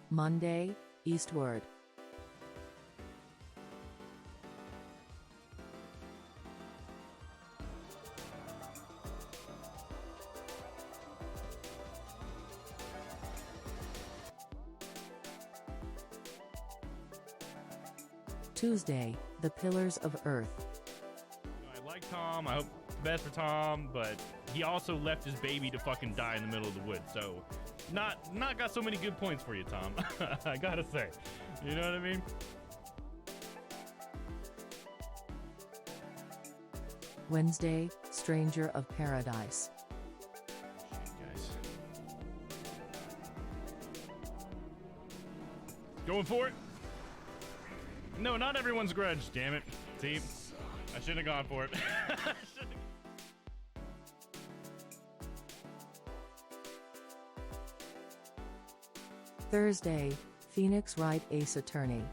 Monday, eastward. Tuesday, the Pillars of Earth. I like Tom. I hope the best for Tom, but he also left his baby to fucking die in the middle of the woods. So, not got so many good points for you, Tom. I gotta say, you know what I mean? Wednesday, Stranger of Paradise. Shit, guys. Going for it. No, not everyone's grudge, damn it. See, I shouldn't have gone for it. Thursday, Phoenix Wright Ace Attorney.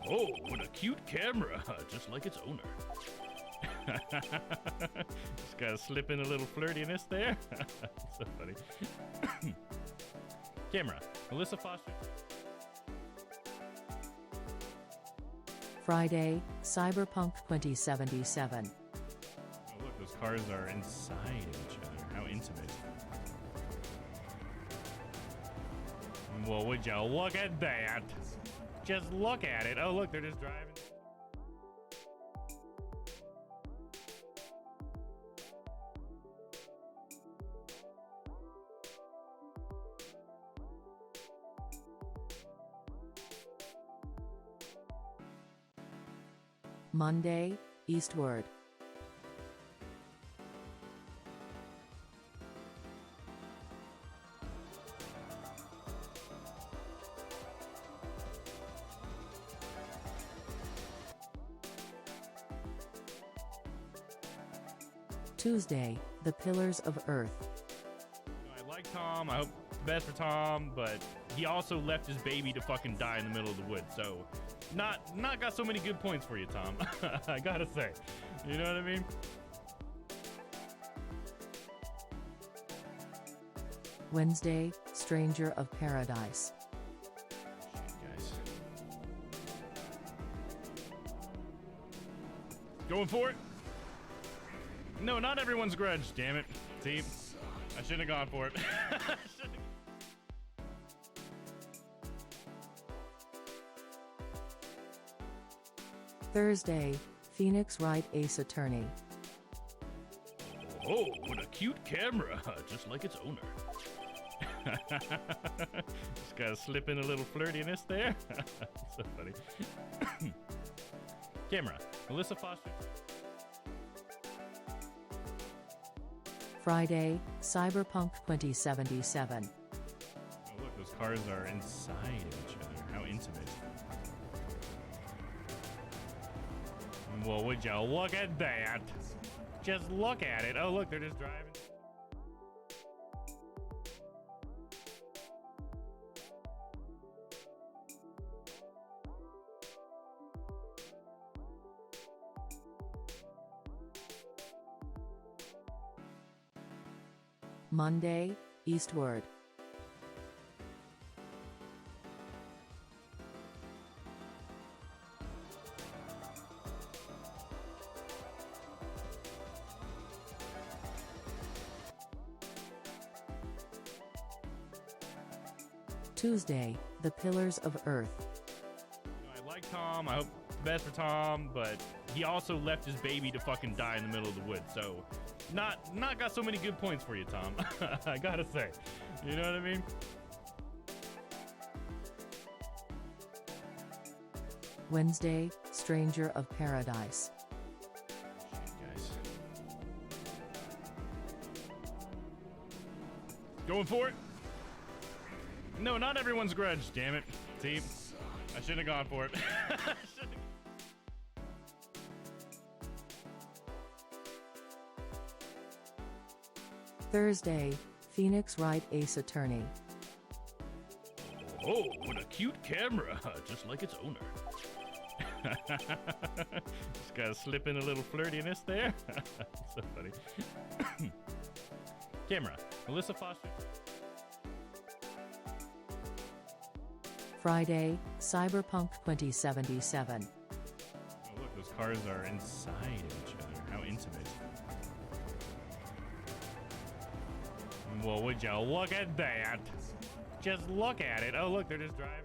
Oh, what a cute camera, just like its owner. Just gotta slip in a little flirtiness there. So funny. Camera, Melissa Foster. Friday, Cyberpunk 2077. Oh, look, those cars are inside each other. How intimate. Well, would you look at that? Just look at it. Oh, look, they're just driving. Monday, eastward. Tuesday, the Pillars of Earth. I like Tom. I hope the best for Tom, but he also left his baby to fucking die in the middle of the woods. So, not got so many good points for you, Tom. I gotta say, you know what I mean? Wednesday, Stranger of Paradise. Shit, guys. Going for it. No, not everyone's grudge, damn it. See, I shouldn't have gone for it. Thursday, Phoenix Wright Ace Attorney. Oh, what a cute camera, just like its owner. Just gotta slip in a little flirtiness there. So funny. Camera, Melissa Foster. Friday, Cyberpunk 2077. Oh, look, those cars are inside each other. How intimate. Well, would you look at that? Just look at it. Oh, look, they're just driving. Monday, eastward. Tuesday, the Pillars of Earth. I like Tom. I hope the best for Tom, but he also left his baby to fucking die in the middle of the woods. So, not got so many good points for you, Tom. I gotta say, you know what I mean? Wednesday, Stranger of Paradise. Shit, guys. Going for it. No, not everyone's grudge, damn it. See, I shouldn't have gone for it. Thursday, Phoenix Wright Ace Attorney. Oh, what a cute camera, just like its owner. Just gotta slip in a little flirtiness there. So funny. Camera, Melissa Foster. Friday, Cyberpunk 2077. Oh, look, those cars are inside each other. How intimate. Well, would you look at that? Just look at it. Oh, look, they're just driving.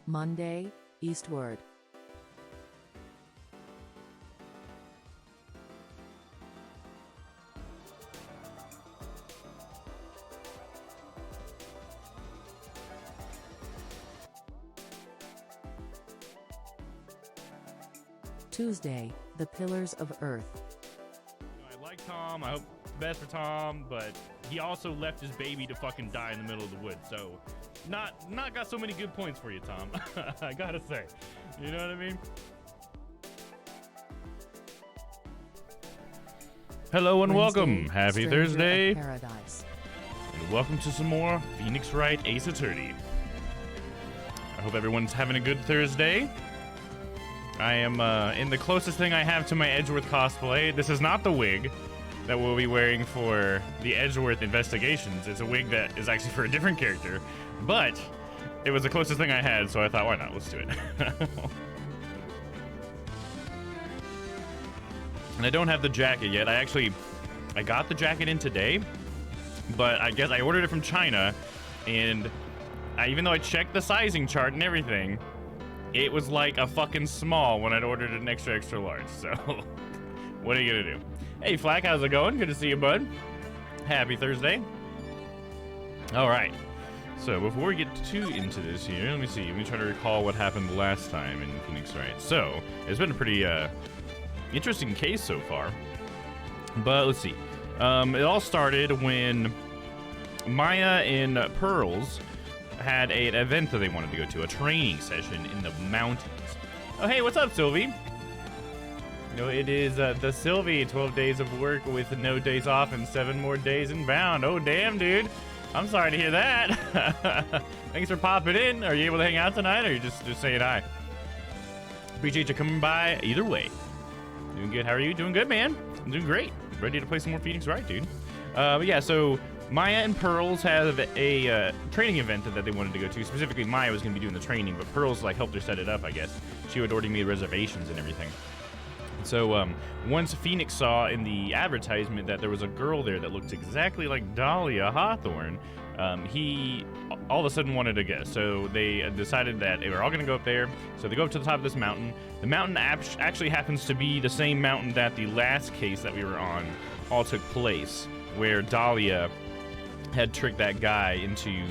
Monday, Eastward. Tuesday, The Pillars of Earth. I like Tom. I hope the best for Tom, but he also left his baby to fucking die in the middle of the woods. So, not got so many good points for you, Tom. I gotta say, you know what I mean? Hello and Wednesday, welcome. Happy Stranger Thursday. of Paradise. And welcome to some more Phoenix Wright Ace Attorney. I hope everyone's having a good Thursday. I am in the closest thing I have to my Edgeworth cosplay. This is not the wig that we'll be wearing for the Edgeworth investigations. It's a wig that is actually for a different character, but it was the closest thing I had, so I thought, why not? Let's do it. And I don't have the jacket yet. I got the jacket in today, but I guess I ordered it from China, and even though I checked the sizing chart and everything, it was like a fucking small when I'd ordered an extra large. So, what are you gonna do? Hey, Flack, how's it going? Good to see you, bud. Happy Thursday. All right. So, before we get too into this here, let me see. Let me try to recall what happened last time in Phoenix Wright. So, it's been a pretty interesting case so far. But let's see. It all started when Maya and Pearls had an event that they wanted to go to, a training session in the mountains. Oh, hey, what's up, Sylvie? No, it is the Sylvie, 12 days of work with no days off and 7 more days inbound. Oh, damn, dude. I'm sorry to hear that. Thanks for popping in. Are you able to hang out tonight, or are you just saying hi? Appreciate you coming by either way. Doing good. How are you? Doing good, man. I'm doing great. Ready to play some more Phoenix Wright, dude. But yeah, so Maya and Pearls have a training event that they wanted to go to. Specifically, Maya was going to be doing the training, but Pearls like helped her set it up, I guess. She had already made reservations and everything. So once Phoenix saw in the advertisement that there was a girl there that looked exactly like Dahlia Hawthorne, he all of a sudden wanted to go. So they decided that they were all going to go up there. So they go up to the top of this mountain. The mountain actually happens to be the same mountain that the last case that we were on all took place, where Dahlia had tricked that guy into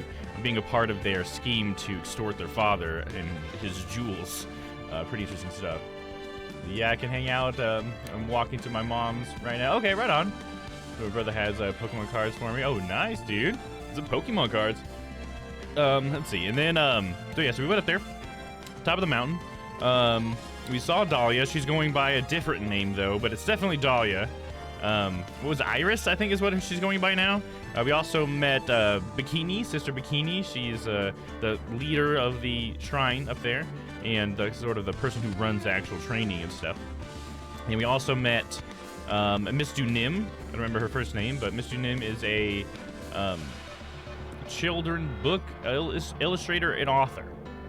being a part of their scheme to extort their father and his jewels. Pretty interesting stuff. Yeah, I can hang out. I'm walking to my mom's right now. Okay, right on. My brother has Pokemon cards for me. Oh, nice, dude. It's a Pokemon cards. Let's see. And then, so yeah, so we went up there, top of the mountain. We saw Dahlia. She's going by a different name, though, but it's definitely Dahlia. What was Iris, I think is what she's going by now. We also met Bikini, Sister Bikini. She's the leader of the shrine up there, and sort of the person who runs the actual training and stuff. And we also met Miss Dunim. I don't remember her first name, but Miss Dunim is a children book illustrator and author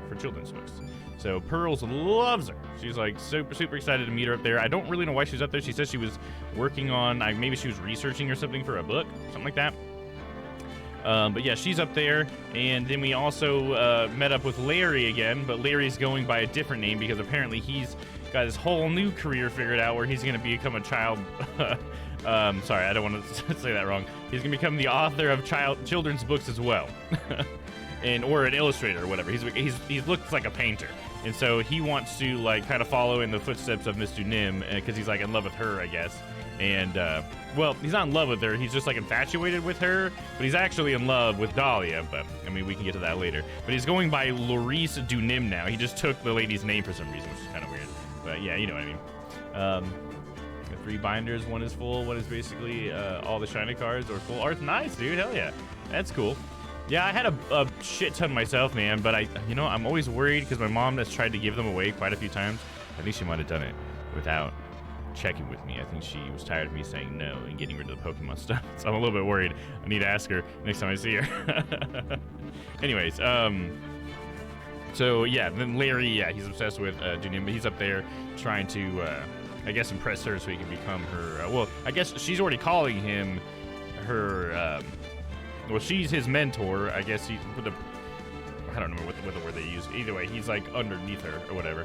for children's books. So Pearls loves her. She's like super excited to meet her up there. I don't really know why she's up there. She says she was working on, maybe she was researching or something for a book, something like that. But yeah, she's up there. And then we also met up with Larry again, but Larry's going by a different name because apparently he's got his whole new career figured out where he's going to become a child. Sorry, I don't want to say that wrong. He's going to become the author of children's books as well. Or an illustrator or whatever. He looks like a painter. And so he wants to like kind of follow in the footsteps of Miss Dunim because he's like in love with her, I guess. And well, he's not in love with her. He's just like infatuated with her, but he's actually in love with Dahlia. But I mean, we can get to that later. But he's going by Laurice Dunim now. He just took the lady's name for some reason, which is kind of weird. But yeah, you know what I mean. The 3 binders. One is full. One is basically all the shiny cards or full art. Nice, dude. Hell yeah. That's cool. Yeah, I had a shit ton myself, man, but I'm always worried because my mom has tried to give them away quite a few times. I think she might have done it without checking with me. I think she was tired of me saying no and getting rid of the Pokemon stuff. So I'm a little bit worried. I need to ask her next time I see her. Anyways, so yeah, then Larry, yeah, he's obsessed with Junior, but he's up there trying to, I guess, impress her so he can become her, well, I guess she's already calling him her, well, she's his mentor, I guess. I don't know what the word they use. Either way, he's like underneath her or whatever.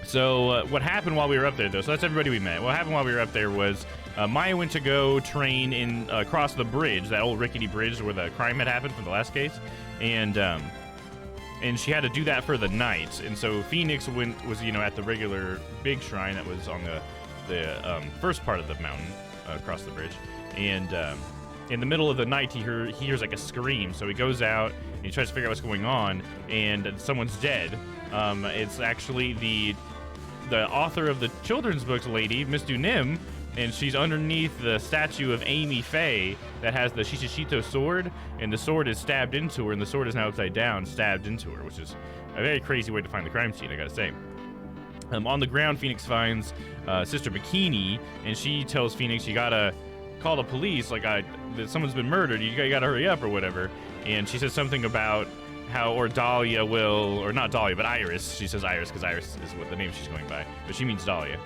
So what happened while we were up there, though? So that's everybody we met. What happened while we were up there was Maya went to go train in across the bridge, that old rickety bridge where the crime had happened from the last case, and she had to do that for the night. And so Phoenix was at the regular big shrine that was on the first part of the mountain across the bridge, and in the middle of the night, he hears like a scream. So he goes out and he tries to figure out what's going on, and someone's dead. It's actually the author of the children's books lady, Miss Domm, and she's underneath the statue of Amy Faye that has the Shishishito sword, and the sword is stabbed into her, and the sword is now upside down, stabbed into her, which is a very crazy way to find the crime scene, I gotta say. On the ground, Phoenix finds Sister Bikini, and she tells Phoenix, you gotta call the police, like that someone's been murdered, you gotta hurry up or whatever. And she says something about how, or Dahlia will, or not Dahlia, but Iris. She says Iris because Iris is what the name she's going by, but she means Dahlia.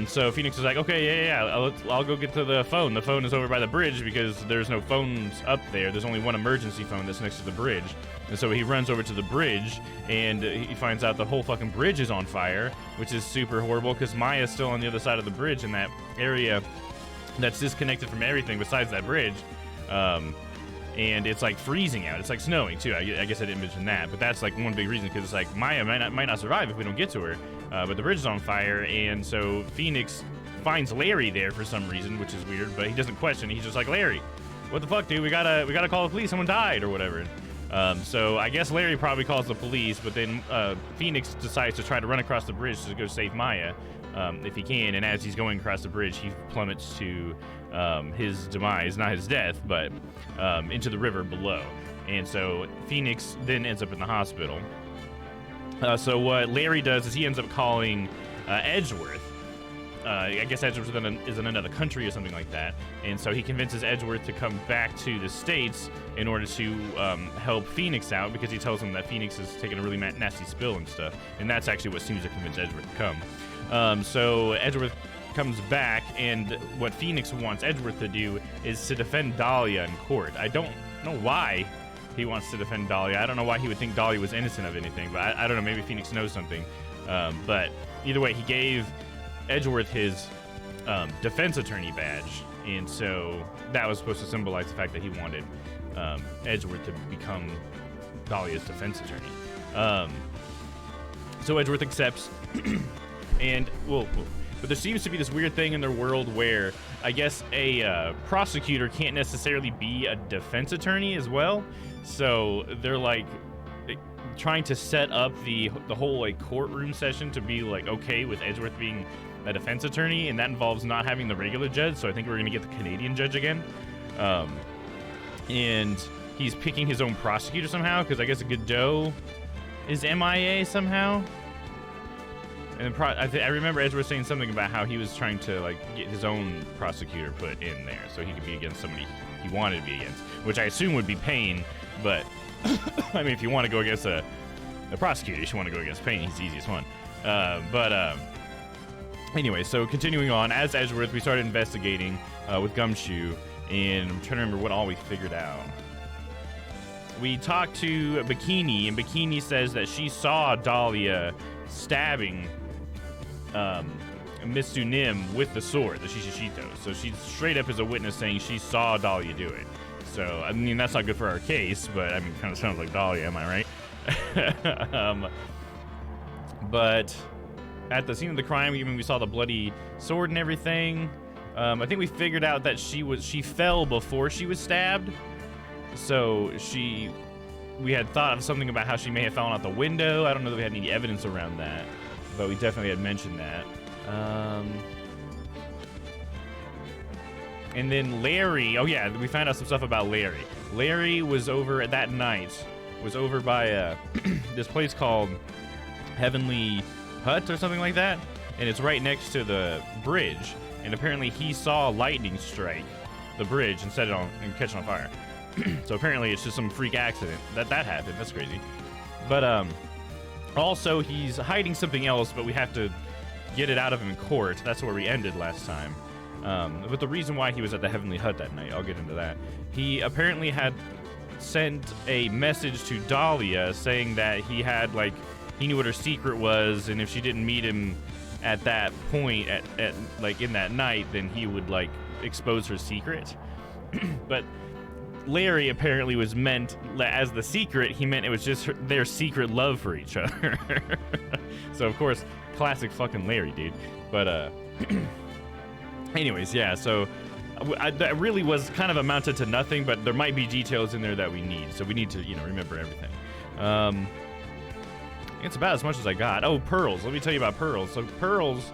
So Phoenix is like, okay, yeah, I'll go get to the phone. The phone is over by the bridge because there's no phones up there. There's only one emergency phone that's next to the bridge. And so he runs over to the bridge, and he finds out the whole fucking bridge is on fire, which is super horrible because Maya's still on the other side of the bridge in that area that's disconnected from everything besides that bridge. And it's like freezing out. It's like snowing too. I guess I didn't mention that, but that's like one big reason, because it's like Maya might not survive if we don't get to her. But the bridge is on fire, and so Phoenix finds Larry there for some reason, which is weird. But he doesn't question. He's just like, Larry, what the fuck, dude? We gotta call the police. Someone died or whatever. So I guess Larry probably calls the police, but then Phoenix decides to try to run across the bridge to go save Maya if he can. And as he's going across the bridge, he plummets to his demise, not his death, but into the river below. And so Phoenix then ends up in the hospital. So what Larry does is he ends up calling Edgeworth. I guess Edgeworth is in another country or something like that. And so he convinces Edgeworth to come back to the States in order to help Phoenix out, because he tells him that Phoenix is taking a really nasty spill and stuff. And that's actually what seems to convince Edgeworth to come. So Edgeworth comes back, and what Phoenix wants Edgeworth to do is to defend Dahlia in court. I don't know why he wants to defend Dahlia. I don't know why he would think Dahlia was innocent of anything, but I don't know, maybe Phoenix knows something. But either way, he gave Edgeworth his defense attorney badge, and so that was supposed to symbolize the fact that he wanted Edgeworth to become Dahlia's defense attorney. So Edgeworth accepts, and but there seems to be this weird thing in their world where I guess a prosecutor can't necessarily be a defense attorney as well. So they're like trying to set up the whole like courtroom session to be like okay with Edgeworth being a defense attorney, and that involves not having the regular judge. So I think we're gonna get the Canadian judge again, and he's picking his own prosecutor somehow, because I guess Godot is MIA somehow. And I remember Edgeworth saying something about how he was trying to like get his own prosecutor put in there so he could be against somebody he wanted to be against, which I assume would be Payne. But I mean, if you want to go against a prosecutor, you should want to go against Payne. He's the easiest one. Anyway, so continuing on, as Edgeworth, we started investigating with Gumshoe, and I'm trying to remember what all we figured out. We talked to Bikini, and Bikini says that she saw Dahlia stabbing Miss Domm with the sword, the Shishishito. So she straight up is a witness saying she saw Dahlia do it. So, I mean, that's not good for our case, but I mean, kind of sounds like Dahlia, am I right? But at the scene of the crime, even we saw the bloody sword and everything. I think we figured out that she fell before she was stabbed. So we had thought of something about how she may have fallen out the window. I don't know that we had any evidence around that, but we definitely had mentioned that. And then Larry, oh yeah, we found out some stuff about Larry. Larry was over that night, was over by this place called Heavenly Hut or something like that, and it's right next to the bridge. And apparently he saw lightning strike the bridge and set it on and catch it on fire. So apparently it's just some freak accident that happened. That's crazy. But also he's hiding something else, but we have to get it out of him in court. That's where we ended last time. But the reason why he was at the Heavenly Hut that night, I'll get into that. He apparently had sent a message to Dahlia saying that he had, like, he knew what her secret was, and if she didn't meet him at that point, at like, in that night, then he would, like, expose her secret. But Larry apparently was meant, as the secret, he meant it was just their secret love for each other. So, of course, classic fucking Larry, dude. But, anyways, yeah, so that really was kind of amounted to nothing, but there might be details in there that we need, so we need to, you know, remember everything. It's about as much as I got. Oh, Pearls. Let me tell you about Pearls. So Pearls,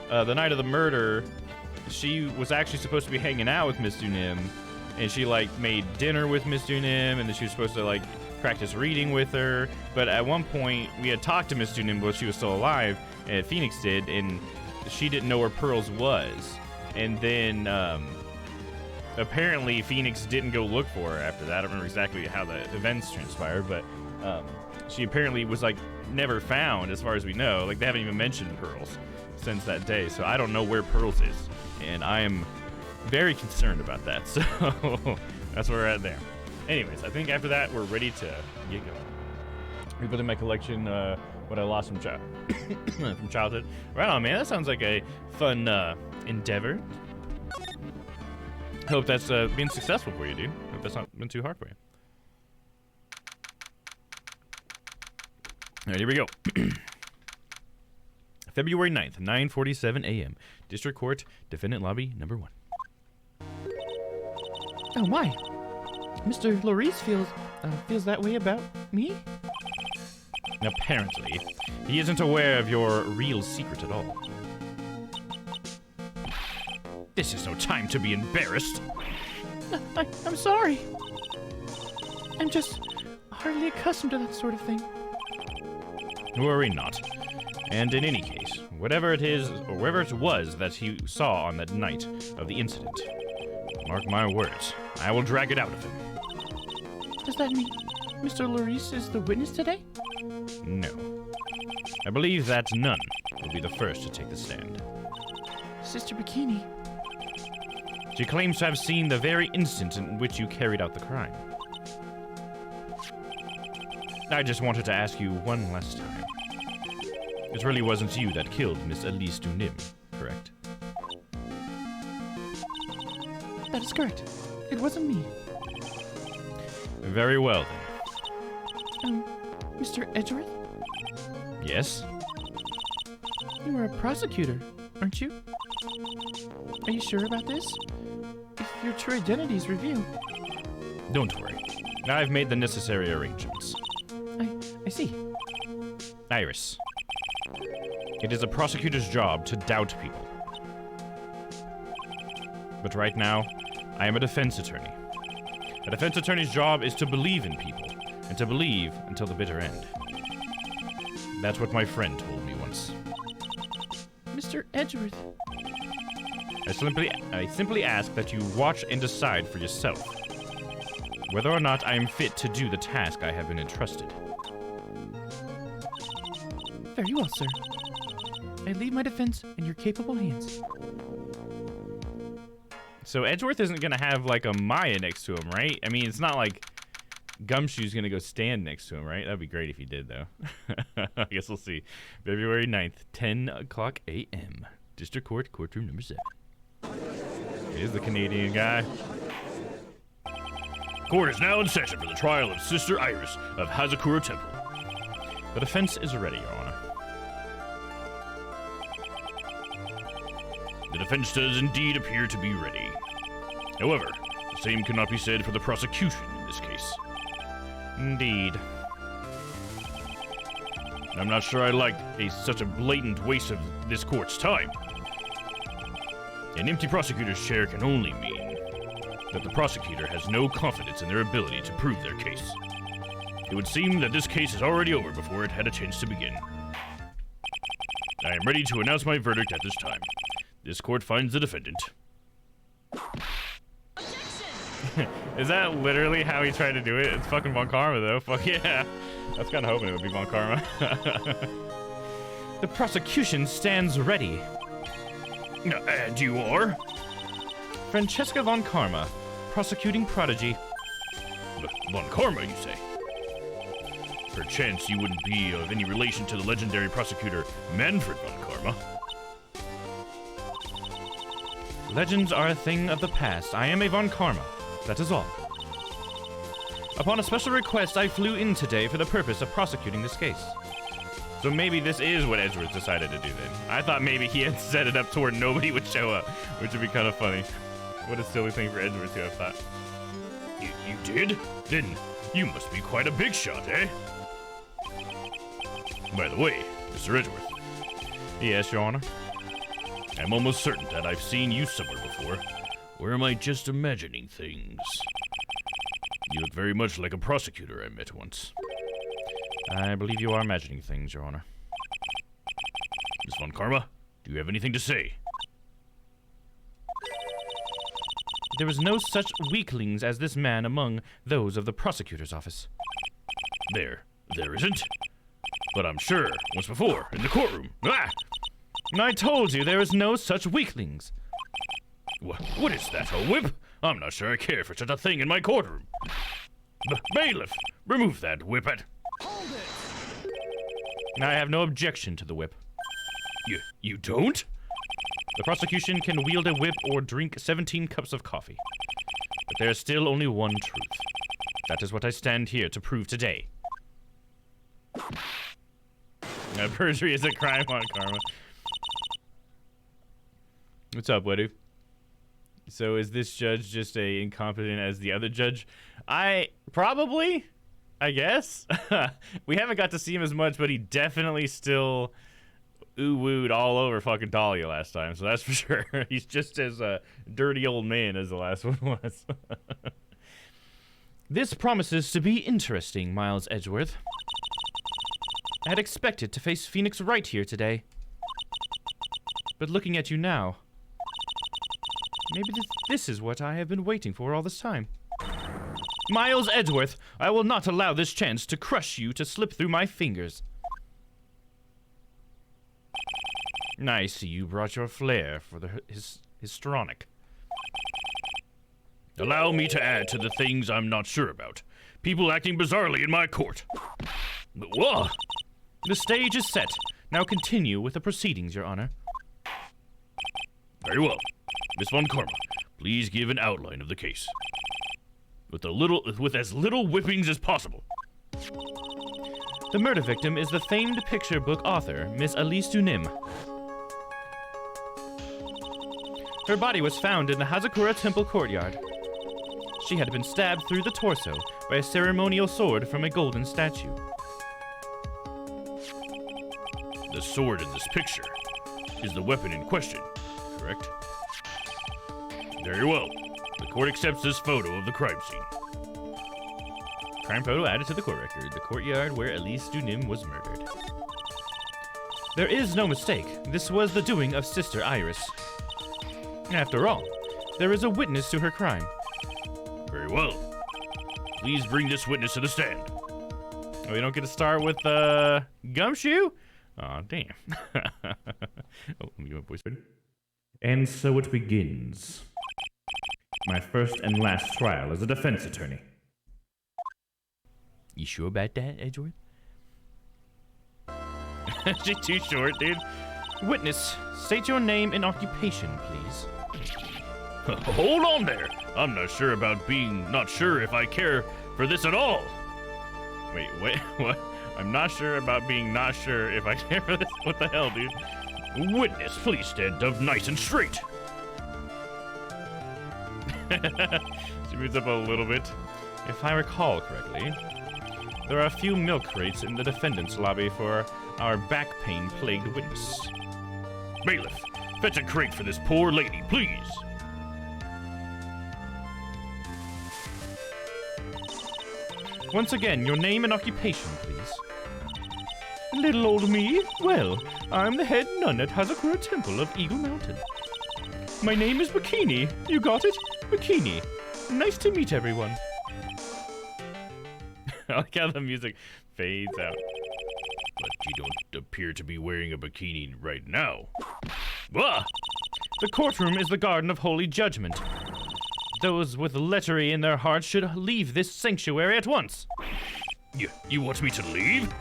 the night of the murder, she was actually supposed to be hanging out with Miss Dunim, and she, like, made dinner with Miss Dunim, and then she was supposed to, like, practice reading with her. But at one point, we had talked to Miss Dunim while she was still alive, and Phoenix did, and she didn't know where Pearls was. And then, apparently, Phoenix didn't go look for her after that. I don't remember exactly how the events transpired, but she apparently was, like, never found, as far as we know. Like, they haven't even mentioned Pearls since that day, so I don't know where Pearls is, and I am very concerned about that. So that's where we're at there. Anyways, I think after that we're ready to get going. We put in my collection what I lost from from childhood. Right on, man. That sounds like a fun endeavor. Hope that's been successful for you, dude. Hope that's not been too hard for you. All right, here we go. February 9th, 9:47 a.m. District Court, Defendant Lobby, number 1. Oh my. Mr. Lorice feels that way about me? Apparently. He isn't aware of your real secret at all. This is no time to be embarrassed. I'm sorry. I'm just hardly accustomed to that sort of thing. Worry not. And in any case, whatever it is, or wherever it was that he saw on that night of the incident, mark my words, I will drag it out of him. Does that mean Mr. Lorice is the witness today? No. I believe that none will be the first to take the stand. Sister Bikini. She claims to have seen the very instant in which you carried out the crime. I just wanted to ask you one last time. It really wasn't you that killed Miss Elise Dunim, correct? That is correct. It wasn't me. Very well, then. Mr. Edgeworth? Yes? You are a prosecutor, aren't you? Are you sure about this? If your true identity is revealed. Don't worry. I've made the necessary arrangements. I see. Iris. It is a prosecutor's job to doubt people. But right now, I am a defense attorney. A defense attorney's job is to believe in people, and to believe until the bitter end. That's what my friend told me once. Mr. Edgeworth. I simply ask that you watch and decide for yourself whether or not I am fit to do the task I have been entrusted. Very well, sir. I leave my defense in your capable hands. So Edgeworth isn't going to have, like, a Maya next to him, right? I mean, it's not like Gumshoe's going to go stand next to him, right? That'd be great if he did, though. I guess we'll see. February 9th, 10 o'clock a.m. District Court, courtroom number 7. Here's the Canadian guy. Court is now in session for the trial of Sister Iris of Hazakura Temple. The defense is ready, Your Honor. The defense does indeed appear to be ready. However, the same cannot be said for the prosecution in this case. Indeed. I'm not sure I like such a blatant waste of this court's time. An empty prosecutor's chair can only mean that the prosecutor has no confidence in their ability to prove their case. It would seem that this case is already over before it had a chance to begin. I am ready to announce my verdict at this time. This court finds the defendant. Is that literally how he tried to do it? It's fucking Von Karma, though. Fuck yeah. I was kind of hoping it would be Von Karma. The prosecution stands ready. And you are? Francesca Von Karma, prosecuting prodigy. Von Karma, you say? Perchance you wouldn't be of any relation to the legendary prosecutor Manfred Von Karma? Legends are a thing of the past. I am a Von Karma. That is all. Upon a special request, I flew in today for the purpose of prosecuting this case. So maybe this is what Edgeworth decided to do then. I thought maybe he had set it up to where nobody would show up, which would be kind of funny. What a silly thing for Edgeworth to have thought. You did? Then you must be quite a big shot, eh? By the way, Mr. Edgeworth. Yes, Your Honor. I'm almost certain that I've seen you somewhere before. Or am I just imagining things? You look very much like a prosecutor I met once. I believe you are imagining things, Your Honor. Miss Von Karma, do you have anything to say? There is no such weaklings as this man among those of the prosecutor's office. There isn't? But I'm sure, once before, in the courtroom. Ah! I told you there is no such weaklings. What is that, a whip? I'm not sure I care for such a thing in my courtroom. Bailiff, remove that whippet. Hold it! I have no objection to the whip. You don't? The prosecution can wield a whip or drink 17 cups of coffee. But there is still only one truth. That is what I stand here to prove today. Perjury is a crime on Karma. What's up, Wedu? So is this judge just a incompetent as the other judge? I guess. We haven't got to see him as much, but he definitely still ooh-wooed all over fucking Dahlia last time, so that's for sure. He's just as a dirty old man as the last one was. This promises to be interesting, Miles Edgeworth. I had expected to face Phoenix Wright here today. But looking at you now, maybe this is what I have been waiting for all this time. Miles Edgeworth, I will not allow this chance to crush you to slip through my fingers. I see you brought your flair for the histrionic. Allow me to add to the things I'm not sure about. People acting bizarrely in my court. Whoa! The stage is set. Now continue with the proceedings, Your Honor. Very well. Miss Von Karma, please give an outline of the case. With as little whippings as possible. The murder victim is the famed picture book author, Miss Elise Dunim. Her body was found in the Hazakura temple courtyard. She had been stabbed through the torso by a ceremonial sword from a golden statue. The sword in this picture is the weapon in question, correct? Very well. The court accepts this photo of the crime scene. Crime photo added to the court record. The courtyard where Elise Dunim was murdered. There is no mistake. This was the doing of Sister Iris. After all, there is a witness to her crime. Very well. Please bring this witness to the stand. Oh, we don't get to start with Gumshoe? Aw, damn. Oh, let me do my voice. And so it begins. My first and last trial as a defense attorney. You sure about that, Edgeworth? She's too short, dude. Witness, state your name and occupation, please. Hold on there. I'm not sure about being not sure if I care for this at all. Wait, what? I'm not sure about being not sure if I care for this. What the hell, dude? Witness, please stand up nice and straight. She moves up a little bit. If I recall correctly, there are a few milk crates in the defendant's lobby for our back pain plagued witness. Bailiff, fetch a crate for this poor lady, please. Once again, your name and occupation, please. Little old me? Well, I'm the head nun at Hazakura Temple of Eagle Mountain. My name is Bikini. You got it? Bikini. Nice to meet everyone. I like how the music fades out. But you don't appear to be wearing a bikini right now. Ah! The courtroom is the garden of holy judgment. Those with lechery in their hearts should leave this sanctuary at once. You want me to leave?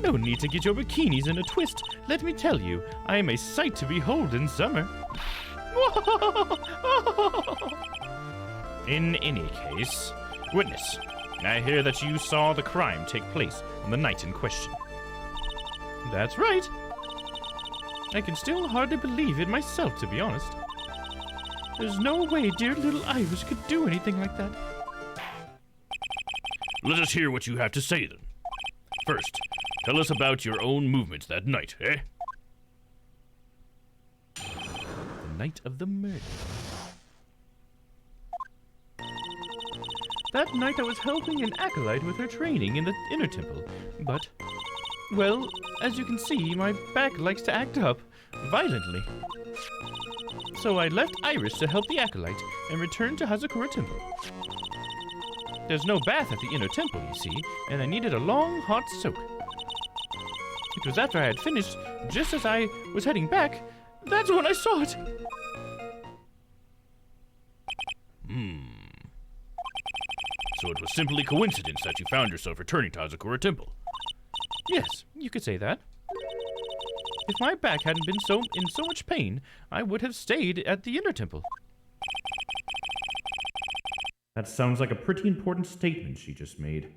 No need to get your bikinis in a twist. Let me tell you, I am a sight to behold in summer. In any case, witness, I hear that you saw the crime take place on the night in question. That's right. I can still hardly believe it myself, to be honest. There's no way dear little Iris could do anything like that. Let us hear what you have to say, then. First, tell us about your own movements that night, eh? The night of the murder. That night I was helping an acolyte with her training in the inner temple, but, well, as you can see, my back likes to act up violently. So I left Iris to help the acolyte and returned to Hazakura Temple. There's no bath at the inner temple, you see, and I needed a long, hot soak. It was after I had finished, just as I was heading back, that's when I saw it. So it was simply coincidence that you found yourself returning to Hazakura Temple. Yes, you could say that. If my back hadn't been in so much pain, I would have stayed at the inner temple. That sounds like a pretty important statement she just made.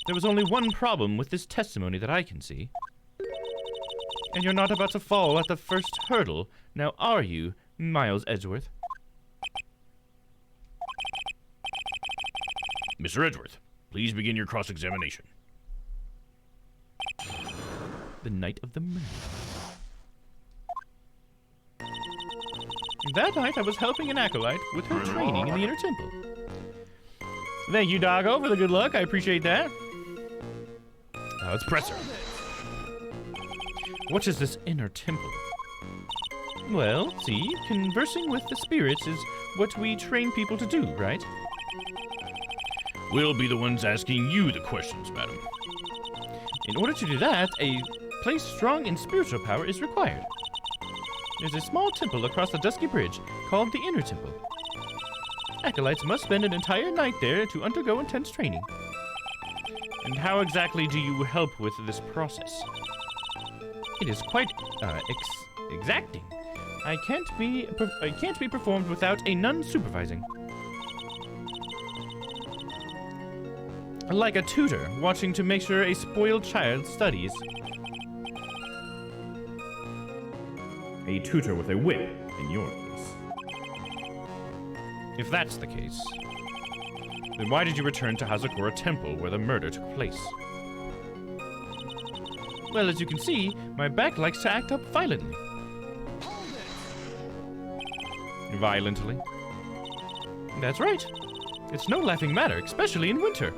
There was only one problem with this testimony that I can see. And you're not about to fall at the first hurdle, now are you, Miles Edgeworth? Mr. Edgeworth, please begin your cross-examination. The night of the murder. That night I was helping an acolyte with her training in the inner temple. Thank you, Doggo, for the good luck. I appreciate that. Now let's press her. What is this inner temple? Well, see, conversing with the spirits is what we train people to do, right? We'll be the ones asking you the questions, madam. In order to do that, a place strong in spiritual power is required. There's a small temple across the Dusky Bridge called the Inner Temple. Acolytes must spend an entire night there to undergo intense training. And how exactly do you help with this process? It is quite exacting. I can't be performed without a nun supervising. Like a tutor watching to make sure a spoiled child studies. A tutor with a whip, in your case. If that's the case, then why did you return to Hazakura Temple where the murder took place? Well, as you can see, my back likes to act up violently. Violently? That's right. It's no laughing matter, especially in winter.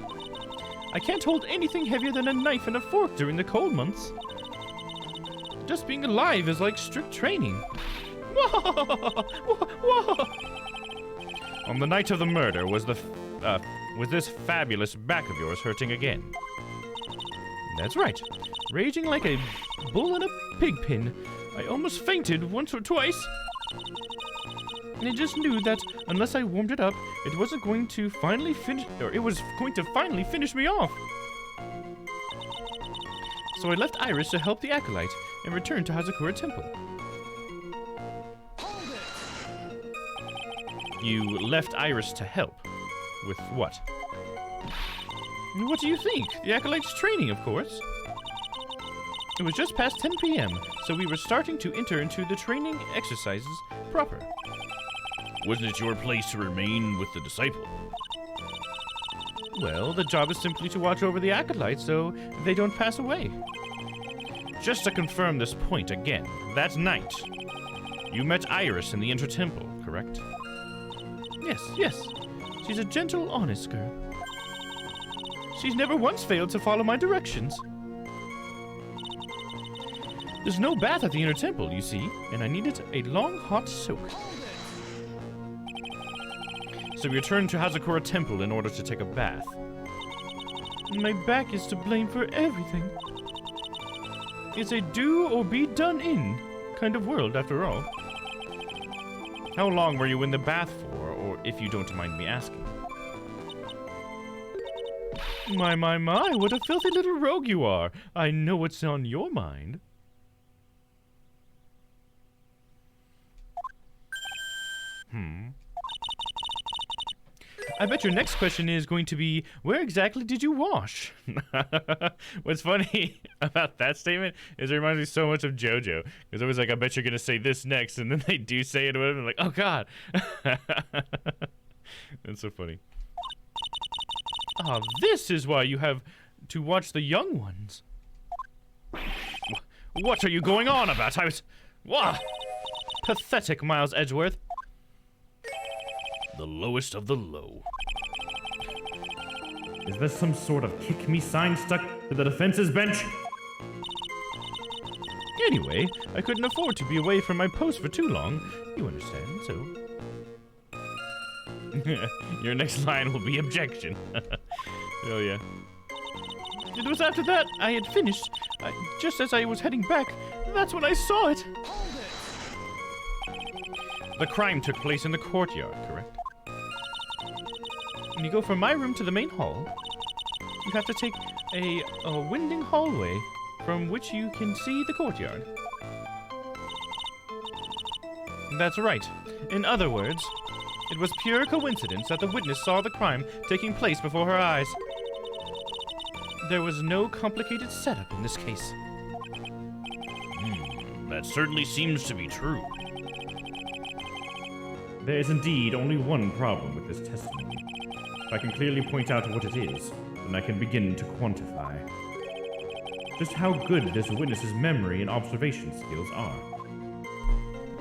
I can't hold anything heavier than a knife and a fork during the cold months. Just being alive is like strict training. On the night of the murder, was this fabulous back of yours hurting again? That's right. Raging like a bull in a pig pen. I almost fainted once or twice. And I just knew that unless I warmed it up, it was going to finally finish me off. So I left Iris to help the acolyte and returned to Hazakura Temple. You left Iris to help? With what? What do you think? The acolyte's training, of course. It was just past 10 p.m., so we were starting to enter into the training exercises proper. Wasn't it your place to remain with the disciple? Well, the job is simply to watch over the acolytes so they don't pass away. Just to confirm this point again, that night, you met Iris in the inner temple, correct? Yes. She's a gentle, honest girl. She's never once failed to follow my directions. There's no bath at the inner temple, you see, and I needed a long, hot soak. So we returned to Hazakura Temple in order to take a bath. My back is to blame for everything. It's a do or be done in kind of world, after all. How long were you in the bath for, or if you don't mind me asking? My, what a filthy little rogue you are. I know what's on your mind. I bet your next question is going to be, where exactly did you wash? What's funny about that statement is it reminds me so much of JoJo. Because I was like, I bet you're going to say this next, and then they do say it, or whatever, and I'm like, oh god. That's so funny. Ah, this is why you have to watch the young ones. What are you going on about? I was... Wah! Pathetic, Miles Edgeworth. The lowest of the low. Is there some sort of kick me sign stuck to the defense's bench? Anyway, I couldn't afford to be away from my post for too long. You understand, so... Your next line will be objection. Oh yeah. It was after that I had finished. Just as I was heading back, that's when I saw it. The crime took place in the courtyard, correct? When you go from my room to the main hall, you have to take a winding hallway from which you can see the courtyard. That's right. In other words, it was pure coincidence that the witness saw the crime taking place before her eyes. There was no complicated setup in this case. That certainly seems to be true. There is indeed only one problem with this testimony. If I can clearly point out what it is, then I can begin to quantify just how good this witness's memory and observation skills are.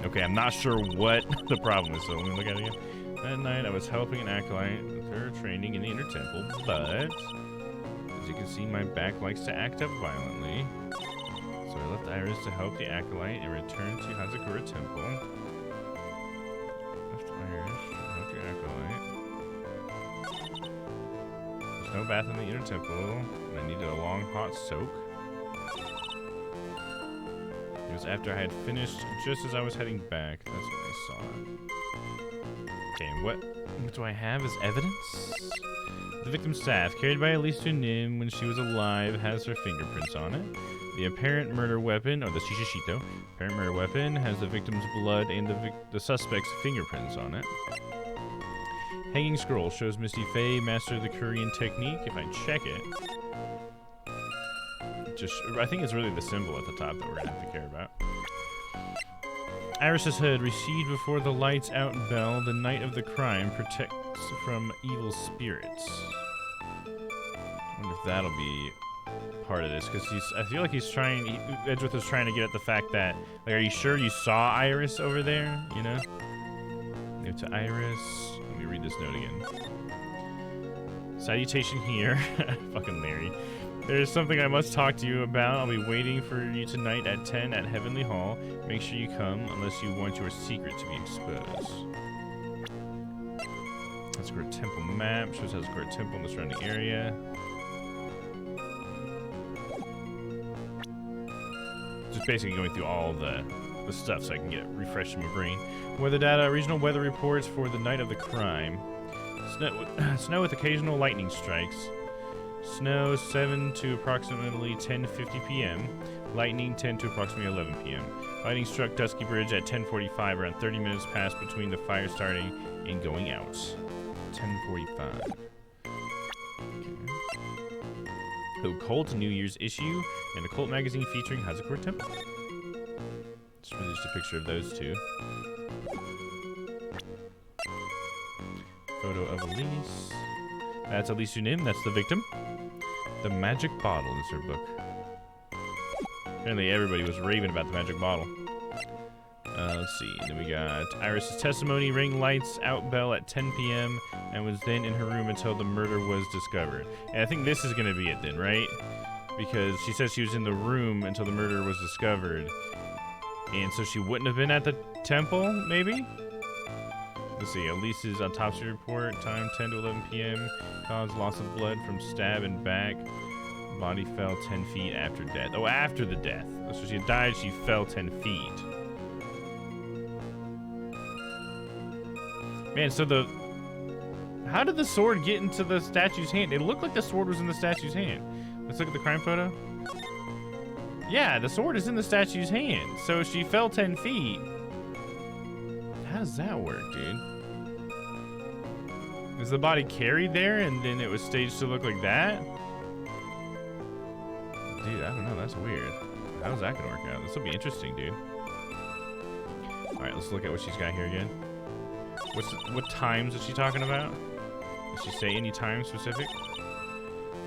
Okay, I'm not sure what the problem is, so let me look at it again. That night, I was helping an acolyte with her training in the inner temple, but as you can see, my back likes to act up violently. So I left Iris to help the acolyte and returned to Hazakura Temple. Left Iris to help the acolyte. There's no bath in the inner temple, and I needed a long hot soak. It was after I had finished, just as I was heading back. That's when I saw it. Okay, what do I have as evidence? The victim's staff, carried by Elise Nim when she was alive, has her fingerprints on it. The apparent murder weapon, or the shishishito, apparent murder weapon, has the victim's blood and the suspect's fingerprints on it. Hanging scroll shows Misty Faye mastered the Korean technique. If I check it, I think it's really the symbol at the top that we're gonna have to care about. Iris's hood received before the lights out bell. The night of the crime protects from evil spirits. I wonder if that'll be part of this, because I feel like Edgeworth is trying to get at the fact that, like, are you sure you saw Iris over there? You know? Go to Iris. Let me read this note again. Salutation here. Fucking Larry. There is something I must talk to you about. I'll be waiting for you tonight at 10 at Heavenly Hall. Make sure you come, unless you want your secret to be exposed. Hazakura Temple map. Shows Hazakura Temple in the surrounding area. Just basically going through all the stuff so I can get refreshed in my brain. Weather data. Regional weather reports for the night of the crime. Snow with occasional lightning strikes. Snow 7 to approximately 10:50 p.m. Lightning 10 to approximately 11 p.m. Lightning struck Dusky Bridge at 10:45. Around 30 minutes passed between the fire starting and going out. 10:45. Okay. Occult New Year's issue and Occult magazine featuring Hazakura Temple. It's really just a picture of those two. Photo of Elise. That's Elise Unim. That's the victim. The Magic Bottle is her book. Apparently everybody was raving about the Magic Bottle. Let's Let's see. Then we got Iris's testimony. Rang lights out bell at 10 p.m. and was then in her room until the murder was discovered. And I think this is going to be it then, right? Because she says she was in the room until the murder was discovered. And so she wouldn't have been at the temple, maybe? Let's see. Elise's autopsy report. Time 10 to 11 p.m. Caused loss of blood from stab and back. Body fell 10 feet after death. Oh, after the death. So she died, she fell 10 feet. Man, so how did the sword get into the statue's hand? It looked like the sword was in the statue's hand. Let's look at the crime photo. Yeah, the sword is in the statue's hand. So she fell 10 feet. How does that work, dude? Is the body carried there and then it was staged to look like that? Dude, I don't know. That's weird. How's that gonna work out? This will be interesting, dude. Alright, let's look at what she's got here again. What times is she talking about? Does she say any time specific?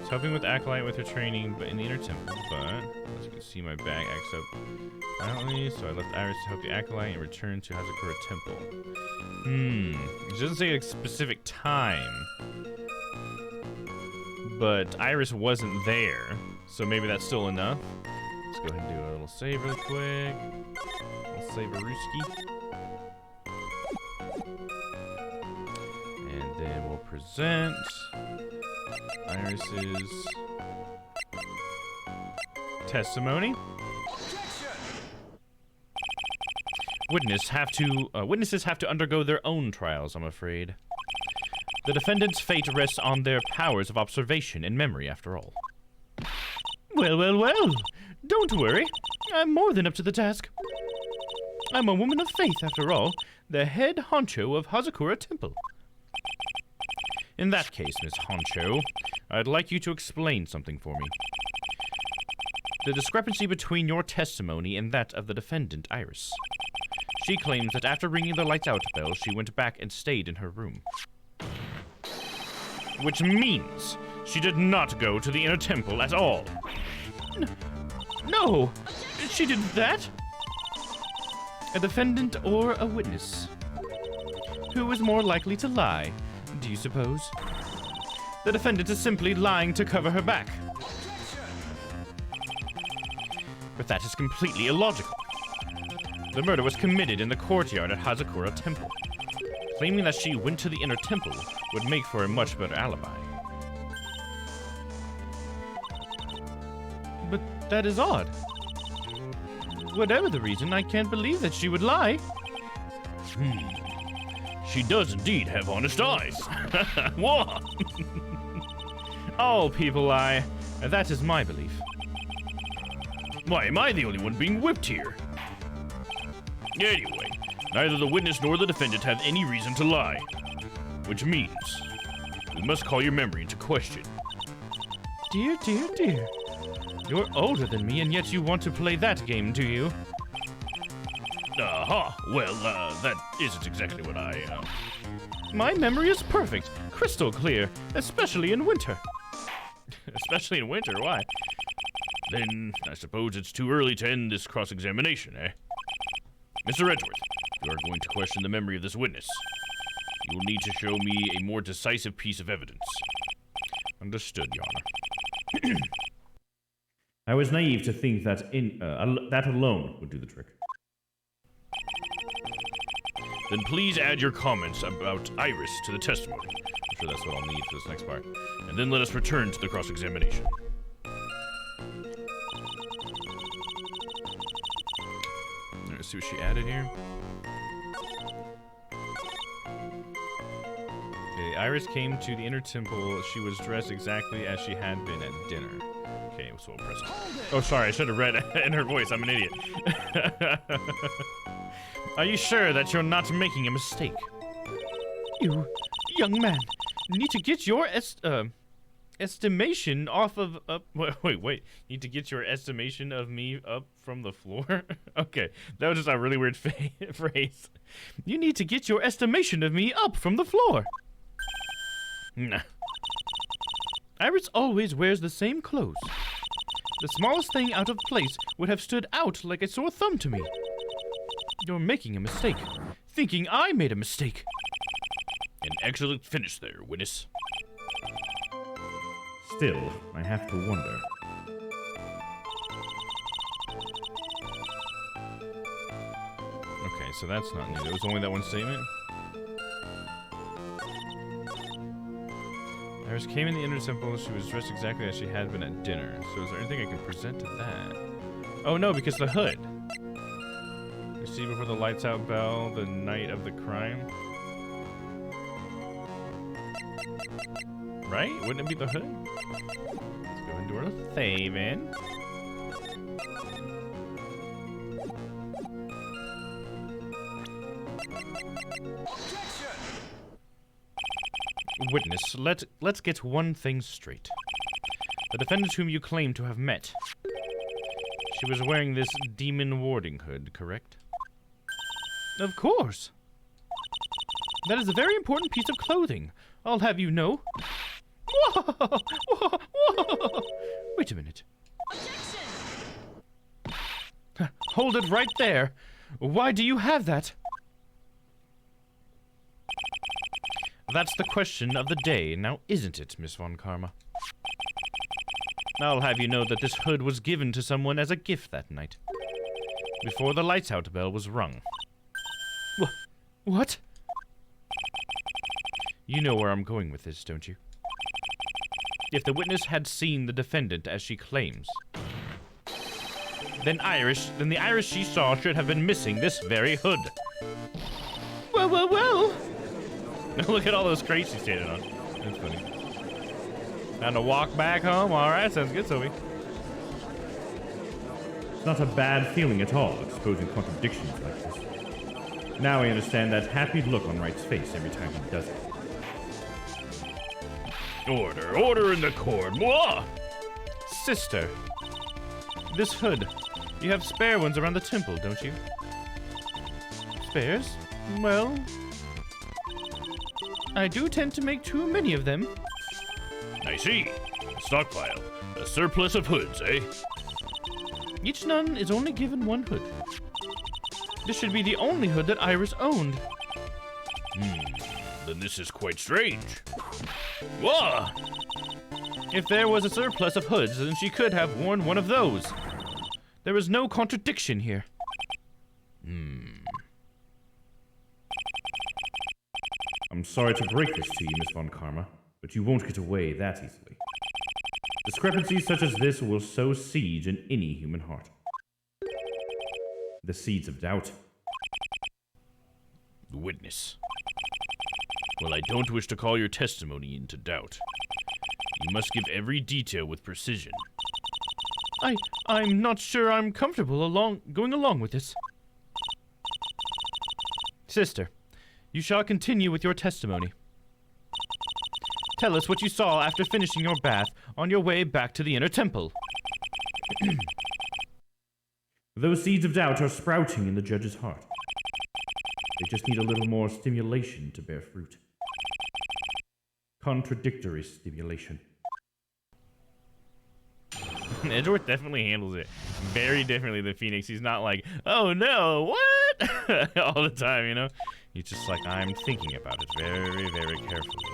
It's helping with Acolyte with her training, but in the inner temple. But as you can see, my bag acts up violently, so I left Iris to help the Acolyte and return to Hazakura Temple. It doesn't say a specific time, but Iris wasn't there, so maybe that's still enough. Let's go ahead and do a little save really quick. We'll save a Rooski. And then we'll present Iris's testimony. Witnesses have to undergo their own trials, I'm afraid. The defendant's fate rests on their powers of observation and memory, after all. Well, well, well. Don't worry. I'm more than up to the task. I'm a woman of faith, after all. The head honcho of Hazakura Temple. In that case, Miss Honcho, I'd like you to explain something for me. The discrepancy between your testimony and that of the defendant, Iris. She claims that after ringing the lights out bell, she went back and stayed in her room. Which means she did not go to the inner temple at all. No! She did that? A defendant or a witness? Who is more likely to lie, do you suppose? The defendant is simply lying to cover her back. But that is completely illogical. The murder was committed in the courtyard at Hazakura Temple. Claiming that she went to the inner temple would make for a much better alibi. But that is odd. Whatever the reason, I can't believe that she would lie. She does indeed have honest eyes. What? All people lie. That is my belief. Why am I the only one being whipped here? Anyway, neither the witness nor the defendant have any reason to lie. Which means, we must call your memory into question. Dear, dear, dear. You're older than me, and yet you want to play that game, do you? Well, that isn't exactly what I, My memory is perfect, crystal clear, especially in winter. Especially in winter, why? Then, I suppose it's too early to end this cross-examination, eh? Mr. Edgeworth, you are going to question the memory of this witness. You will need to show me a more decisive piece of evidence. Understood, Your Honor. I was naive to think that that alone would do the trick. Then please add your comments about Iris to the testimony. I'm sure that's what I'll need for this next part. And then let us return to the cross-examination. Let's see what she added here. Okay, Iris came to the inner temple. She was dressed exactly as she had been at dinner. Okay, so impressive. Oh, sorry, I should have read in her voice. I'm an idiot. Are you sure that you're not making a mistake? You, young man, need to get your estimation off of wait. Need to get your estimation of me up from the floor? Okay, that was just a really weird phrase. You need to get your estimation of me up from the floor. Nah. Iris always wears the same clothes. The smallest thing out of place would have stood out like a sore thumb to me. You're making a mistake. Thinking I made a mistake. An excellent finish there, witness. Still, I have to wonder. Okay, so that's not new. There was only that one statement. Iris came in the inner temple. She was dressed exactly as she had been at dinner. So is there anything I can present to that? Oh no, because the hood. You see before the lights out bell, the night of the crime. Right? Wouldn't it be the hood? Let's go into our saving. Witness, let's get one thing straight. The defendant whom you claim to have met. She was wearing this demon warding hood, correct? Of course. That is a very important piece of clothing. I'll have you know. Wait a minute. Hold it right there. Why do you have that? That's the question of the day, now isn't it, Miss Von Karma? I'll have you know that this hood was given to someone as a gift that night, before the lights out bell was rung. What? You know where I'm going with this, don't you? If the witness had seen the defendant as she claims, then the Iris she saw should have been missing this very hood. Well. Look at all those crates she's standing on. That's funny. Time to walk back home? Alright, sounds good, Sophie. It's not a bad feeling at all, exposing contradictions like this. Now I understand that happy look on Wright's face every time he does it. Order in the court. Mwah! Sister, this hood, you have spare ones around the temple, don't you? Spares? Well, I do tend to make too many of them. I see. A stockpile. A surplus of hoods, eh? Each nun is only given one hood. This should be the only hood that Iris owned. Then this is quite strange. Whoa! If there was a surplus of hoods, then she could have worn one of those. There is no contradiction here. I'm sorry to break this to you, Miss Von Karma, but you won't get away that easily. Discrepancies such as this will sow siege in any human heart. The seeds of doubt. Witness. Well, I don't wish to call your testimony into doubt. You must give every detail with precision. I'm not sure I'm comfortable going along with this. Sister, you shall continue with your testimony. Tell us what you saw after finishing your bath on your way back to the inner temple. Those seeds of doubt are sprouting in the judge's heart. They just need a little more stimulation to bear fruit. Contradictory stimulation. Edgeworth definitely handles it very differently than Phoenix. He's not like, oh no, what? All the time, you know? He's just like, I'm thinking about it very, very carefully.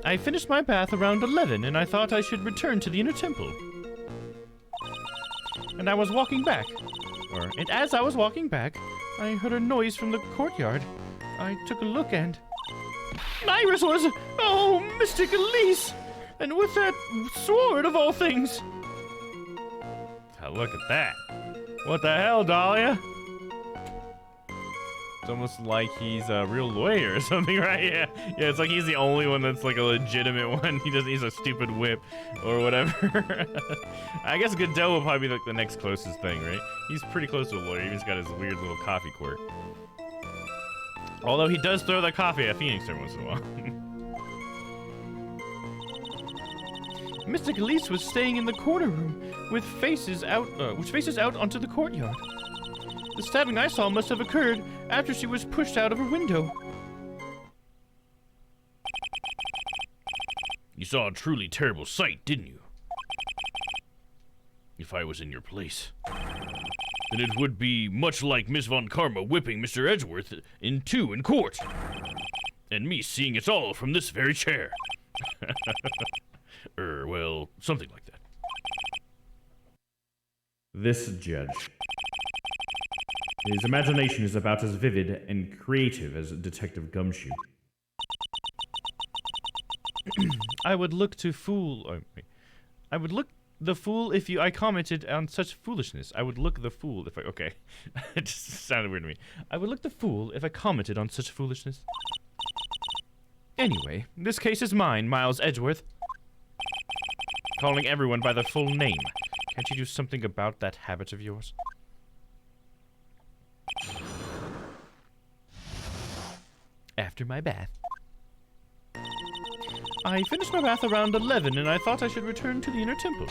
I finished my bath around 11, and I thought I should return to the inner temple. And I was walking back. And as I was walking back, I heard a noise from the courtyard. I took a look and... Iris was... Oh, Mystic Elise! And with that sword of all things! Oh, look at that. What the hell, Dahlia? It's almost like he's a real lawyer or something, right? Yeah, it's like he's the only one that's like a legitimate one. He's a stupid whip or whatever. I guess Godot will probably be like the next closest thing, right? He's pretty close to a lawyer. He's got his weird little coffee quirk. Although he does throw that coffee at Phoenix every once in a while. Mystic Elise was staying in the corner room with faces out, which faces out onto the courtyard. The stabbing I saw must have occurred after she was pushed out of her window. You saw a truly terrible sight, didn't you? If I was in your place. then it would be much like Miss Von Karma whipping Mr. Edgeworth in two in court. And me seeing it all from this very chair. Well, something like that. This judge. His imagination is about as vivid and creative as Detective Gumshoe. I would look to fool... I would look the fool if I commented on such foolishness. I would look the fool if I... Okay. It just sounded weird to me. I would look the fool if I commented on such foolishness. Anyway, this case is mine, Miles Edgeworth. Calling everyone by their full name. Can't you do something about that habit of yours? After my bath. I finished my bath around 11 and I thought I should return to the inner temple.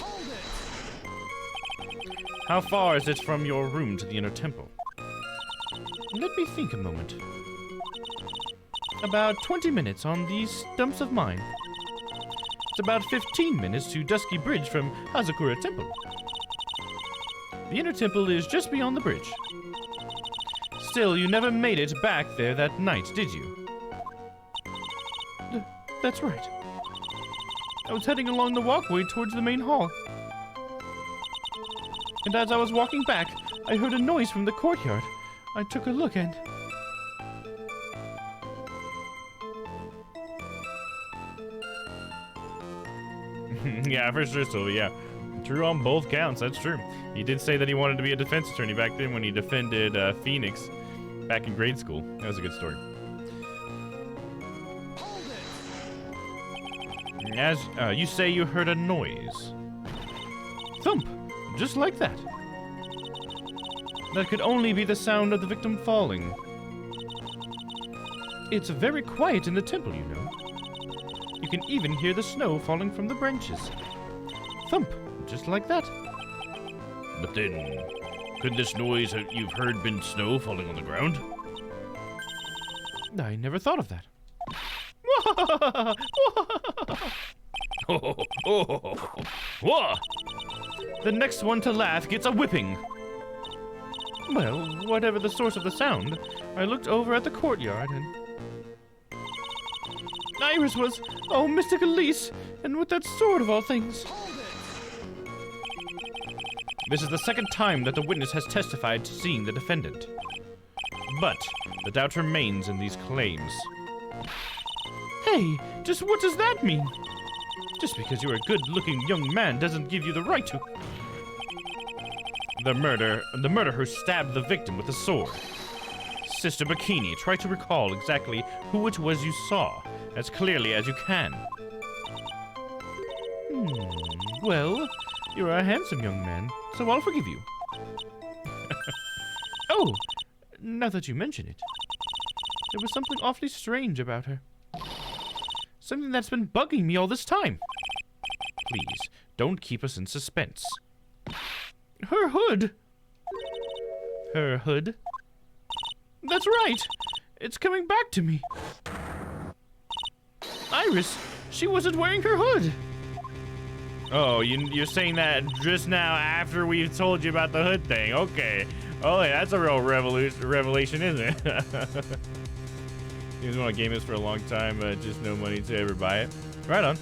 How far is it from your room to the inner temple? Let me think a moment. About 20 minutes on these stumps of mine. It's about 15 minutes to Dusky Bridge from Hazakura Temple. The inner temple is just beyond the bridge. Still, you never made it back there that night, did you? That's right. I was heading along the walkway towards the main hall. And as I was walking back, I heard a noise from the courtyard. I took a look and... Yeah, for sure, Sylvie, yeah. True on both counts, that's true. He did say that he wanted to be a defense attorney back then when he defended Phoenix back in grade school. That was a good story. As you say you heard a noise. Thump! Just like that. That could only be the sound of the victim falling. It's very quiet in the temple, you know. You can even hear the snow falling from the branches. Thump! Just like that. But then, could this noise you've heard been snow falling on the ground? I never thought of that. The next one to laugh gets a whipping. Well, whatever the source of the sound, I looked over at the courtyard and... Iris was, oh, Mystic Elise, and with that sword of all things. This is the second time that the witness has testified to seeing the defendant. But the doubt remains in these claims. Hey, just what does that mean? Just because you're a good-looking young man doesn't give you the right to... The murderer stabbed the victim with a sword. Sister Bikini, try to recall exactly who it was you saw, as clearly as you can. Well, you're a handsome young man, so I'll forgive you. Oh, now that you mention it, there was something awfully strange about her. Something that's been bugging me all this time. Please, don't keep us in suspense. Her hood! Her hood? That's right! It's coming back to me. Iris, she wasn't wearing her hood. Oh, you're saying that just now after we've told you about the hood thing. Okay. Oh, yeah, that's a real revelation, isn't it? He was want to game this for a long time, but just no money to ever buy it. Right on.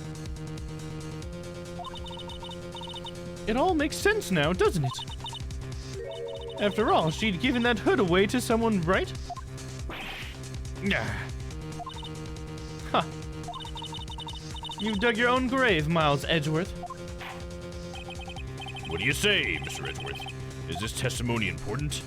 It all makes sense now, doesn't it? After all, she'd given that hood away to someone, right? Huh. You dug your own grave, Miles Edgeworth. What do you say, Mr. Edgeworth? Is this testimony important?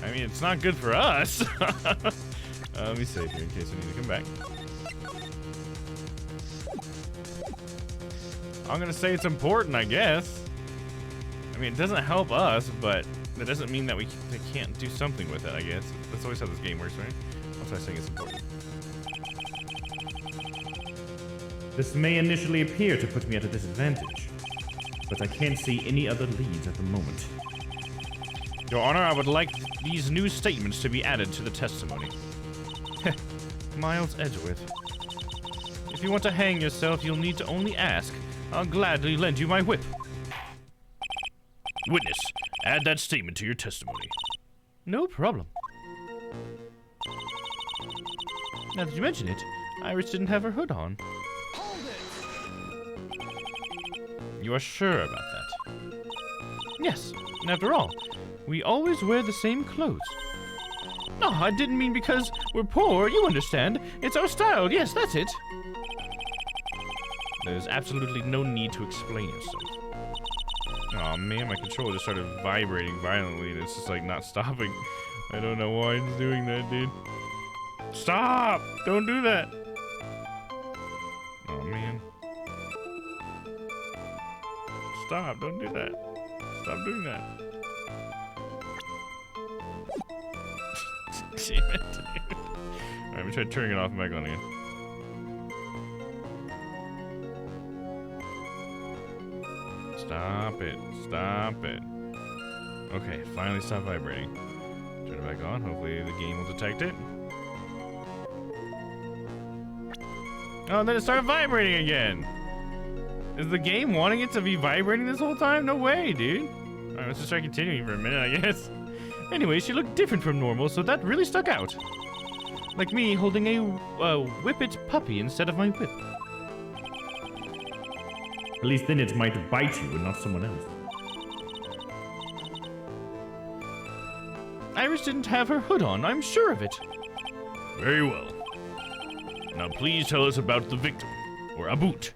I mean, it's not good for us. Let me save here in case we need to come back. I'm gonna say it's important, I guess. I mean, it doesn't help us, but that doesn't mean that they can't do something with it, I guess. That's always how this game works, right? That's why I think it's important. This may initially appear to put me at a disadvantage, but I can't see any other leads at the moment. Your Honor, I would like these new statements to be added to the testimony. Miles Edgeworth. If you want to hang yourself, you'll need to only ask. I'll gladly lend you my whip. Witness, add that statement to your testimony. No problem. Now that you mention it, Iris didn't have her hood on. Hold it! You are sure about that? Yes, and after all, we always wear the same clothes. No, I didn't mean because we're poor, you understand. It's our style, yes, that's it. There's absolutely no need to explain yourself. Oh man, my controller just started vibrating violently and it's just like not stopping. I don't know why it's doing that, dude. Stop! Don't do that! Oh man. Stop, don't do that. Stop doing that. Damn it, dude. Alright, let me try turning it off and back on again. Stop it. Stop it. Okay, finally stop vibrating. Turn it back on. Hopefully the game will detect it. Oh, then it started vibrating again. Is the game wanting it to be vibrating this whole time? No way, dude. Alright, let's just try continuing for a minute, I guess. Anyway, she looked different from normal, so that really stuck out. Like me holding a whippet puppy instead of my whip. At least then it might bite you and not someone else. Iris didn't have her hood on, I'm sure of it. Very well. Now please tell us about the victim. Or about.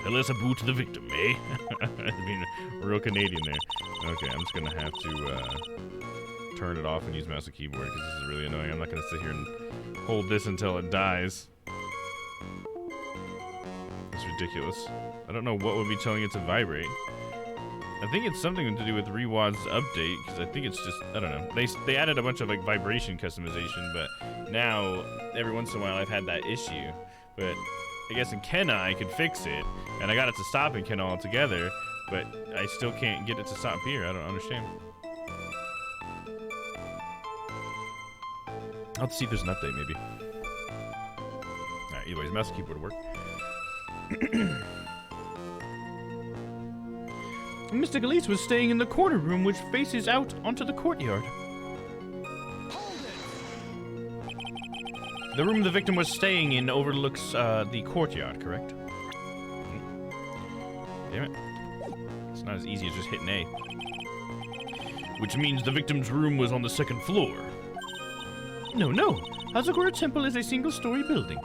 Tell us about the victim, eh? I mean, real Canadian there. Okay, I'm just gonna have to turn it off and use mouse and keyboard because this is really annoying. I'm not gonna sit here and hold this until it dies. It's ridiculous. I don't know what would be telling it to vibrate. I think it's something to do with Rewad's update, because I think it's just, I don't know. They added a bunch of like vibration customization, but now every once in a while I've had that issue. But I guess in Kenna I could fix it, and I got it to stop in Kenna altogether, but I still can't get it to stop here. I don't understand. I'll have to see if there's an update maybe. Alright, either ways, mouse and keyboard will work. Mr. Galeese was staying in the corner room which faces out onto the courtyard. The room the victim was staying in overlooks the courtyard, correct? Damn it. It's not as easy as just hitting A. Which means the victim's room was on the second floor. No. Hazakura Temple is a single-story building.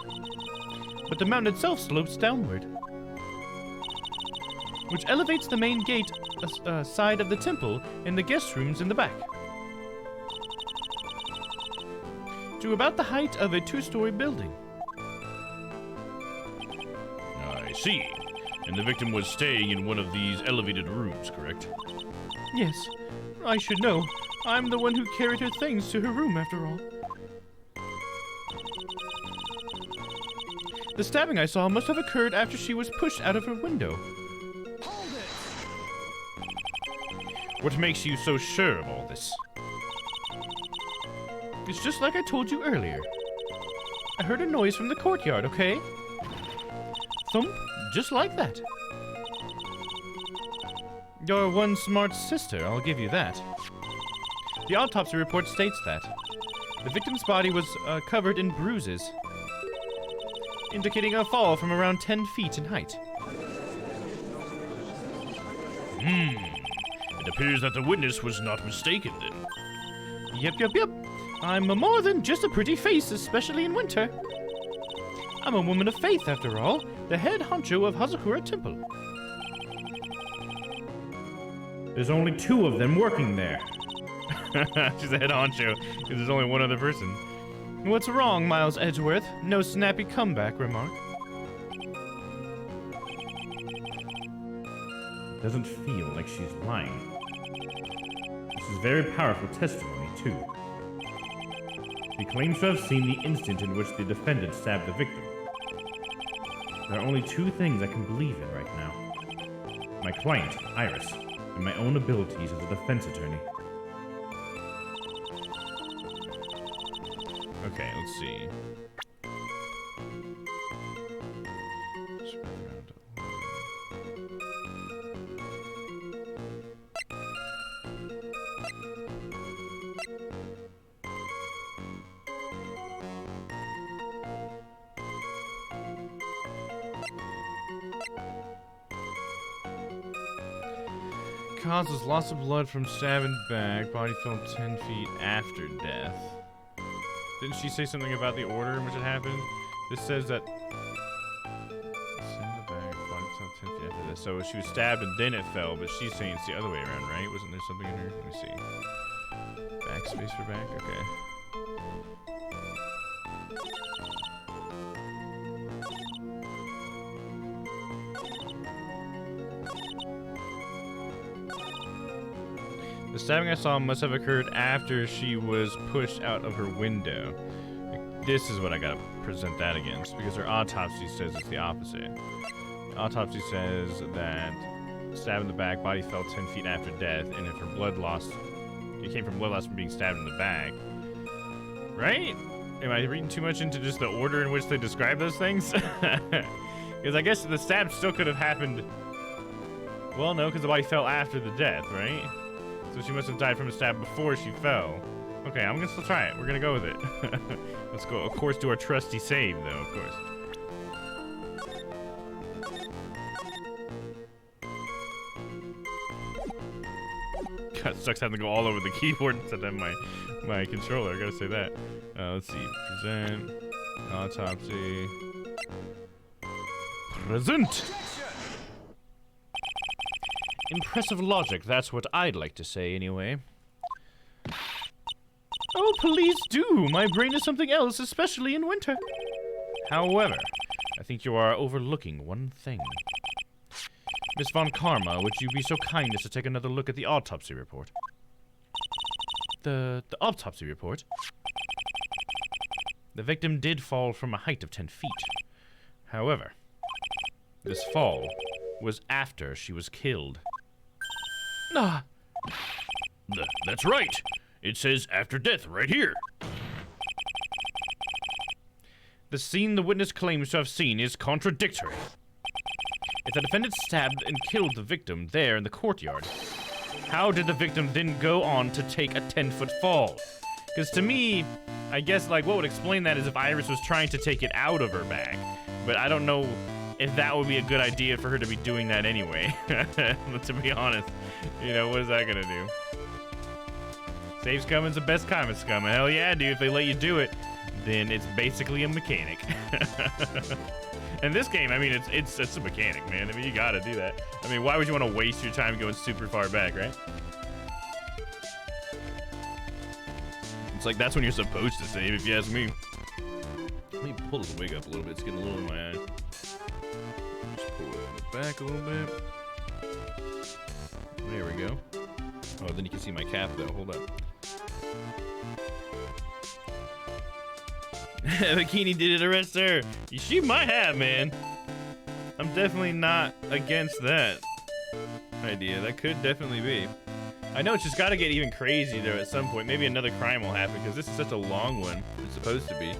But the mountain itself slopes downward, which elevates the main gate side of the temple and the guest rooms in the back to about the height of a 2-story building. I see. And the victim was staying in one of these elevated rooms, correct? Yes, I should know. I'm the one who carried her things to her room, after all. The stabbing I saw must have occurred after she was pushed out of her window. What makes you so sure of all this? It's just like I told you earlier. I heard a noise from the courtyard, okay? Thump, just like that. You're one smart sister, I'll give you that. The autopsy report states that. The victim's body was covered in bruises, indicating a fall from around 10 feet in height. It appears that the witness was not mistaken then. Yep. I'm more than just a pretty face, especially in winter. I'm a woman of faith, after all, the head honcho of Hazakura Temple. There's only 2 of them working there. She's the head honcho, because there's only one other person. What's wrong, Miles Edgeworth? No snappy comeback remark. Doesn't feel like she's lying. This is very powerful testimony, too. She claims to have seen the instant in which the defendant stabbed the victim. There are only 2 things I can believe in right now. My client, Iris, and my own abilities as a defense attorney. Let's see. Causes loss of blood from stab and back. Body fell 10 feet after death. Didn't she say something about the order in which it happened? This says that... Stab the back, body fell 10 feet after death. So she was stabbed and then it fell, but she's saying it's the other way around, right? Wasn't there something in here? Let me see. Backspace for back? Okay. The stabbing I saw must have occurred after she was pushed out of her window. This is what I gotta present that against, because her autopsy says it's the opposite. The autopsy says that stabbed in the back, body fell 10 feet after death, and if her blood loss, it came from blood loss from being stabbed in the back. Right? Am I reading too much into just the order in which they describe those things? Because I guess the stab still could have happened. Well, no, because the body fell after the death, right? So she must have died from a stab before she fell. Okay, I'm gonna still try it. We're gonna go with it. Let's go, of course, do our trusty save, though, of course. God, it sucks having to go all over the keyboard instead of my controller. I gotta say that. Let's see. Present. Autopsy. Present! Impressive logic, that's what I'd like to say, anyway. Oh, please do! My brain is something else, especially in winter. However, I think you are overlooking one thing. Miss Von Karma, would you be so kind as to take another look at the autopsy report? The autopsy report? The victim did fall from a height of 10 feet. However, this fall was after she was killed. Ah. That's right. It says after death right here. The scene the witness claims to have seen is contradictory. If the defendant stabbed and killed the victim there in the courtyard, how did the victim then go on to take a 10-foot fall? Because to me, I guess like what would explain that is if Iris was trying to take it out of her bag. But I don't know if that would be a good idea for her to be doing that anyway. To be honest, you know, what is that gonna do? Saves coming's the best comment's coming. Hell yeah, dude. If they let you do it, then it's basically a mechanic. In this game, I mean, it's a mechanic, man. I mean, you gotta do that. I mean, why would you want to waste your time going super far back, right? It's like that's when you're supposed to save, if you ask me. Let me pull this wig up a little bit. It's getting a little in my eye. Just pull it back a little bit. There we go. Oh, then you can see my cap, though. Hold up. Bikini did it arrest her. She might have, man. I'm definitely not against that idea. That could definitely be. I know it's just got to get even crazy, though, at some point. Maybe another crime will happen, because this is such a long one. It's supposed to be.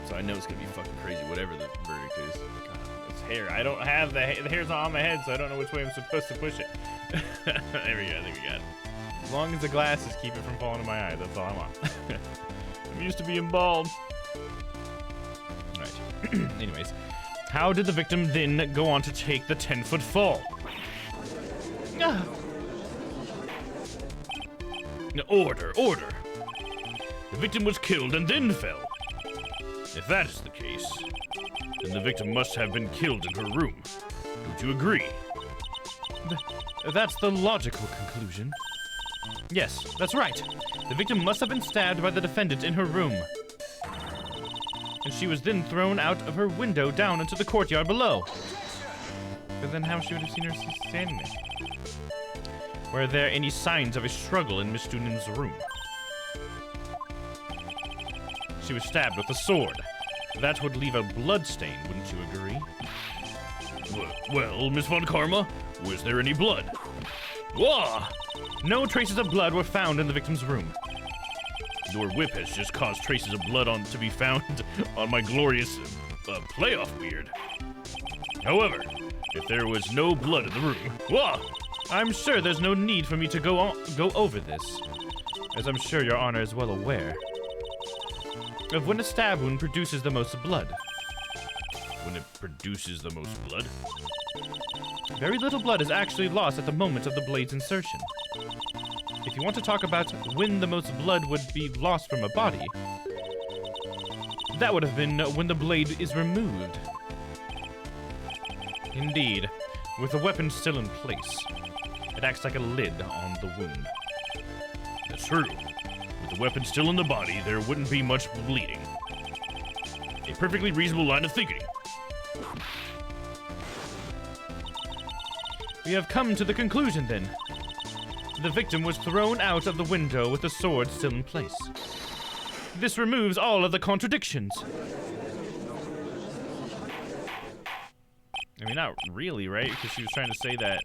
So I know it's going to be fucking crazy, whatever the verdict is. God, it's hair. I don't have the hair's not on my head, so I don't know which way I'm supposed to push it. There we go. I think we got it. As long as the glasses keep it from falling in my eye, that's all I want. I'm used to being bald. Right. Anyways, how did the victim then go on to take the 10-foot fall? Order. The victim was killed and then fell. If that is the case, then the victim must have been killed in her room. Don't you agree? That's the logical conclusion. Yes, that's right. The victim must have been stabbed by the defendant in her room. And she was then thrown out of her window down into the courtyard below. But then how she would have seen her standing there? Were there any signs of a struggle in Miss Dunan's room? She was stabbed with a sword. That would leave a blood stain, wouldn't you agree? Well, Miss Von Karma, was there any blood? Whoa! No traces of blood were found in the victim's room. Your whip has just caused traces of blood to be found on my glorious playoff beard. However, if there was no blood in the room, whoa! I'm sure there's no need for me to go over this, as I'm sure your honor is well aware of when a stab wound produces the most blood. When it produces the most blood? Very little blood is actually lost at the moment of the blade's insertion. If you want to talk about when the most blood would be lost from a body, that would have been when the blade is removed. Indeed, with the weapon still in place, it acts like a lid on the wound. That's true. With the weapon still in the body, there wouldn't be much bleeding. A perfectly reasonable line of thinking. We have come to the conclusion, then. The victim was thrown out of the window with the sword still in place. This removes all of the contradictions. I mean, not really, right? Because she was trying to say that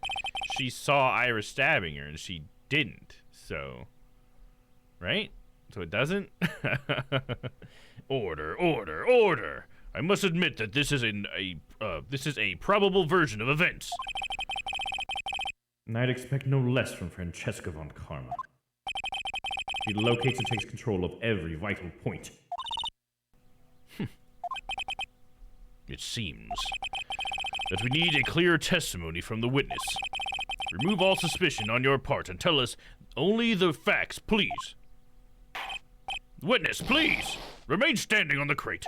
she saw Iris stabbing her, and she didn't. So, right? So it doesn't? Order, order, order! I must admit that this is a probable version of events. And I'd expect no less from Francesca von Karma. She locates and takes control of every vital point. It seems that we need a clear testimony from the witness. Remove all suspicion on your part and tell us only the facts, please. Witness, please! Remain standing on the crate.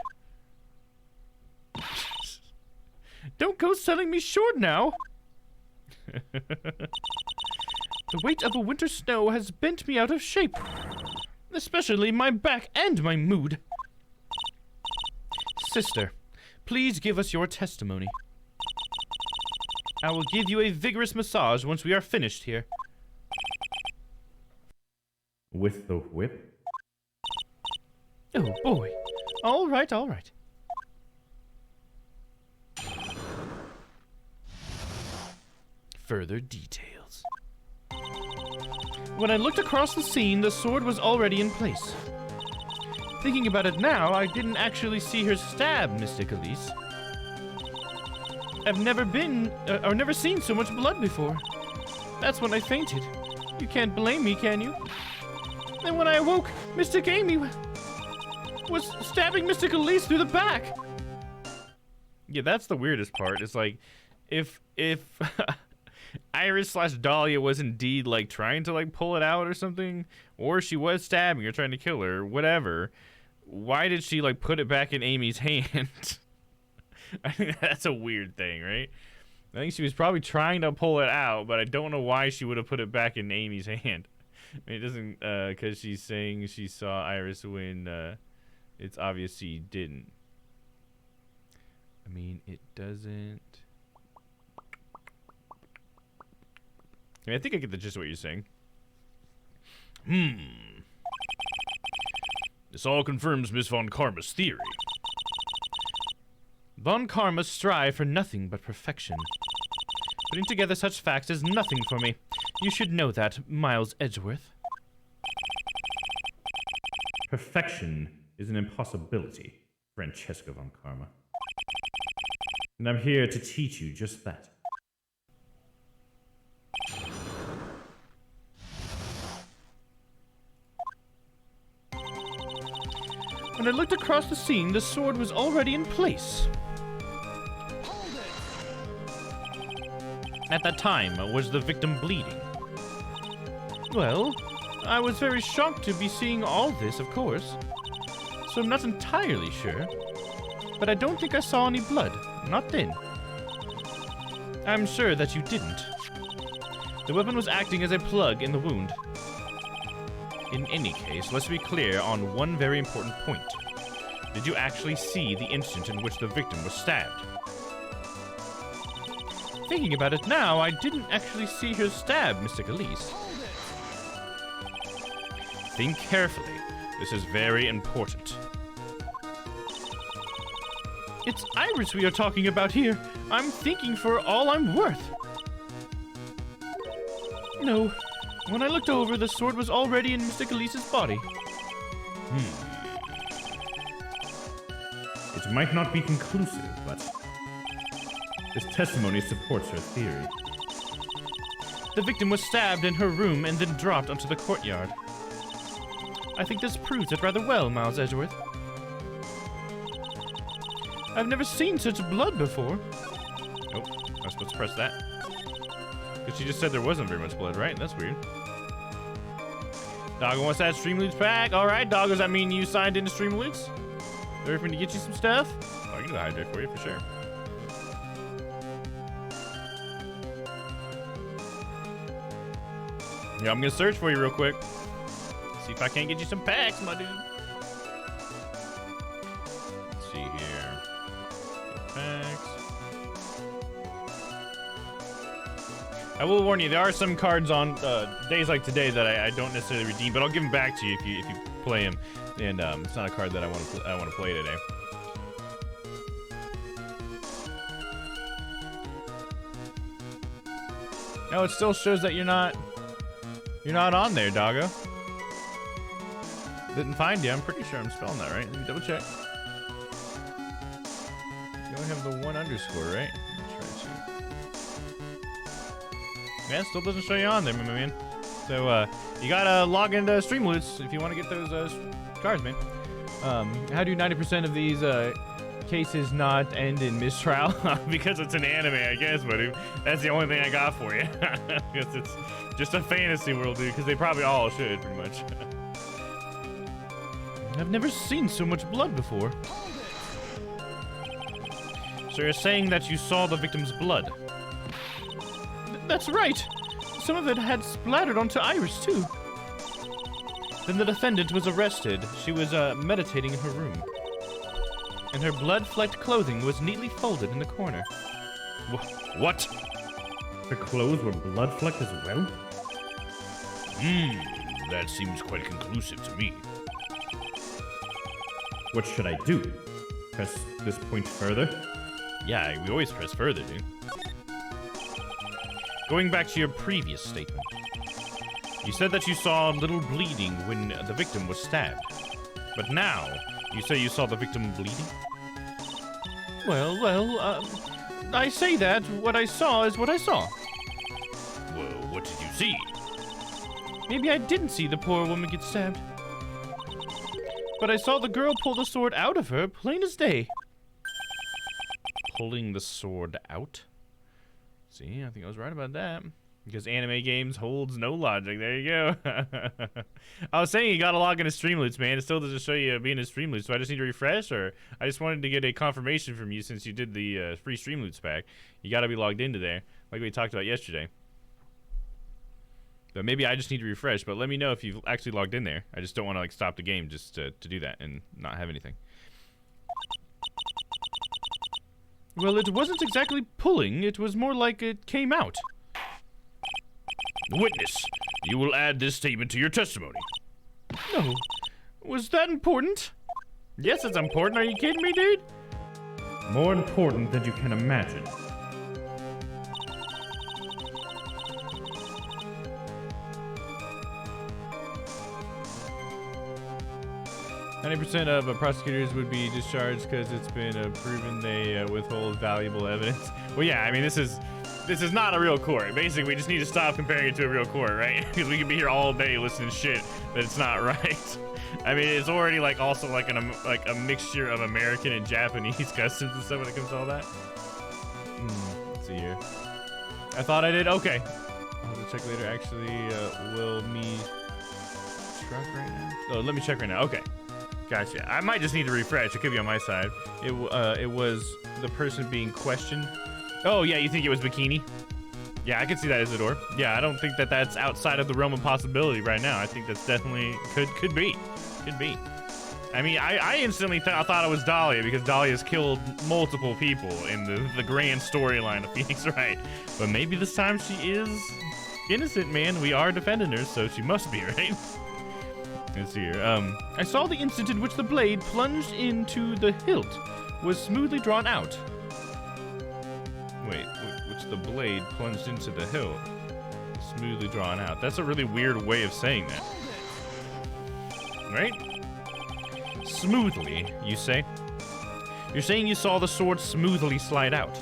Don't go selling me short now! The weight of a winter snow has bent me out of shape, especially my back and my mood. Sister, please give us your testimony. I will give you a vigorous massage once we are finished here. With the whip? Oh boy. All right, all right. Further details. When I looked across the scene, the sword was already in place. Thinking about it now, I didn't actually see her stab Mystic Elise. I've never seen so much blood before. That's when I fainted. You can't blame me, can you? And when I awoke, Mystic Amy was stabbing Mystic Elise through the back. Yeah, that's the weirdest part. It's like, if Iris / Dahlia was indeed like trying to like pull it out or something, or she was stabbing or trying to kill her, whatever, why did she like put it back in Amy's hand? I think that's a weird thing, right? I think she was probably trying to pull it out, but I don't know why she would have put it back in Amy's hand. I mean, it doesn't, because she's saying she saw Iris when it's obvious she didn't. I mean, it doesn't. I mean, I think I get the gist of what you're saying. This all confirms Miss Von Karma's theory. Von Karma strive for nothing but perfection. Putting together such facts is nothing for me. You should know that, Miles Edgeworth. Perfection is an impossibility, Francesca von Karma. And I'm here to teach you just that. When I looked across the scene, the sword was already in place. At that time, was the victim bleeding? Well, I was very shocked to be seeing all this, of course. So I'm not entirely sure. But I don't think I saw any blood. Not then. I'm sure that you didn't. The weapon was acting as a plug in the wound. In any case, let's be clear on one very important point. Did you actually see the instant in which the victim was stabbed? Thinking about it now, I didn't actually see her stab Mystic Elise. Think carefully. This is very important. It's Iris we are talking about here. I'm thinking for all I'm worth. No. When I looked over, the sword was already in Mystic Elise's body. It might not be conclusive, but this testimony supports her theory. The victim was stabbed in her room and then dropped onto the courtyard. I think this proves it rather well, Miles Edgeworth. I've never seen such blood before. Nope, I was supposed to press that. Because she just said there wasn't very much blood, right? That's weird. Doggo wants that Streamloots pack. All right, Doggo, does that mean you signed into Streamloots? They're hoping to get you some stuff? Oh, I can do a hydrate for you for sure. Yeah, I'm gonna search for you real quick. See if I can't get you some packs, my dude. Let's see here. Packs. I will warn you, there are some cards on days like today that I don't necessarily redeem, but I'll give them back to you if you play them. And it's not a card that I want to play today. No, it still shows that you're not on there, Doggo. Didn't find you. I'm pretty sure I'm spelling that right. Let me double check. You only have the 1 underscore, right? Let's try to. Yeah, it still doesn't show you on there, my man. So you gotta log into Streamloots if you want to get those cards, man. How do 90% of these cases not end in mistrial? Because it's an anime, I guess, buddy. That's the only thing I got for you. Because it's just a fantasy world, dude. Because they probably all should, pretty much. I've never seen so much blood before. So you're saying that you saw the victim's blood? That's right. Some of it had splattered onto Iris, too. Then the defendant was arrested. She was meditating in her room. And her blood-flecked clothing was neatly folded in the corner. What? Her clothes were blood-flecked as well? That seems quite conclusive to me. What should I do? Press this point further? Yeah, we always press further, dude. Going back to your previous statement. You said that you saw little bleeding when the victim was stabbed. But now, you say you saw the victim bleeding? Well, I say that. What I saw is what I saw. Well, what did you see? Maybe I didn't see the poor woman get stabbed. But I saw the girl pull the sword out of her, plain as day. Pulling the sword out? See, I think I was right about that. Because anime games holds no logic. There you go. I was saying you gotta log into Streamloots, man. It still doesn't show you being in Streamloots. So I just need to refresh, or I just wanted to get a confirmation from you since you did the free Streamloots pack. You gotta be logged into there, like we talked about yesterday. But maybe I just need to refresh. But let me know if you've actually logged in there. I just don't want to like stop the game just to do that and not have anything. Well, it wasn't exactly pulling. It was more like it came out. Witness, you will add this statement to your testimony. No. Was that important? Yes, it's important. Are you kidding me, dude? More important than you can imagine. %90 of prosecutors would be discharged because it's been proven they withhold valuable evidence. Well, yeah, I mean, this is not a real court. Basically, we just need to stop comparing it to a real court, right? Because we could be here all day listening to shit that it's not right. I mean, it's already like also like a mixture of American and Japanese customs and stuff when it comes to all that. Let's see here. I thought I did. Okay. I'll have to check later. Actually, will me truck right now? Oh, let me check right now. Okay. Gotcha. I might just need to refresh. It could be on my side. It was the person being questioned. Oh, yeah, you think it was Bikini? Yeah, I can see that, Isidore. Yeah, I don't think that that's outside of the realm of possibility right now. I think that's definitely could be. Could be. I mean, I instantly thought it was Dahlia because Dahlia's killed multiple people in the grand storyline of Phoenix Wright. But maybe this time she is innocent, man. We are defending her, so she must be, right? Let's see here. I saw the instant in which the blade plunged into the hilt was smoothly drawn out. Wait, which the blade plunged into the hilt, smoothly drawn out. That's a really weird way of saying that, right? Smoothly, you say? You're saying you saw the sword smoothly slide out?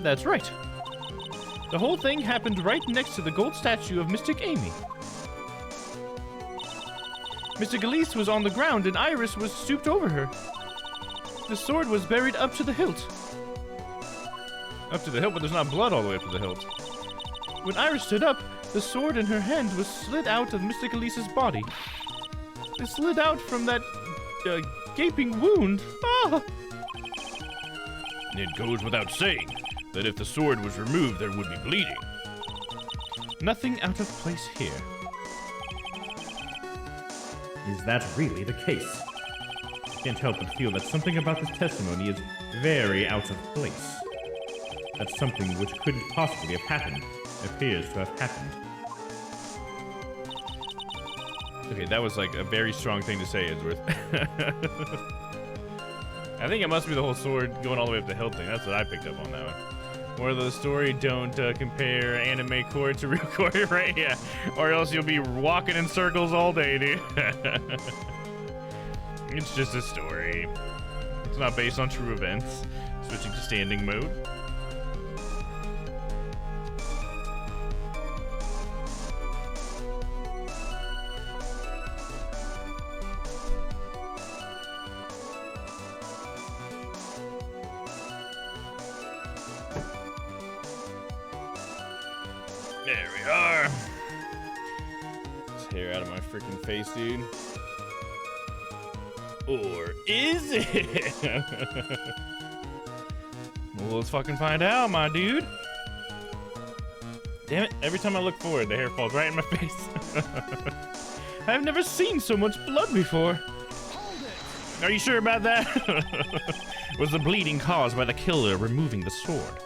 That's right. The whole thing happened right next to the gold statue of Mystic Amy. Mystic Elise was on the ground and Iris was stooped over her. The sword was buried up to the hilt. Up to the hilt, but there's not blood all the way up to the hilt. When Iris stood up, the sword in her hand was slid out of Mystic Elise's body. It slid out from that gaping wound. Ah! It goes without saying that if the sword was removed, there would be bleeding. Nothing out of place here. Is that really the case? I can't help but feel that something about this testimony is very out of place. That something which couldn't possibly have happened appears to have happened. Okay, that was like a very strong thing to say, Edgeworth. I think it must be the whole sword going all the way up the hilt thing. That's what I picked up on that one. More of the story, don't compare anime core to real core, right? Yeah. Or else you'll be walking in circles all day, dude. It's just a story. It's not based on true events. Switching to standing mode. There we are. This hair out of my freaking face, dude. Or is it? Well, let's fucking find out, my dude. Damn it, every time I look forward, the hair falls right in my face. I've never seen so much blood before. Are you sure about that? Was the bleeding caused by the killer removing the sword?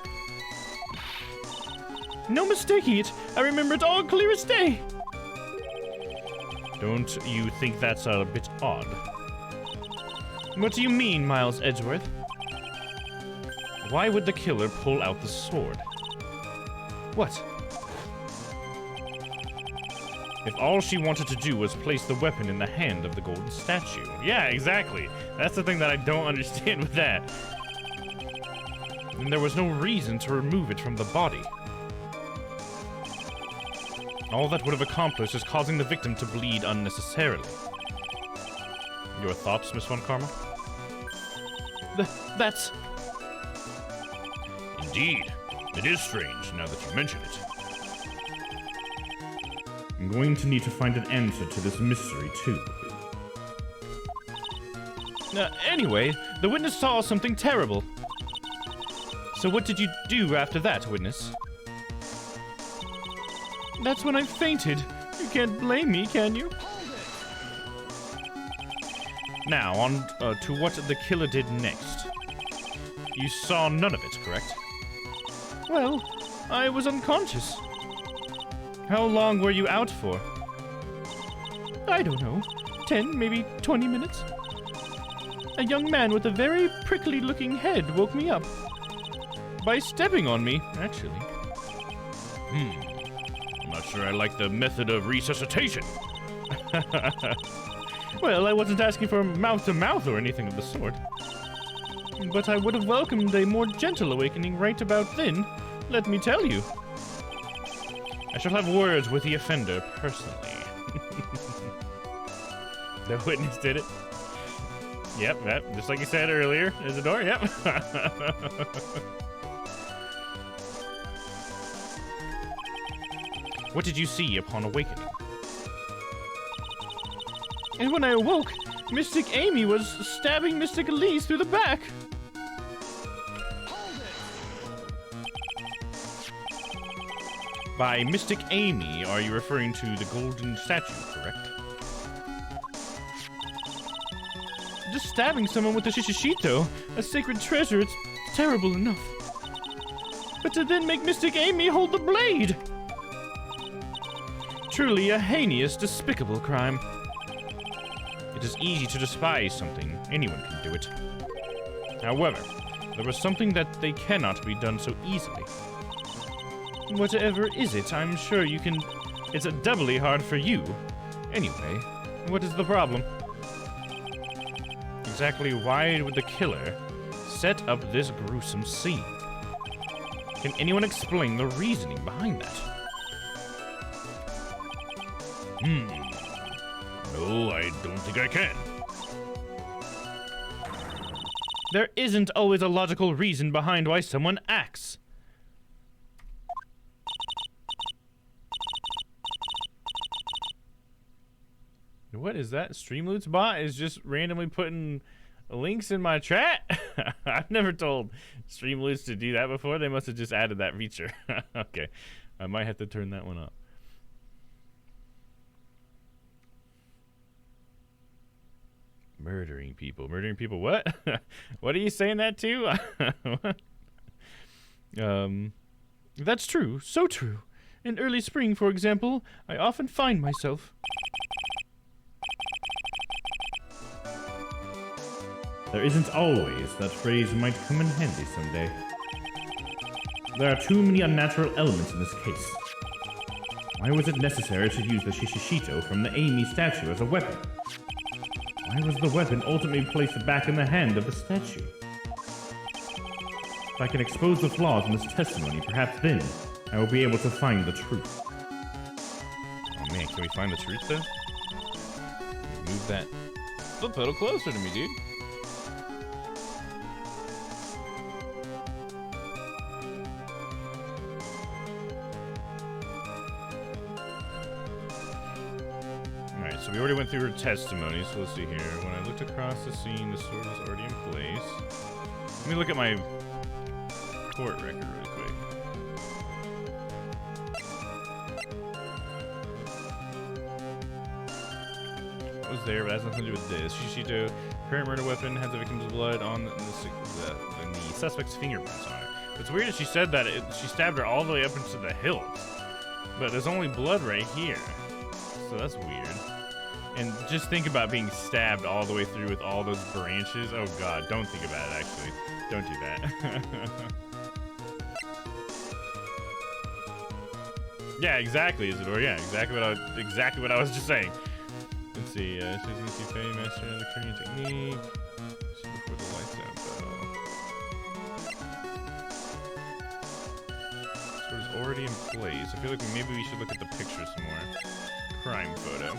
No mistaking it. I remember it all clear as day. Don't you think that's a bit odd? What do you mean, Miles Edgeworth? Why would the killer pull out the sword? What? If all she wanted to do was place the weapon in the hand of the golden statue. Yeah, exactly. That's the thing that I don't understand with that. Then there was no reason to remove it from the body. All that would have accomplished is causing the victim to bleed unnecessarily. Your thoughts, Miss Von Karma? That's... Indeed. It is strange, now that you mention it. I'm going to need to find an answer to this mystery, too. Anyway, the witness saw something terrible. So what did you do after that, witness? That's when I fainted. You can't blame me, can you? Now, on to what the killer did next. You saw none of it, correct? Well, I was unconscious. How long were you out for? I don't know. 10, maybe 20 minutes. A young man with a very prickly-looking head woke me up. By stepping on me, actually. I'm not sure I like the method of resuscitation. Well, I wasn't asking for mouth-to-mouth or anything of the sort. But I would have welcomed a more gentle awakening right about then, let me tell you. I shall have words with the offender personally. The witness did it. Yep, just like you said earlier. There's a door, yep. What did you see upon awakening? And when I awoke, Mystic Amy was stabbing Mystic Elise through the back. By Mystic Amy, are you referring to the golden statue, correct? Just stabbing someone with a shishishito, a sacred treasure, it's terrible enough. But to then make Mystic Amy hold the blade! Truly a heinous, despicable crime. It is easy to despise something. Anyone can do it. However, there was something that they cannot be done so easily. Whatever is it, I'm sure you can... It's doubly hard for you. Anyway, what is the problem? Exactly why would the killer set up this gruesome scene? Can anyone explain the reasoning behind that? No, I don't think I can. There isn't always a logical reason behind why someone acts. What is that? Streamloot's bot is just randomly putting links in my chat? I've never told Streamloots to do that before. They must have just added that feature. Okay, I might have to turn that one up. Murdering people. Murdering people what? What are you saying that to? That's true. So true. In early spring, for example, I often find myself... There isn't always that phrase might come in handy someday. There are too many unnatural elements in this case. Why was it necessary to use the Shishishito from the Amy statue as a weapon? Why was the weapon ultimately placed back in the hand of the statue? If I can expose the flaws in this testimony, perhaps then I will be able to find the truth. Oh man, can we find the truth though? Move that foot pedal closer to me, dude. So we already went through her testimony, so let's see here. When I looked across the scene, the sword was already in place. Let me look at my court record really quick. It was there, but it has nothing to do with this. Shishito, current murder weapon, has the victim's blood on the suspect's fingerprints on it. It's weird that she said that she stabbed her all the way up into the hilt, but there's only blood right here. So that's weird. And just think about being stabbed all the way through with all those branches. Oh god, don't think about it actually. Don't do that. Yeah, exactly, Isidore. Yeah, exactly what I was just saying. Let's see, master of the Korean technique. Before the lights out though. Sword is already in place. I feel like maybe we should look at the picture some more. Crime photo.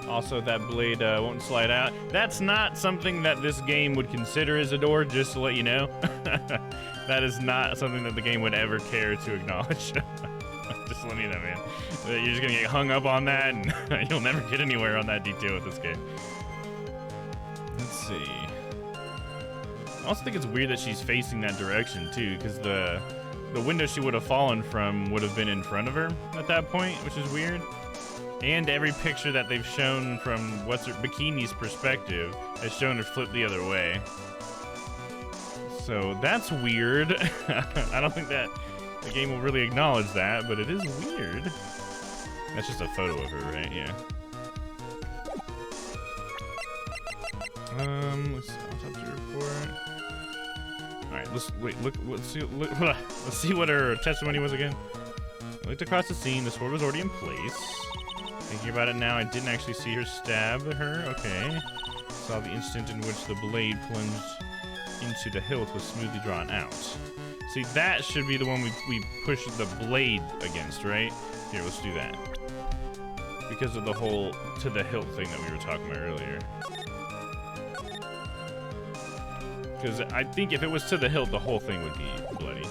Also, that blade won't slide out. That's not something that this game would consider as a door, just to let you know. That is not something that the game would ever care to acknowledge. Just letting you know, man. You're just gonna get hung up on that, and you'll never get anywhere on that detail with this game. Let's see. I also think it's weird that she's facing that direction, too, because the window she would have fallen from would have been in front of her at that point, which is weird. And every picture that they've shown from Bikini's perspective has shown her flip the other way. So that's weird. I don't think that the game will really acknowledge that, but it is weird. That's just a photo of her, right? Yeah. Let's see, Autopsy Report. All right, let's see what her testimony was again. I looked across the scene. The sword was already in place. Thinking about it now, I didn't actually see her stab her. Okay. Saw the instant in which the blade plunged into the hilt was smoothly drawn out. See, that should be the one we push the blade against, right? Here, let's do that. Because of the whole to the hilt thing that we were talking about earlier. Because I think if it was to the hilt, the whole thing would be bloody.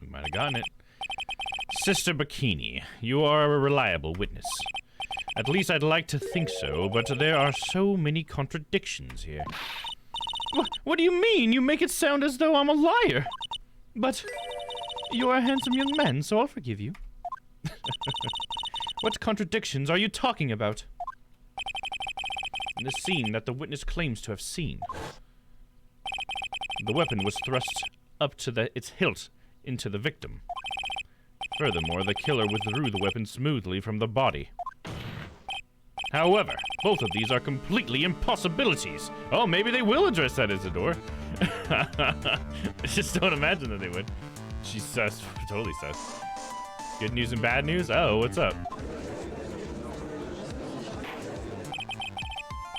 We might have gotten it. Sister Bikini, you are a reliable witness. At least I'd like to think so, but there are so many contradictions here. What do you mean? You make it sound as though I'm a liar. But you are a handsome young man, so I'll forgive you. What contradictions are you talking about? In the scene that the witness claims to have seen, the weapon was thrust up to its hilt into the victim. Furthermore, the killer withdrew the weapon smoothly from the body. However, both of these are completely impossibilities. Oh, maybe they will address that, Isidore. I just don't imagine that they would. She's sus. Totally sus. Good news and bad news? Oh, what's up?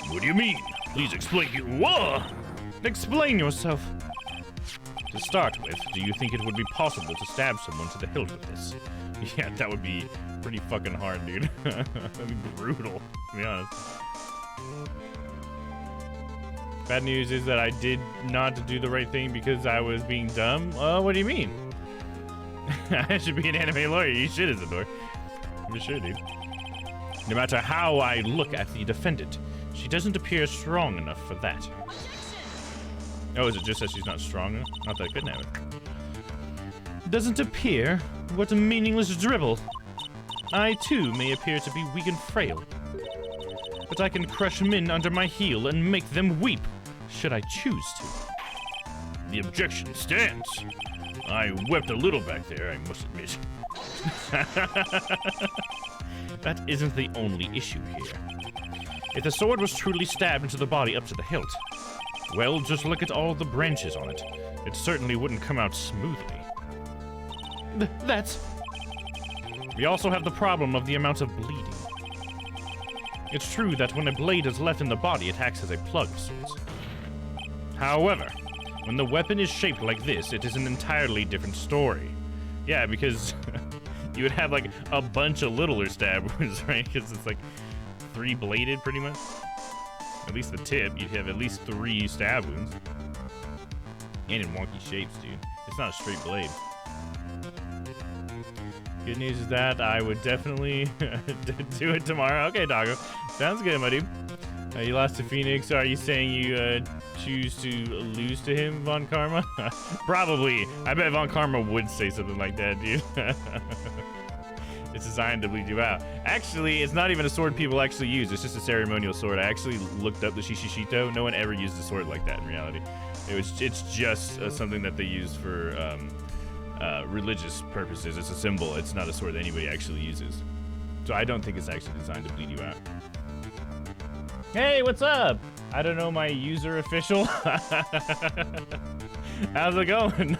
What do you mean? Please explain you. Whoa! Explain yourself. To start with, do you think it would be possible to stab someone to the hilt with this? Yeah, that would be pretty fucking hard, dude. That'd be brutal, to be honest. Bad news is that I did not do the right thing because I was being dumb. What do you mean? I should be an anime lawyer. You should, Isidore. For sure, dude. No matter how I look at the defendant, she doesn't appear strong enough for that. Oh, is it just that she's not strong enough? Not that I couldn't have it. Doesn't appear? What a meaningless dribble. I, too, may appear to be weak and frail. But I can crush men under my heel and make them weep, should I choose to. The objection stands. I wept a little back there, I must admit. That isn't the only issue here. If the sword was truly stabbed into the body up to the hilt, well, just look at all the branches on it. It certainly wouldn't come out smoothly. That's... We also have the problem of the amount of bleeding. It's true that when a blade is left in the body, it acts as a plug of sorts. However, when the weapon is shaped like this, it is an entirely different story. Yeah, because you would have like a bunch of littler stab wounds, right? Because it's like 3-bladed pretty much. At least the tip, you'd have at least 3 stab wounds. And in wonky shapes, dude. It's not a straight blade. Good news is that I would definitely do it tomorrow. Okay, doggo. Sounds good, my dude. You lost to Phoenix. Are you saying you choose to lose to him, Von Karma? Probably. I bet Von Karma would say something like that, dude. It's designed to bleed you out. Actually, it's not even a sword people actually use. It's just a ceremonial sword. I actually looked up the Shishishito. No one ever used a sword like that in reality. It's just something that they use for religious purposes. It's a symbol. It's not a sword that anybody actually uses. So I don't think it's actually designed to bleed you out. Hey, what's up? I don't know my user official. How's it going?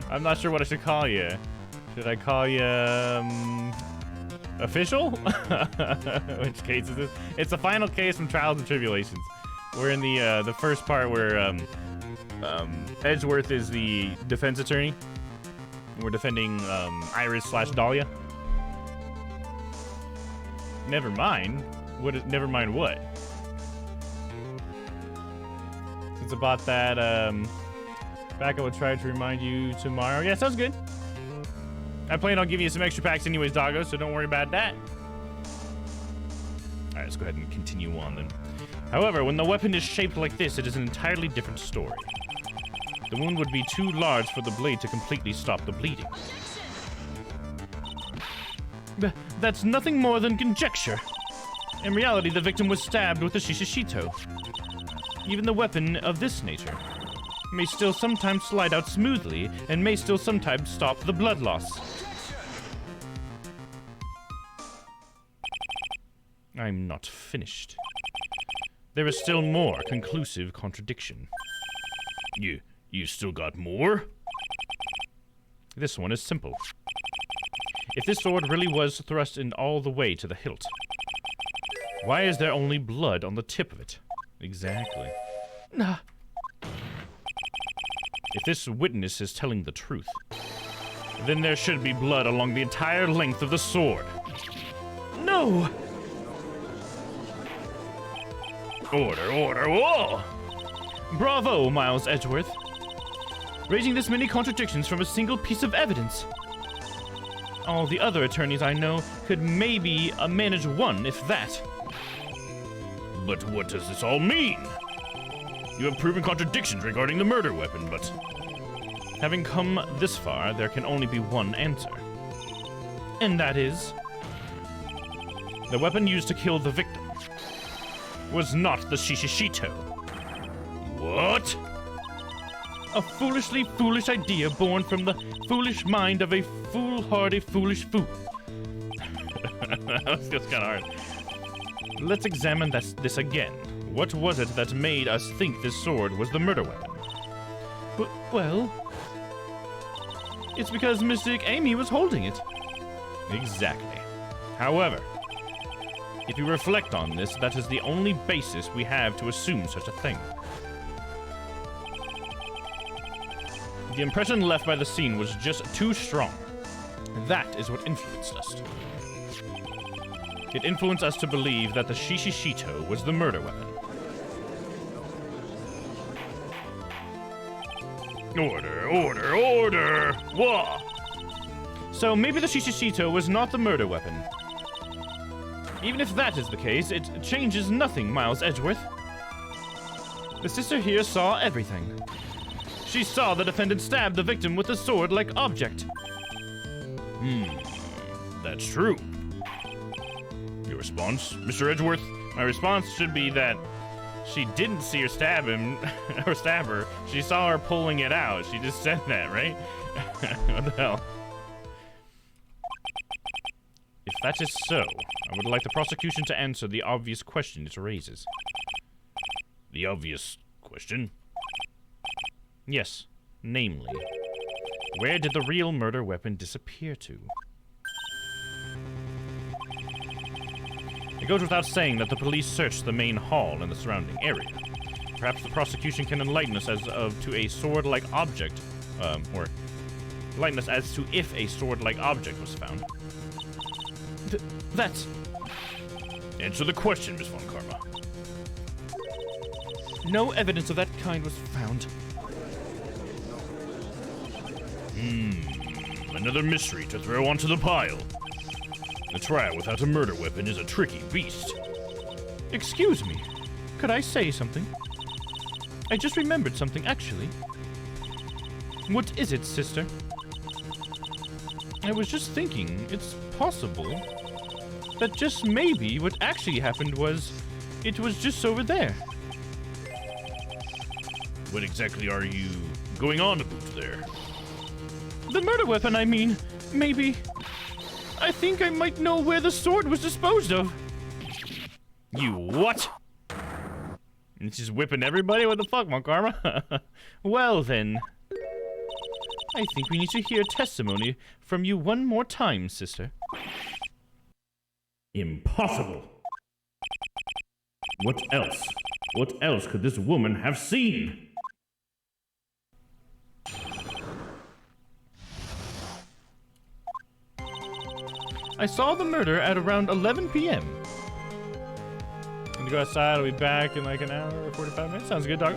I'm not sure what I should call you. Should I call you official? Which case is this? It's the final case from Trials and Tribulations. We're in the first part where Edgeworth is the defense attorney. We're defending Iris/Dahlia. Never mind. Never mind what? Since I bought that, back I will try to remind you tomorrow. Yeah, sounds good. I plan on giving you some extra packs anyways, doggo, so don't worry about that. Alright, let's go ahead and continue on then. However, when the weapon is shaped like this, it is an entirely different story. The wound would be too large for the blade to completely stop the bleeding. That's nothing more than conjecture. In reality, the victim was stabbed with a Shishishito. Even the weapon of this nature may still sometimes slide out smoothly and may still sometimes stop the blood loss. I'm not finished. There is still more conclusive contradiction. You still got more? This one is simple. If this sword really was thrust in all the way to the hilt, why is there only blood on the tip of it? Exactly. If this witness is telling the truth, then there should be blood along the entire length of the sword. No! Order, whoa! Bravo, Miles Edgeworth. Raising this many contradictions from a single piece of evidence. All the other attorneys I know could maybe manage one, if that. But what does this all mean? You have proven contradictions regarding the murder weapon, but... Having come this far, there can only be one answer. And that is... the weapon used to kill the victim was not the Shishishito. What? A foolishly foolish idea born from the foolish mind of a foolhardy foolish fool. That was just kind of hard. Let's examine this again. What was it that made us think this sword was the murder weapon? Well, it's because Mystic Amy was holding it. Exactly. However, if you reflect on this, that is the only basis we have to assume such a thing. The impression left by the scene was just too strong. That is what influenced us. It influenced us to believe that the Shishishito was the murder weapon. Order, order, order! Wah! So maybe the Shishishito was not the murder weapon. Even if that is the case, it changes nothing, Miles Edgeworth. The sister here saw everything. She saw the defendant stab the victim with a sword-like object. That's true. Your response, Mr. Edgeworth? My response should be that she didn't see her stab him, or stab her. She saw her pulling it out. She just said that, right? What the hell? If that is so, I would like the prosecution to answer the obvious question it raises. The obvious question? Yes, namely, where did the real murder weapon disappear to? It goes without saying that the police searched the main hall and the surrounding area. Perhaps the prosecution can enlighten us as to a sword-like object, or enlighten us as to if a sword-like object was found. That's... Answer the question, Miss Von Karma. No evidence of that kind was found. Another mystery to throw onto the pile. A trial without a murder weapon is a tricky beast. Excuse me. Could I say something? I just remembered something, actually. What is it, sister? I was just thinking, it's possible that just maybe what actually happened was it was just over there. What exactly are you going on about there? The murder weapon, I mean. Maybe. I think I might know where the sword was disposed of. You what? And she's whipping everybody? What the fuck, Von Karma? Well then. I think we need to hear testimony from you one more time, sister. Impossible. What else? What else could this woman have seen? I saw the murder at around 11 p.m. I'm gonna go outside. I'll be back in like an hour or 45 minutes. Sounds good, dog.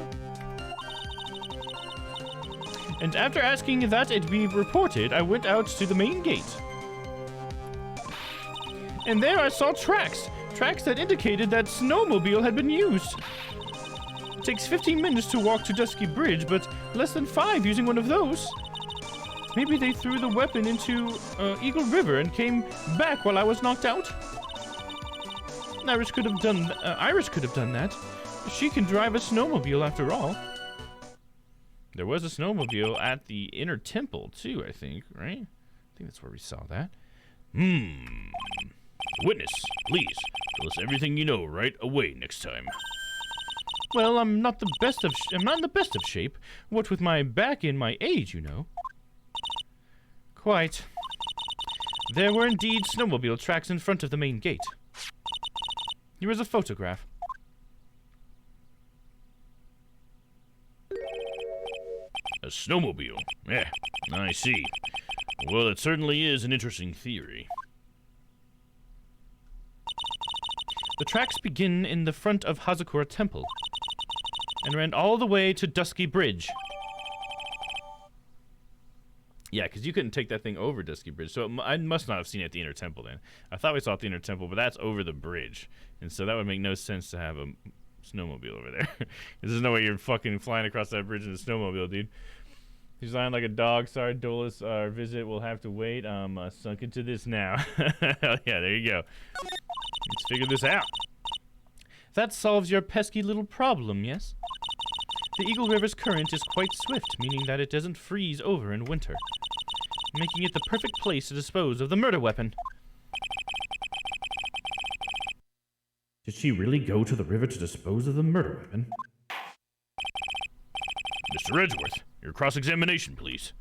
And after asking that it be reported, I went out to the main gate. And there I saw tracks that indicated that Snowmobile had been used. It takes 15 minutes to walk to Dusky Bridge, but less than 5 using one of those. Maybe they threw the weapon into Eagle River and came back while I was knocked out. Iris could have done that. She can drive a snowmobile after all. There was a snowmobile at the inner temple too, I think, right? I think that's where we saw that. Witness, please tell us everything you know right away next time. Well, I'm not in the best of shape. What with my back and my age, you know. Quite. There were indeed snowmobile tracks in front of the main gate. Here is a photograph. A snowmobile? Yeah, I see. Well, it certainly is an interesting theory. The tracks begin in the front of Hazakura Temple and ran all the way to Dusky Bridge. Yeah, because you couldn't take that thing over Dusky Bridge, so I must not have seen it at the Inner Temple then. I thought we saw it at the Inner Temple, but that's over the bridge, and so that would make no sense to have a snowmobile over there. There's no way you're fucking flying across that bridge in a snowmobile, dude. He's lying like a dog. Sorry, Dolus, our visit will have to wait. I'm sunk into this now. Hell yeah, there you go. Let's figure this out. That solves your pesky little problem, yes? The Eagle River's current is quite swift, meaning that it doesn't freeze over in winter, making it the perfect place to dispose of the murder weapon. Did she really go to the river to dispose of the murder weapon? Mr. Edgeworth, your cross-examination, please.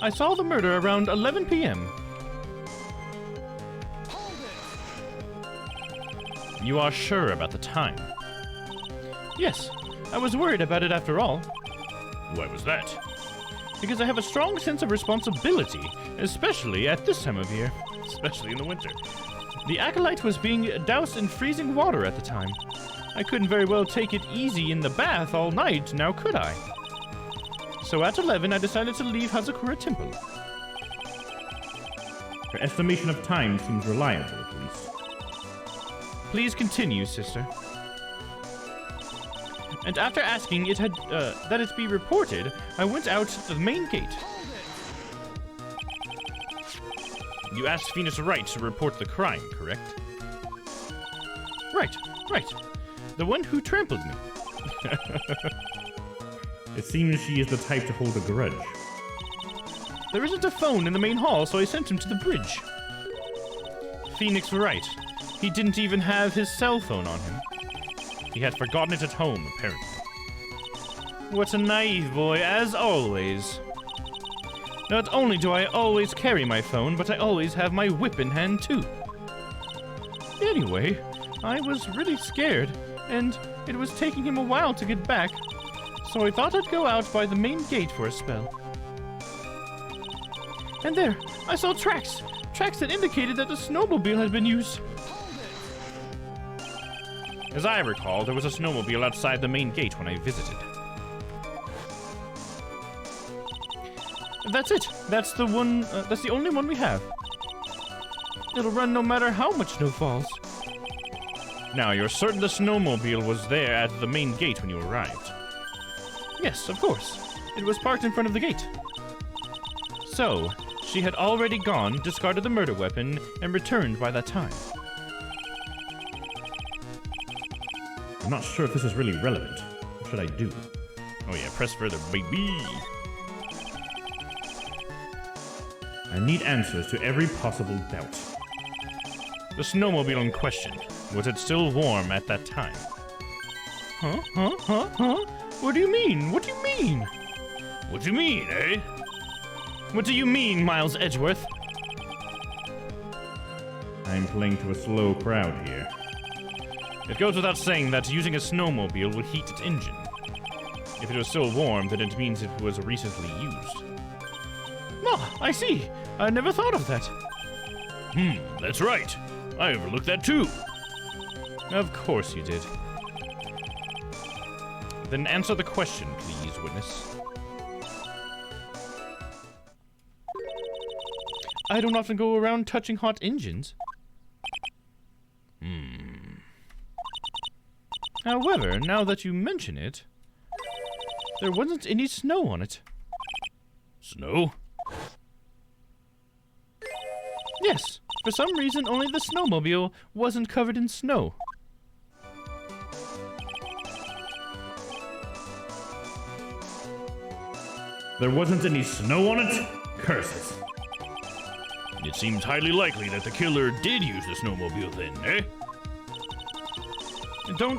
I saw the murder around 11 p.m. Hold it! You are sure about the time? Yes, I was worried about it after all. Why was that? Because I have a strong sense of responsibility, especially at this time of year. Especially in the winter. The acolyte was being doused in freezing water at the time. I couldn't very well take it easy in the bath all night, now could I? So at 11, I decided to leave Hazakura Temple. Your estimation of time seems reliable, at least. Please continue, sister. And after asking that it be reported, I went out to the main gate. You asked Phoenix Wright to report the crime, correct? Right. The one who trampled me. It seems she is the type to hold a grudge. There isn't a phone in the main hall, so I sent him to the bridge. Phoenix Wright. He didn't even have his cell phone on him. He had forgotten it at home, apparently. What a naive boy, as always. Not only do I always carry my phone, but I always have my whip in hand, too. Anyway, I was really scared, and it was taking him a while to get back, so I thought I'd go out by the main gate for a spell. And there, I saw tracks that indicated that the snowmobile had been used. As I recall, there was a snowmobile outside the main gate when I visited. That's it. That's the one. That's the only one we have. It'll run no matter how much snow falls. Now, you're certain the snowmobile was there at the main gate when you arrived? Yes, of course. It was parked in front of the gate. So, she had already gone, discarded the murder weapon, and returned by that time. I'm not sure if this is really relevant. What should I do? Oh yeah, press further, baby. I need answers to every possible doubt. The snowmobile in question, was it still warm at that time? Huh? What do you mean? What do you mean? What do you mean, eh? What do you mean, Miles Edgeworth? I'm playing to a slow crowd here. It goes without saying that using a snowmobile would heat its engine. If it was still warm, then it means it was recently used. Ah, I see. I never thought of that. That's right. I overlooked that too. Of course you did. Then answer the question, please, witness. I don't often go around touching hot engines. However, now that you mention it, there wasn't any snow on it. Snow? Yes, for some reason only the snowmobile wasn't covered in snow. There wasn't any snow on it? Curses. It seems highly likely that the killer did use the snowmobile then, eh?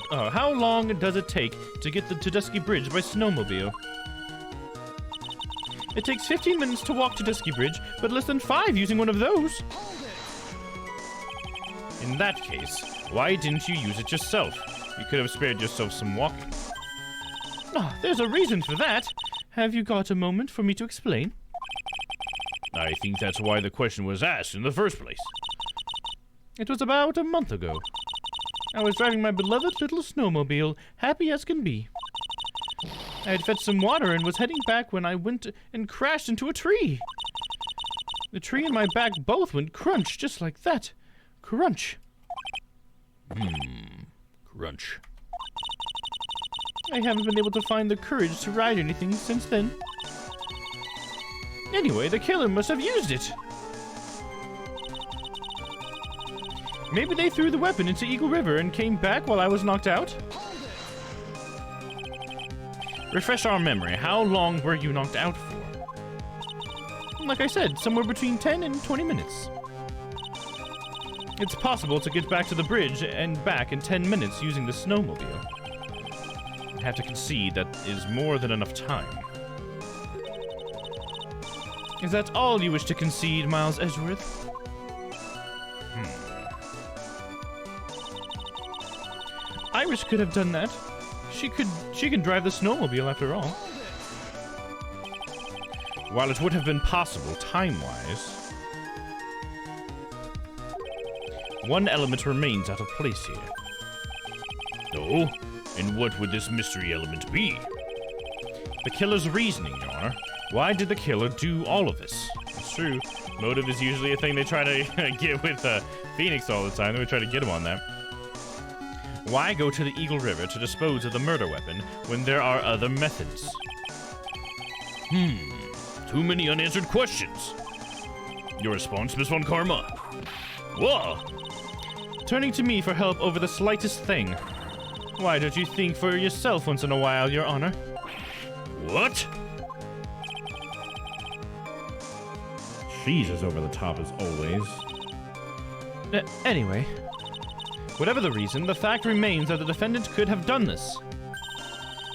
How long does it take to get to Dusky Bridge by snowmobile? It takes 15 minutes to walk to Dusky Bridge, but less than 5 using one of those. In that case, why didn't you use it yourself? You could have spared yourself some walking. There's a reason for that. Have you got a moment for me to explain? I think that's why the question was asked in the first place. It was about a month ago. I was driving my beloved little snowmobile, happy as can be. I had fetched some water and was heading back when I went and crashed into a tree. The tree and my back both went crunch, just like that. Crunch. Crunch. I haven't been able to find the courage to ride anything since then. Anyway, the killer must have used it. Maybe they threw the weapon into Eagle River and came back while I was knocked out? Refresh our memory. How long were you knocked out for? Like I said, somewhere between 10 and 20 minutes. It's possible to get back to the bridge and back in 10 minutes using the snowmobile. I have to concede that is more than enough time. Is that all you wish to concede, Miles Edgeworth? Iris could have done that. She can drive the snowmobile after all. While it would have been possible time-wise, one element remains out of place here. Oh? And what would this mystery element be? The killer's reasoning, Your Honor. Why did the killer do all of this? It's true. Motive is usually a thing they try to get with Phoenix all the time. They would try to get him on that. Why go to the Eagle River to dispose of the murder weapon when there are other methods? Too many unanswered questions. Your response, Miss Von Karma? Whoa! Turning to me for help over the slightest thing. Why don't you think for yourself once in a while, Your Honor? What? She's as over the top as always. Anyway, whatever the reason, the fact remains that the defendant could have done this.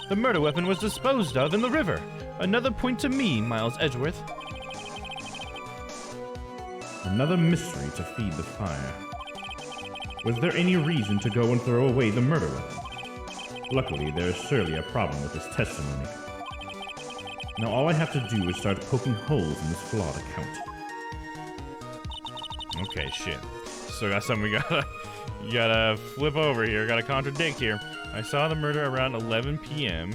The murder weapon was disposed of in the river. Another point to me, Miles Edgeworth. Another mystery to feed the fire. Was there any reason to go and throw away the murder weapon? Luckily, there is surely a problem with this testimony. Now all I have to do is start poking holes in this flawed account. Okay, shit. So got something you gotta flip over here. Gotta contradict here. I saw the murder around 11 p.m.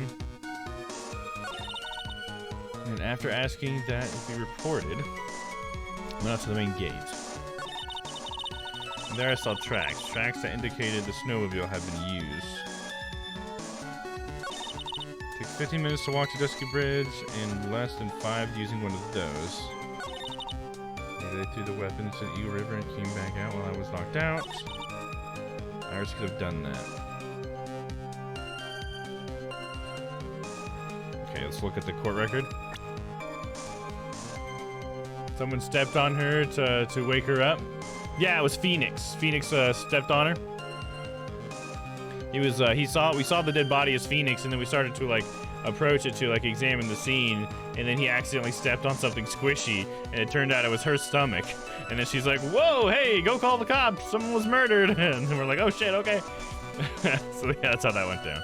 And after asking that it be reported, I went out to the main gate. And there I saw tracks. Tracks that indicated the snowmobile had been used. Takes 15 minutes to walk to Dusky Bridge and less than 5 using one of those. Maybe they threw the weapon into the Eagle River and came back out while I was knocked out. Iris could have done that. Okay, let's look at the court record. Someone stepped on her to wake her up. Yeah, it was Phoenix. Phoenix stepped on her. We saw the dead body as Phoenix, and then we started to like approach it to like examine the scene, and then he accidentally stepped on something squishy, and it turned out it was her stomach. And then she's like, "Whoa, hey, go call the cops! Someone was murdered!" And we're like, "Oh shit, okay." So yeah, that's how that went down.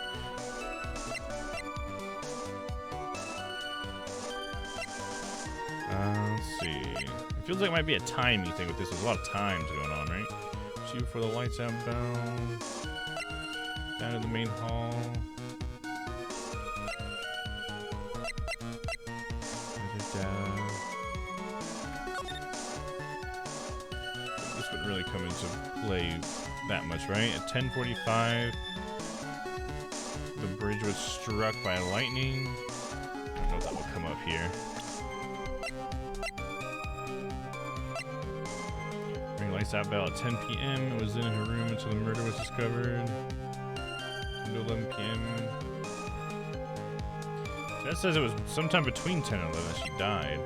Let's see. It feels like it might be a timing thing with this. There's a lot of times going on, right? See before the lights outbound. Down to the main hall. This wouldn't really come into play that much, right? At 10:45, the bridge was struck by lightning. I don't know if that will come up here. Ring lights out bell at 10 p.m. It was in her room until the murder was discovered. 11 p.m. That says it was sometime between 10 and 11 she died.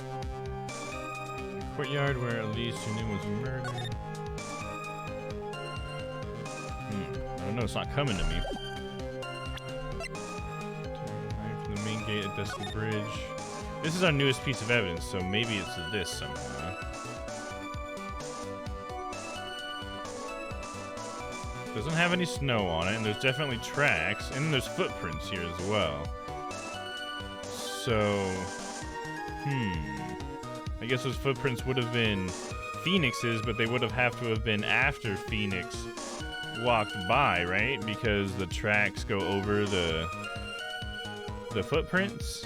The courtyard where at least her name was murdered. I don't know, it's not coming to me. From the main gate at Dusky Bridge. This is our newest piece of evidence, so maybe it's this somehow. Doesn't have any snow on it, and there's definitely tracks, and then there's footprints here as well. So, I guess those footprints would have been Phoenix's, but they would have to have been after Phoenix walked by, right? Because the tracks go over the footprints.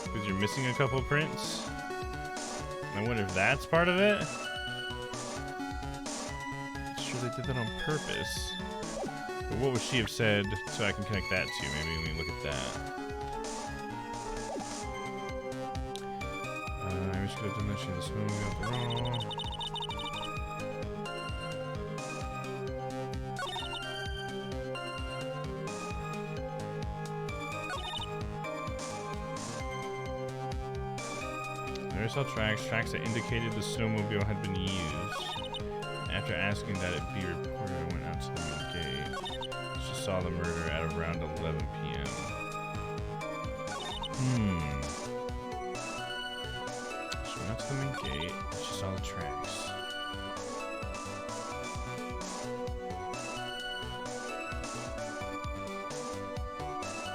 Because you're missing a couple prints. I wonder if that's part of it. They did that on purpose. But what would she have said so I can connect that to? Maybe let me look at that. I wish I could have done that. She had the snowmobile after all. There's all tracks that indicated the snowmobile had been used. After asking that it be reported, I went out to the main gate. She saw the murder at around 11 p.m. She went out to the main gate. She saw the tracks.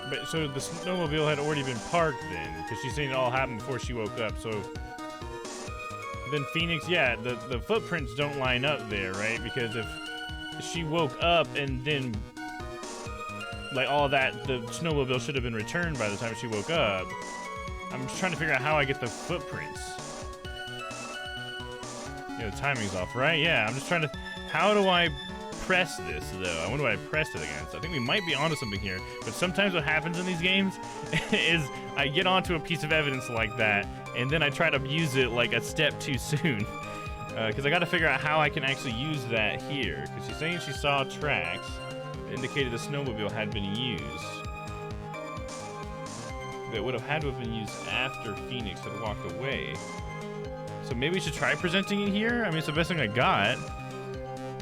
But so the snowmobile had already been parked then, because she's saying it all happened before she woke up. So then Phoenix, yeah, the footprints don't line up there, right? Because if she woke up and then like all of that, the snowmobile should have been returned by the time she woke up. I'm just trying to figure out how I get the footprints. Yeah, the timing's off, right? Yeah, I'm just trying to. How do I press this though? I wonder what I pressed it against. I think we might be onto something here. But sometimes what happens in these games is I get onto a piece of evidence like that, and then I try to use it like a step too soon. Because I got to figure out how I can actually use that here. Because she's saying she saw tracks that indicated the snowmobile had been used. That would have had to have been used after Phoenix had walked away. So maybe we should try presenting it here? I mean, it's the best thing I got.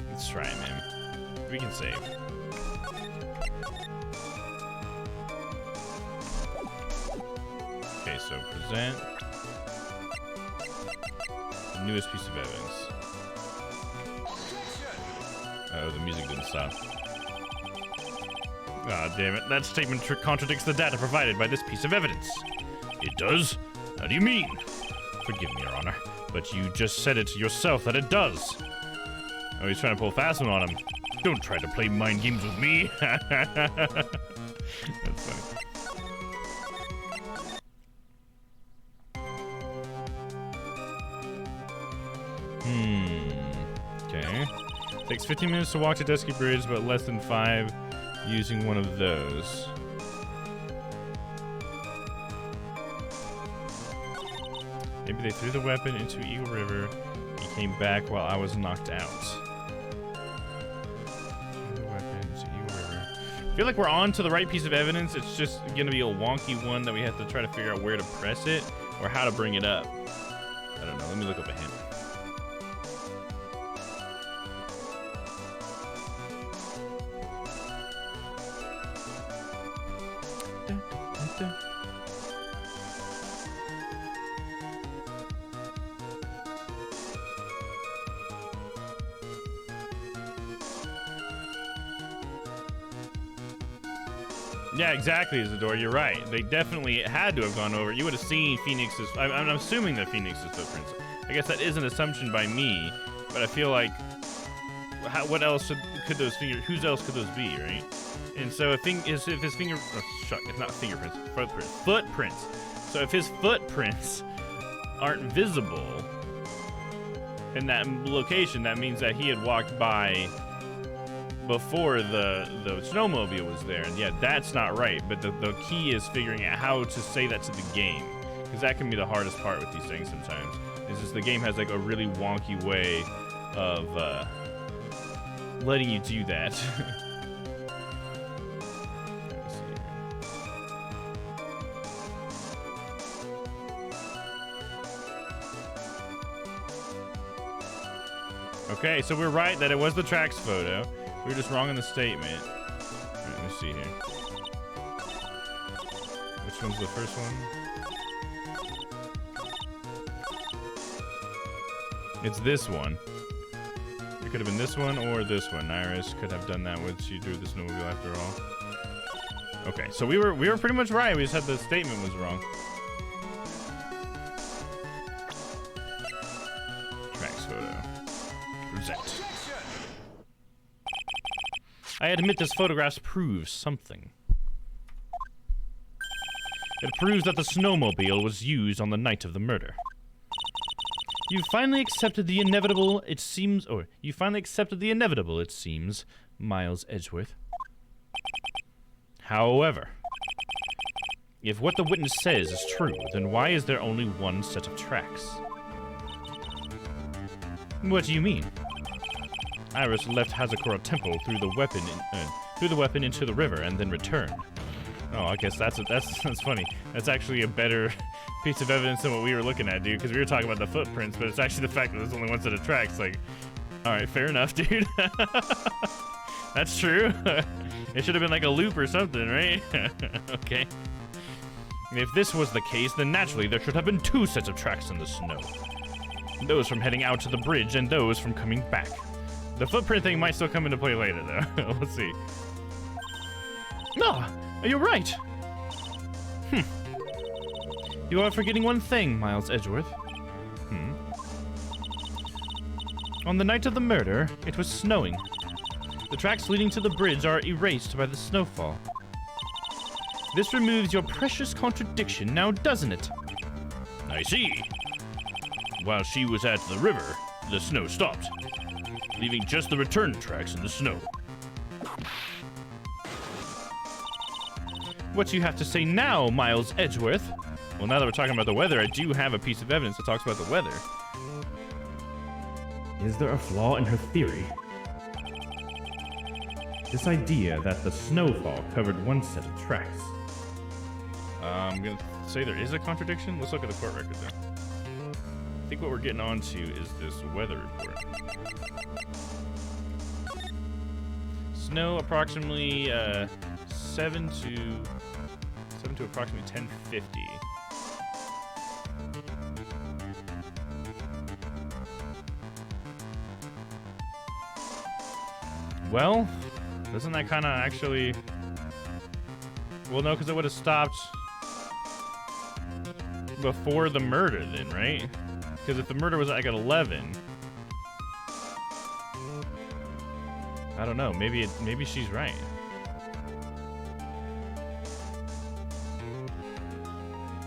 Let's try it, man. We can save. Okay, so present the newest piece of evidence. Oh, the music didn't stop. Ah, damn it. That statement contradicts the data provided by this piece of evidence. It does? How do you mean? Forgive me, Your Honor, but you just said it yourself that it does. Oh, he's trying to pull a fast one on him. Don't try to play mind games with me. That's funny. Okay. Takes 15 minutes to walk to Dusky Bridge, but less than 5 using one of those. Maybe they threw the weapon into Eagle River. He came back while I was knocked out. I feel like we're on to the right piece of evidence. It's just gonna be a wonky one that we have to try to figure out where to press it or how to bring it up. I don't know. Let me look up a hint. Yeah, exactly, Isadora. You're right. They definitely had to have gone over. You would have seen Phoenix's. I'm assuming that Phoenix's footprints. I guess that is an assumption by me, but I feel like, what else could those fingers? Whose else could those be, right? And so if his finger, it's not fingerprints, footprints. So if his footprints aren't visible in that location, that means that he had walked by before the snowmobile was there, and yeah, that's not right. But the key is figuring out how to say that to the game, because that can be the hardest part with these things sometimes. Is just the game has like a really wonky way of letting you do that. Let me see here. Okay, so we're right that it was the tracks photo. We were just wrong in the statement. All right, let me see here. Which one's the first one? It's this one. It could have been this one or this one. Iris could have done that when she drew the snowmobile after all. Okay, so we were pretty much right. We just had the statement was wrong. Tracks photo. Present. I admit this photograph proves something. It proves that the snowmobile was used on the night of the murder. You finally accepted the inevitable, it seems, Miles Edgeworth. However, if what the witness says is true, then why is there only one set of tracks? What do you mean? Iris left Hazakura Temple threw the weapon into the river and then returned. Oh, I guess that's funny. That's actually a better piece of evidence than what we were looking at, dude, because we were talking about the footprints, but it's actually the fact that there's only one set of tracks. Like, All right, fair enough, dude. That's true. It should have been like a loop or something, right? Okay. If this was the case, then naturally there should have been 2 sets of tracks in the snow. Those from heading out to the bridge and those from coming back. The footprint thing might still come into play later, though. Let's see. Ah, you're right. You are forgetting one thing, Miles Edgeworth. On the night of the murder, it was snowing. The tracks leading to the bridge are erased by the snowfall. This removes your precious contradiction now, doesn't it? I see. While she was at the river, the snow stopped, leaving just the return tracks in the snow. What you have to say now, Miles Edgeworth? Well, now that we're talking about the weather, I do have a piece of evidence that talks about the weather. Is there a flaw in her theory? This idea that the snowfall covered one set of tracks. I'm gonna say there is a contradiction. Let's look at the court record, though. I think what we're getting onto is this weather report. Snow approximately 7 to approximately 10:50. Well, doesn't that kind of actually... Well, no, because it would have stopped before the murder then, right? Because if the murder was like at 11... I don't know. Maybe she's right.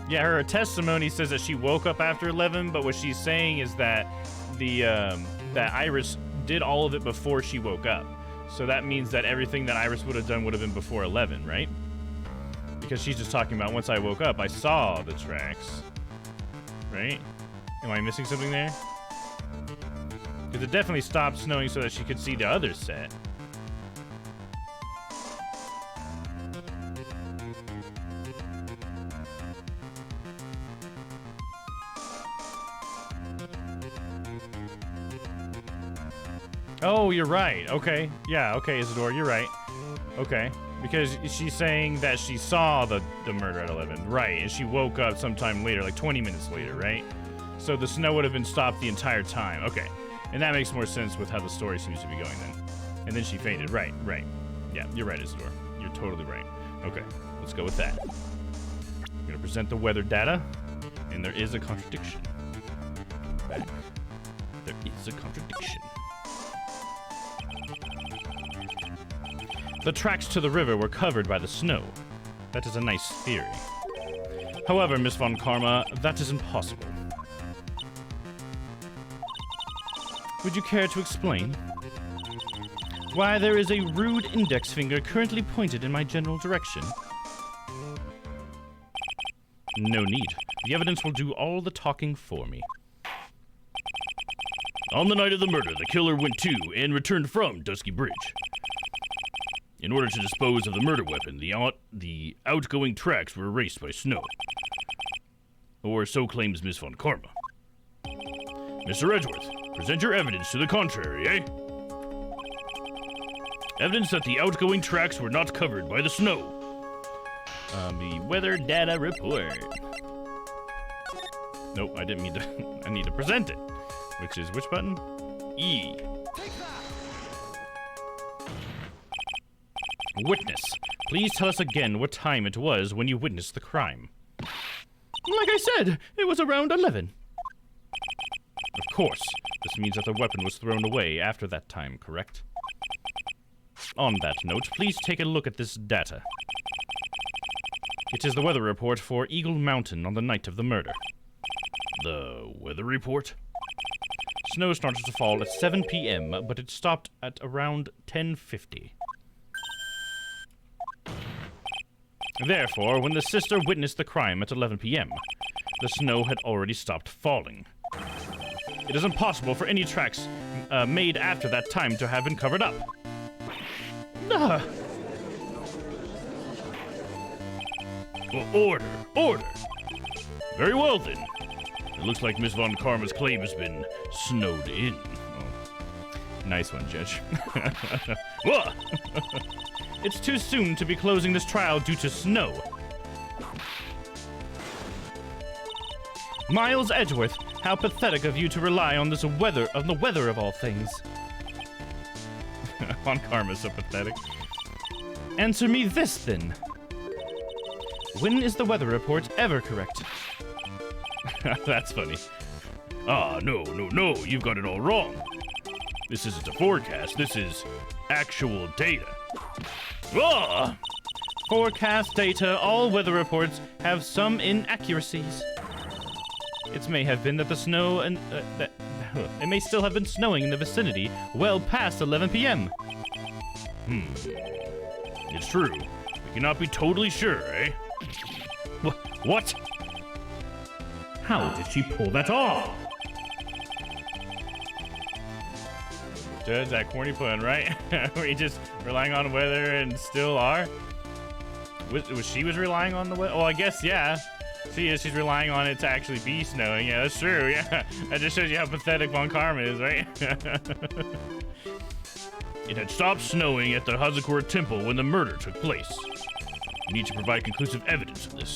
Yeah, her testimony says that she woke up after 11, but what she's saying is that that Iris did all of it before she woke up. So that means that everything that Iris would have done would have been before 11, right? Because she's just talking about once I woke up, I saw the tracks. Right? Am I missing something there? Because it definitely stopped snowing so that she could see the other set. Oh, you're right. Okay. Yeah, okay, Isidore, you're right. Okay. Because she's saying that she saw the murder at 11. Right, and she woke up sometime later, like 20 minutes later, right? So the snow would have been stopped the entire time. Okay. And that makes more sense with how the story seems to be going then. And then she fainted. Right, right. Yeah, you're right, Isidore. You're totally right. Okay, let's go with that. I'm going to present the weather data, and there is a contradiction. Back. There is a contradiction. The tracks to the river were covered by the snow. That is a nice theory. However, Miss Von Karma, that is impossible. Would you care to explain? Why there is a rude index finger currently pointed in my general direction? No need. The evidence will do all the talking for me. On the night of the murder, the killer went to and returned from Dusky Bridge. In order to dispose of the murder weapon, the outgoing tracks were erased by snow. Or so claims Miss Von Karma. Mr. Edgeworth, present your evidence to the contrary, eh? Evidence that the outgoing tracks were not covered by the snow. The weather data report. Nope, I didn't mean to. I need to present it. Which is which button? E. Witness, please tell us again what time it was when you witnessed the crime. Like I said, it was around 11. Of course. This means that the weapon was thrown away after that time, correct? On that note, please take a look at this data. It is the weather report for Eagle Mountain on the night of the murder. The weather report? Snow started to fall at 7 p.m., but it stopped at around 10:50. Therefore, when the sister witnessed the crime at 11 p.m., the snow had already stopped falling. It is impossible for any tracks made after that time to have been covered up. Well, order. Very well, then. It looks like Miss Von Karma's claim has been snowed in. Oh. Nice one, Judge. Whoa! It's too soon to be closing this trial due to snow. Miles Edgeworth, how pathetic of you to rely on this weather, on the weather of all things. On karma, so pathetic. Answer me this, then. When is the weather report ever correct? That's funny. Ah, no, you've got it all wrong. This isn't a forecast, this is actual data. Ah! Forecast data, all weather reports have some inaccuracies. It may have been that the snow and it may still have been snowing in the vicinity well past 11 p.m. It's true. We cannot be totally sure, eh? What? How did she pull that off? Judge, that corny pun, right? We just relying on weather and still are? Was she relying on the weather? Oh, I guess, yeah. She is. She's relying on it to actually be snowing. Yeah, that's true. Yeah, that just shows you how pathetic Von Karma is, right? It had stopped snowing at the Hazakura temple when the murder took place. You need to provide conclusive evidence of this.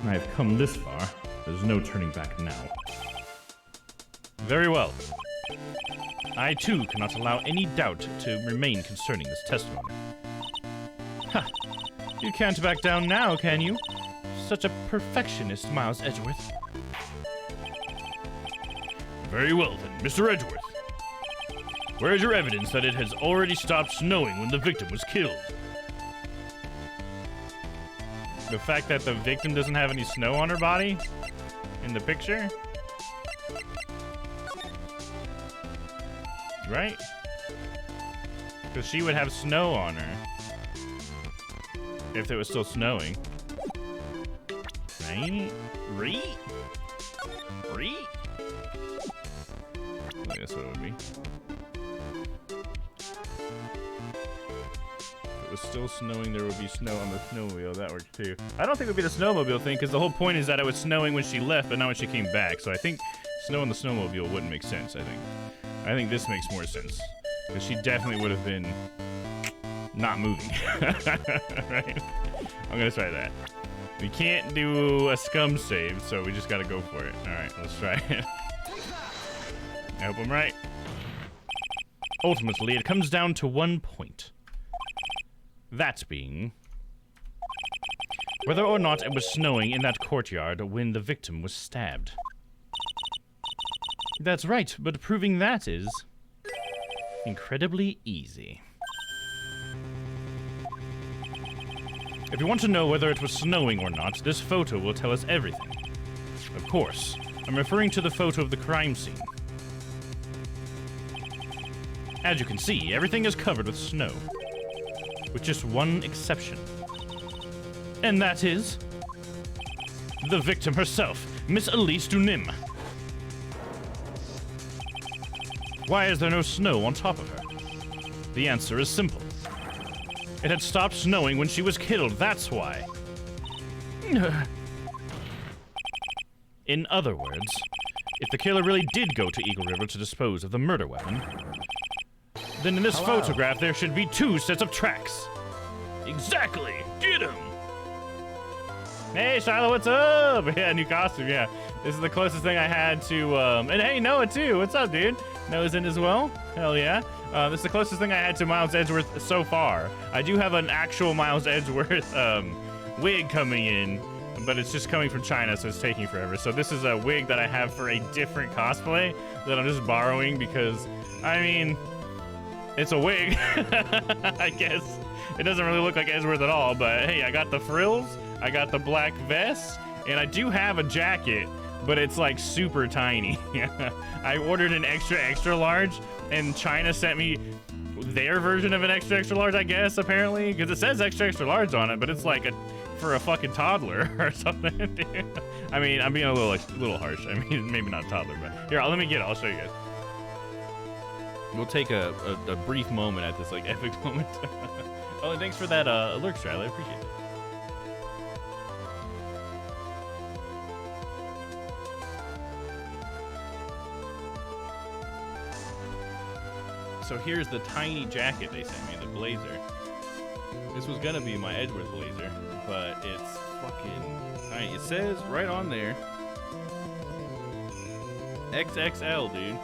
I have come this far. There's no turning back now. Very well. I, too, cannot allow any doubt to remain concerning this testimony. Ha! You can't back down now, can you? Such a perfectionist, Miles Edgeworth. Very well, then, Mr. Edgeworth. Where is your evidence that it has already stopped snowing when the victim was killed? The fact that the victim doesn't have any snow on her body? In the picture? Right? Because she would have snow on her. If it was still snowing. Right? Right? I think that's what it would be. If it was still snowing, there would be snow on the snowmobile. That worked too. I don't think it would be the snowmobile thing, because the whole point is that it was snowing when she left, but not when she came back. So I think snow on the snowmobile wouldn't make sense, I think this makes more sense. Because she definitely would have been not moving. Right? I'm gonna try that. We can't do a scum save, so we just gotta go for it. Alright, let's try it. I hope I'm right. Ultimately, it comes down to one point. That being whether or not it was snowing in that courtyard when the victim was stabbed. That's right, but proving that is incredibly easy. If you want to know whether it was snowing or not, this photo will tell us everything. Of course, I'm referring to the photo of the crime scene. As you can see, everything is covered with snow, with just one exception. And that is the victim herself, Miss Elise Dunim. Why is there no snow on top of her? The answer is simple. It had stopped snowing when she was killed, that's why. In other words, if the killer really did go to Eagle River to dispose of the murder weapon, then in this photograph there should be two sets of tracks. Exactly! Get him! Hey, Shiloh, what's up? Yeah, new costume, yeah. This is the closest thing I had to, and hey, Noah, too. What's up, dude? Noah's in as well. Hell yeah. This is the closest thing I had to Miles Edgeworth so far. I do have an actual Miles Edgeworth, wig coming in, but it's just coming from China, so it's taking forever. So this is a wig that I have for a different cosplay that I'm just borrowing because, I mean, it's a wig, I guess. It doesn't really look like Edgeworth at all, but hey, I got the frills, I got the black vest, and I do have a jacket, but it's like super tiny. I ordered an extra large, and China sent me their version of an extra large, I guess, apparently, because it says extra large on it, but it's like for a fucking toddler or something. Dude. I mean, I'm being a little harsh. I mean, maybe not toddler, but here, let me get it. I'll show you guys. We'll take a brief moment at this like epic moment. Oh, and thanks for that alert, Strat. I appreciate it. So here's the tiny jacket they sent me, the blazer. This was gonna be my Edgeworth blazer, but it's fucking tiny. It says right on there, XXL, dude.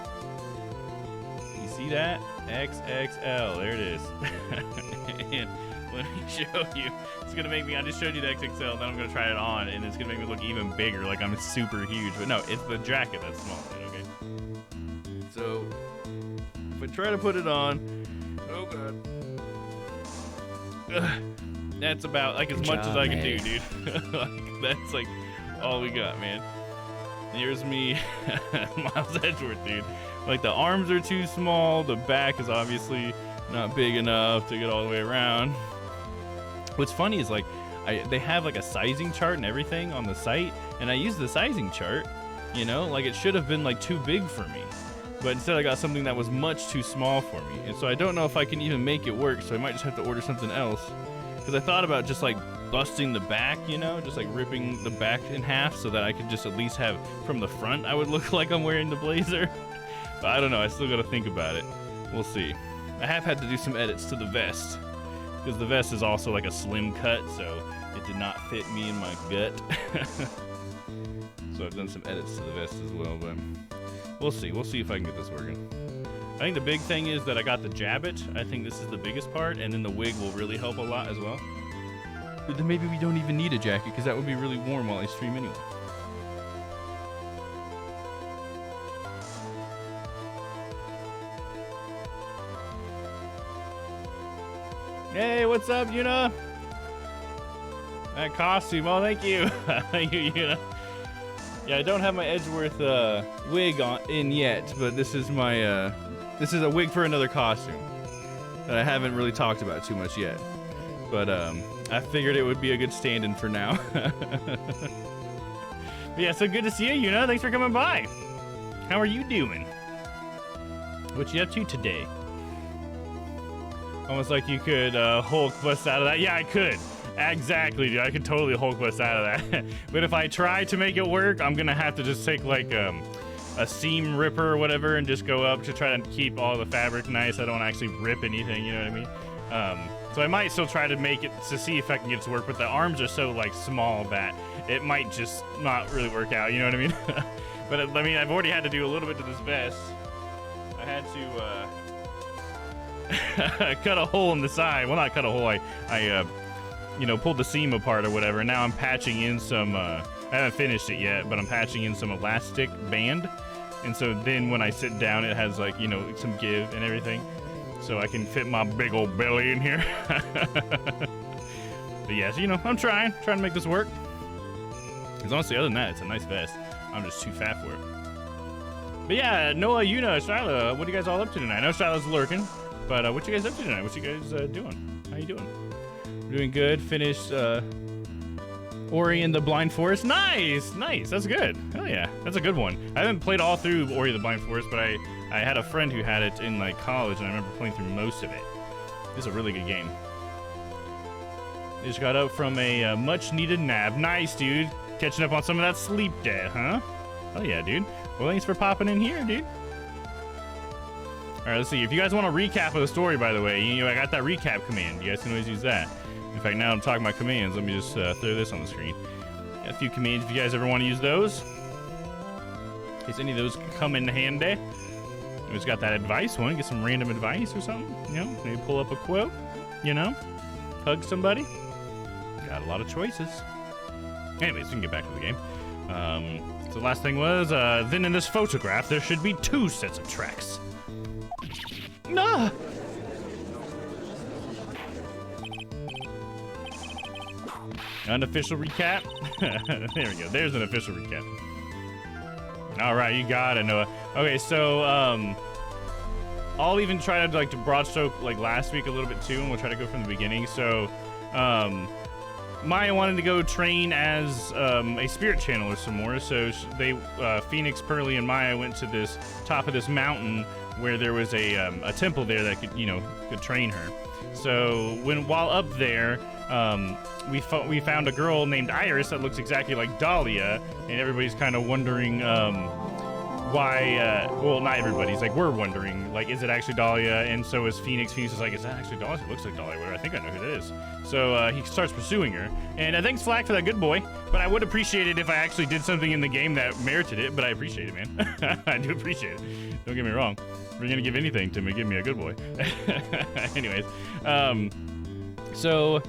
You see that? XXL, there it is. And let me show you. It's gonna make me, I just showed you the XXL, then I'm gonna try it on, and it's gonna make me look even bigger, like I'm super huge. But no, it's the jacket that's small, dude, okay? So, if I try to put it on, oh god. Ugh, that's about, like, as much as I can do, dude. Like, that's, like, all we got, man. Here's me, Miles Edgeworth, dude. Like, the arms are too small, the back is obviously not big enough to get all the way around. What's funny is, like, they have, like, a sizing chart and everything on the site, and I used the sizing chart, you know? Like, it should have been, like, too big for me. But instead I got something that was much too small for me. And so I don't know if I can even make it work, so I might just have to order something else. Because I thought about just, like, busting the back, you know? Just, like, ripping the back in half so that I could just at least have, from the front, I would look like I'm wearing the blazer. But I don't know, I still gotta think about it. We'll see. I have had to do some edits to the vest, because the vest is also like a slim cut, so it did not fit me in my gut. So I've done some edits to the vest as well, but we'll see. We'll see if I can get this working. I think the big thing is that I got the jabbet. I think this is the biggest part, and then the wig will really help a lot as well. But then maybe we don't even need a jacket, because that would be really warm while I stream anyway. Hey, what's up, Yuna? That costume, oh, thank you. Thank you, Yuna. Yeah, I don't have my Edgeworth wig in yet, but this is my, this is a wig for another costume that I haven't really talked about too much yet. But I figured it would be a good stand-in for now. But yeah, so good to see you, Yuna. Thanks for coming by. How are you doing? What you up to today? Almost like you could Hulk bust out of that. Yeah, I could. Exactly, dude. I could totally Hulk bust out of that. But if I try to make it work, I'm going to have to just take like a seam ripper or whatever and just go up to try to keep all the fabric nice. I don't actually rip anything, you know what I mean? So I might still try to make it to see if I can get it to work, but the arms are so like small that it might just not really work out, you know what I mean? But I mean, I've already had to do a little bit to this vest. I had to cut a hole in the side. Well, not cut a hole. I you know, pulled the seam apart or whatever. And now I'm patching in some. I haven't finished it yet, but I'm patching in some elastic band. And so then when I sit down, it has like, you know, some give and everything, so I can fit my big old belly in here. But yeah, so, you know, I'm trying to make this work. Because honestly, other than that, it's a nice vest. I'm just too fat for it. But yeah, Noah, Yuna, Shyla, what are you guys all up to tonight? I know Shyla's lurking. But what you guys up to tonight? What you guys doing? How you doing? We're doing good. Finished Ori and the Blind Forest. Nice, nice. That's good. Hell yeah, that's a good one. I haven't played all through Ori and the Blind Forest, but I had a friend who had it in like college, and I remember playing through most of it. It's a really good game. Just got up from a much-needed nap. Nice, dude. Catching up on some of that sleep debt, huh? Oh yeah, dude. Well, thanks for popping in here, dude. All right, let's see. If you guys want a recap of the story, by the way, you know, I got that recap command. You guys can always use that. In fact, now I'm talking about commands. Let me just throw this on the screen. Got a few commands if you guys ever want to use those. In case any of those come in handy. We just got that advice one. Get some random advice or something. You know, maybe pull up a quote. You know, hug somebody. Got a lot of choices. Anyways, we can get back to the game. So the last thing was, then in this photograph, there should be 2 sets of tracks. Nah. Unofficial recap. There we go. There's an official recap. All right, you got it, Noah. Okay, so I'll even try to like to broad stroke like last week a little bit too, and we'll try to go from the beginning. So Maya wanted to go train as a spirit channeler some more, so they Phoenix, Pearly, and Maya went to this top of this mountain where there was a temple there that could train her. So while up there, we found a girl named Iris that looks exactly like Dahlia, and everybody's kind of wondering why, well, not everybody's like, we're wondering, like, is it actually Dahlia? And so is Phoenix. Phoenix is like, is that actually Dahlia? It looks like Dahlia. I think I know who that is. So he starts pursuing her. And thanks, Flack, for that good boy. But I would appreciate it if I actually did something in the game that merited it. But I appreciate it, man. I do appreciate it. Don't get me wrong. If you're going to give anything to me, give me a good boy. Anyways, so...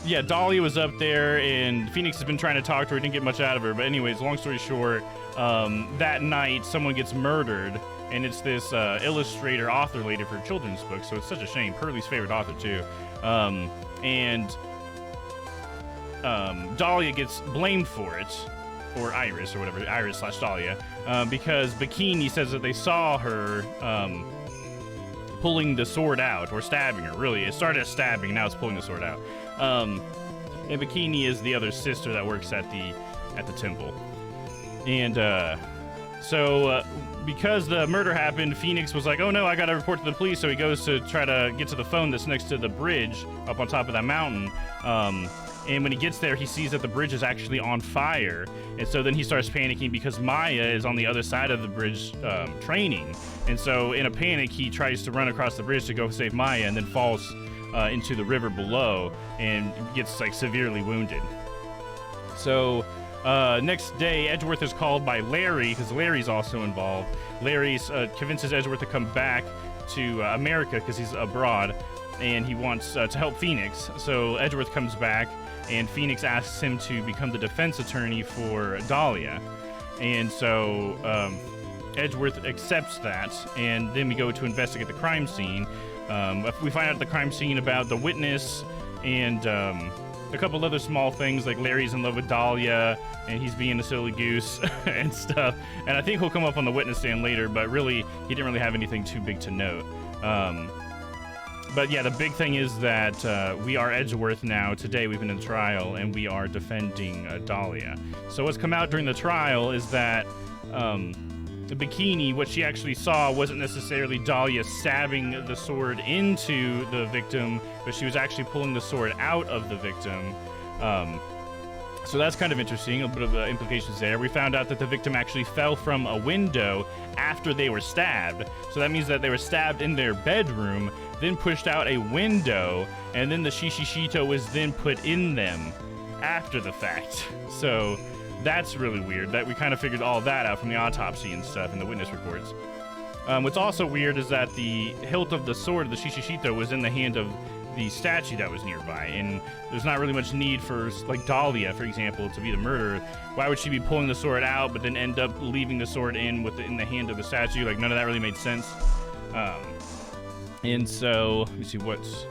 yeah, Dahlia was up there, and Phoenix has been trying to talk to her. Didn't get much out of her. But anyways, long story short, that night, someone gets murdered, and it's this illustrator, author lady for children's books, so it's such a shame. Pearlie's favorite author, too. Dahlia gets blamed for it, or Iris, or whatever, Iris/Dahlia, because Bikini says that they saw her pulling the sword out, or stabbing her, really. It started as stabbing, now it's pulling the sword out. And Bikini is the other sister that works at the temple. And so because the murder happened, Phoenix was like, oh no, I gotta report to the police. So he goes to try to get to the phone that's next to the bridge up on top of that mountain. And when he gets there, he sees that the bridge is actually on fire. And so then he starts panicking because Maya is on the other side of the bridge training. And so in a panic, he tries to run across the bridge to go save Maya, and then falls into the river below and gets like severely wounded. So next day, Edgeworth is called by Larry, because Larry's also involved. Larry convinces Edgeworth to come back to America because he's abroad, and he wants to help Phoenix. So Edgeworth comes back, and Phoenix asks him to become the defense attorney for Dahlia. And so Edgeworth accepts that, and then we go to investigate the crime scene. We find out at the crime scene about the witness and a couple other small things, like Larry's in love with Dahlia and he's being a silly goose and stuff. And I think he'll come up on the witness stand later, but really, he didn't really have anything too big to note. But yeah, the big thing is that we are Edgeworth now. Today we've been in trial and we are defending Dahlia. So what's come out during the trial is that the Bikini, what she actually saw wasn't necessarily Dahlia stabbing the sword into the victim, but she was actually pulling the sword out of the victim. So that's kind of interesting, a bit of implications there. We found out that the victim actually fell from a window after they were stabbed. So that means that they were stabbed in their bedroom, then pushed out a window, and then the shishishito was then put in them after the fact. So that's really weird that we kind of figured all that out from the autopsy and stuff and the witness reports. What's also weird is that the hilt of the sword, the shishishito, was in the hand of the statue that was nearby, and there's not really much need for, like, Dahlia, for example, to be the murderer. Why would she be pulling the sword out but then end up leaving the sword in the hand of the statue? Like, none of that really made sense. And so let me see what's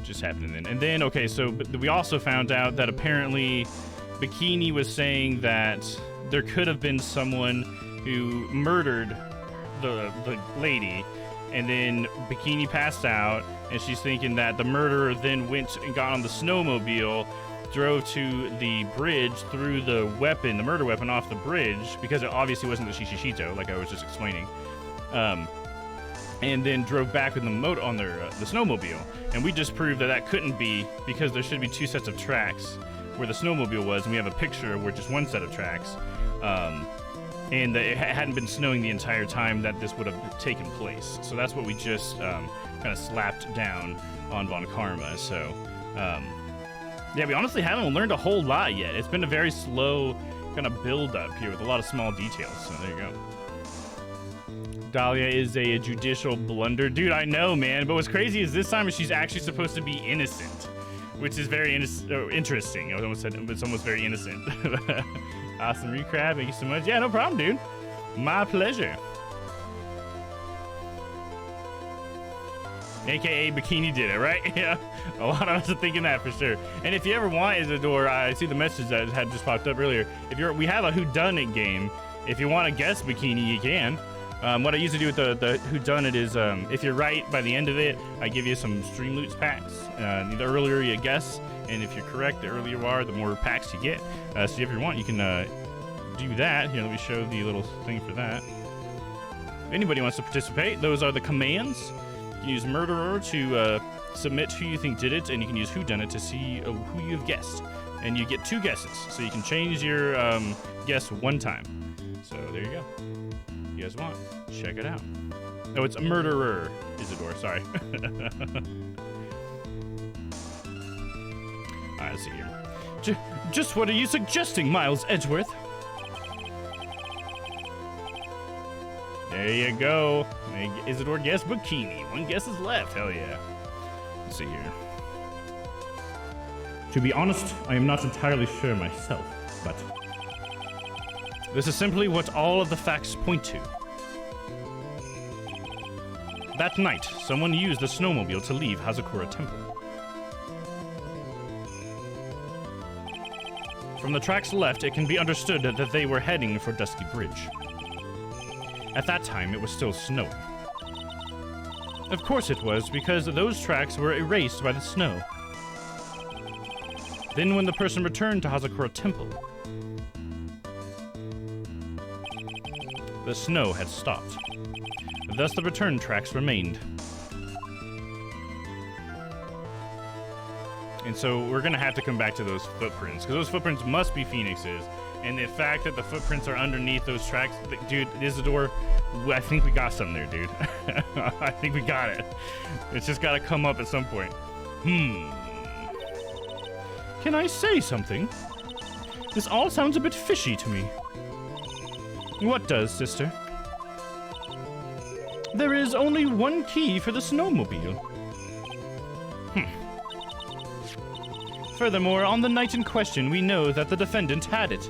just happening then. And then, okay, so but we also found out that apparently Bikini was saying that there could have been someone who murdered the lady, and then Bikini passed out, and she's thinking that the murderer then went and got on the snowmobile, drove to the bridge, threw the weapon, the murder weapon, off the bridge, because it obviously wasn't the shishishito, like I was just explaining, and then drove back with the on the snowmobile. And we just proved that that couldn't be, because there should be two sets of tracks where the snowmobile was, and we have a picture where just one set of tracks, and it hadn't been snowing the entire time that this would have taken place. So that's what we just kind of slapped down on Von Karma. So yeah, we honestly haven't learned a whole lot yet. It's been a very slow kind of build up here with a lot of small details. So there you go. Dahlia is a judicial blunder. Dude, I know, man. But what's crazy is this time she's actually supposed to be innocent, which is very interesting. I almost said it's almost very innocent. Awesome recrab, thank you so much. Yeah, no problem, dude. My pleasure. AKA Bikini did it, right? Yeah, a lot of us are thinking that for sure. And if you ever want Isadora, I see the message that had just popped up earlier. We have a whodunit game. If you want to guess Bikini, you can. What I usually do with the whodunit is, if you're right by the end of it, I give you some Stream Loots packs. The earlier you guess, and if you're correct, the earlier you are, the more packs you get. So if you want, you can do that. Here, let me show the little thing for that. If anybody wants to participate, those are the commands. You can use Murderer to submit who you think did it, and you can use Whodunit to see who you've guessed. And you get 2 guesses, so you can change your guess one time. So there you go. You guys want? Check it out. Oh, it's a murderer, Isidore. Sorry. Alright, let's see here. Just what are you suggesting, Miles Edgeworth? There you go. Isidore guessed bikini. One guess is left. Hell yeah. Let's see here. To be honest, I am not entirely sure myself, but This is simply what all of the facts point to. That night, someone used the snowmobile to leave Hazakura Temple. From the tracks left, it can be understood that they were heading for Dusky Bridge. At that time, it was still snowing. Of course it was, because those tracks were erased by the snow. Then when the person returned to Hazakura Temple, the snow had stopped. Thus the return tracks remained. And so we're gonna have to come back to those footprints, because those footprints must be Phoenix's. And the fact that the footprints are underneath those tracks, dude, Isidore, I think we got something there, dude. I think we got it. It's just gotta come up at some point. Can I say something? This all sounds a bit fishy to me. What does, sister? There is only one key for the snowmobile. Furthermore, on the night in question, we know that the defendant had it.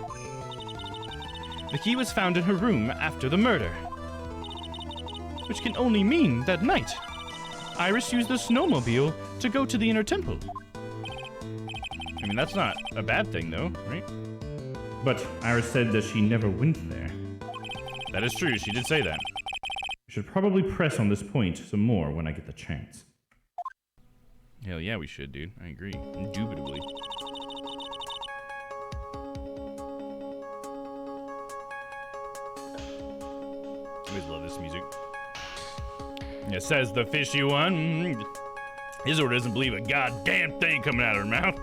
The key was found in her room after the murder. Which can only mean that night, Iris used the snowmobile to go to the inner temple. I mean, that's not a bad thing, though, right? But Iris said that she never went there. That is true, she did say that. We should probably press on this point some more when I get the chance. Hell yeah, we should, dude. I agree. Indubitably. I always love this music. It says the fishy one. Isidore doesn't believe a goddamn thing coming out of her mouth.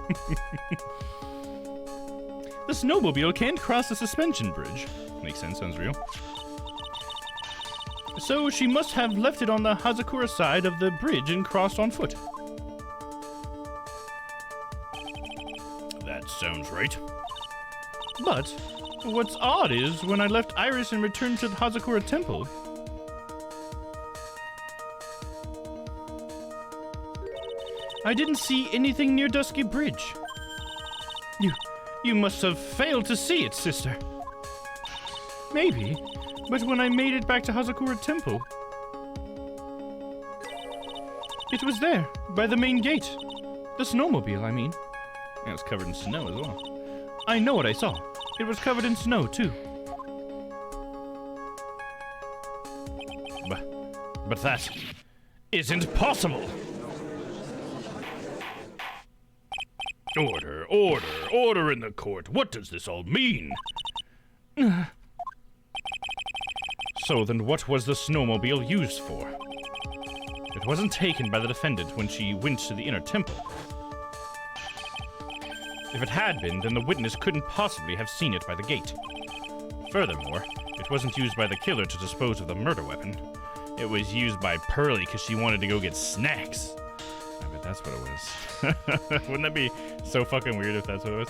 The snowmobile can't cross the suspension bridge. Makes sense, sounds real. So she must have left it on the Hazakura side of the bridge and crossed on foot. That sounds right. But what's odd is when I left Iris and returned to the Hazakura Temple, I didn't see anything near Dusky Bridge. You must have failed to see it, sister. Maybe, but when I made it back to Hazakura Temple, it was there, by the main gate. The snowmobile, I mean. Yeah, it was covered in snow as well. I know what I saw. It was covered in snow, too. But that isn't possible! Order, order, order in the court. What does this all mean? So then what was the snowmobile used for? It wasn't taken by the defendant when she went to the inner temple. If it had been, then the witness couldn't possibly have seen it by the gate. Furthermore, it wasn't used by the killer to dispose of the murder weapon. It was used by Pearlie because she wanted to go get snacks. I bet that's what it was. Wouldn't that be so fucking weird if that's what it was?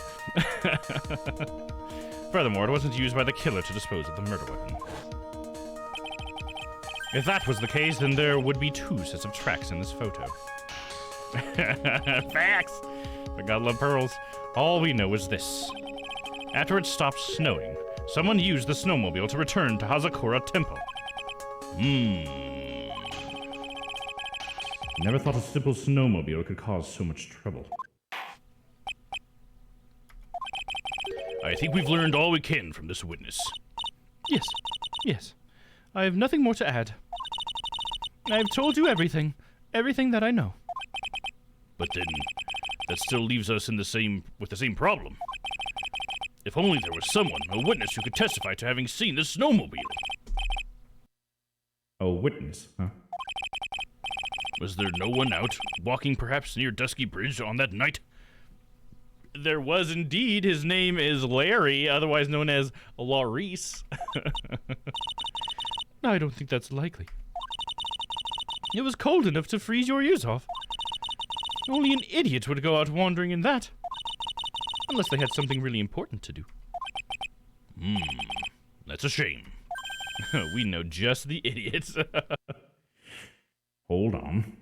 Furthermore, it wasn't used by the killer to dispose of the murder weapon. If that was the case, then there would be two sets of tracks in this photo. Facts! I gotta love pearls. All we know is this. After it stopped snowing, someone used the snowmobile to return to Hazakura Temple. Never thought a simple snowmobile could cause so much trouble. I think we've learned all we can from this witness. Yes. I have nothing more to add. I've told you everything that I know. But then, that still leaves us with the same problem. If only there was someone, a witness, who could testify to having seen the snowmobile. A witness, huh? Was there no one out, walking perhaps near Dusky Bridge on that night? there was indeed. His name is Larry, otherwise known as Laurice. I don't think that's likely. It was cold enough to freeze your ears off. Only an idiot would go out wandering in that. Unless they had something really important to do. That's a shame. We know just the idiots. Hold on.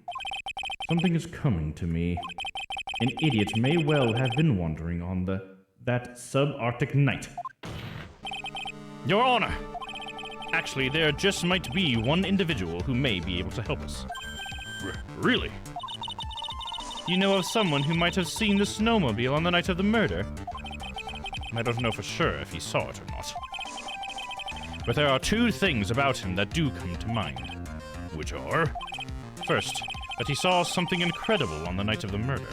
Something is coming to me. An idiot may well have been wandering on that subarctic night. Your Honor! Actually, there just might be one individual who may be able to help us. Really? You know of someone who might have seen the snowmobile on the night of the murder? I don't know for sure if he saw it or not. But there are two things about him that do come to mind. Which are? First, that he saw something incredible on the night of the murder.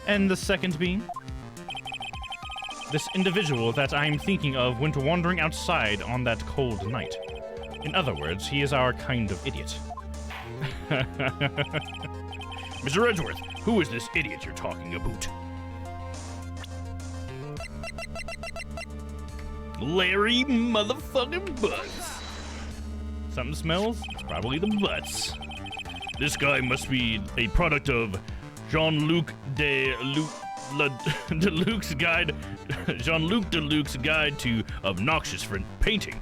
And the second being? This individual that I'm thinking of went wandering outside on that cold night. In other words, he is our kind of idiot. Mr. Edgeworth, who is this idiot you're talking about? Larry motherfucking Butts. Something smells? It's probably the butts. This guy must be a product of Jean-Luc Deluxe's guide. Jean-Luc Deluxe's guide to obnoxious painting.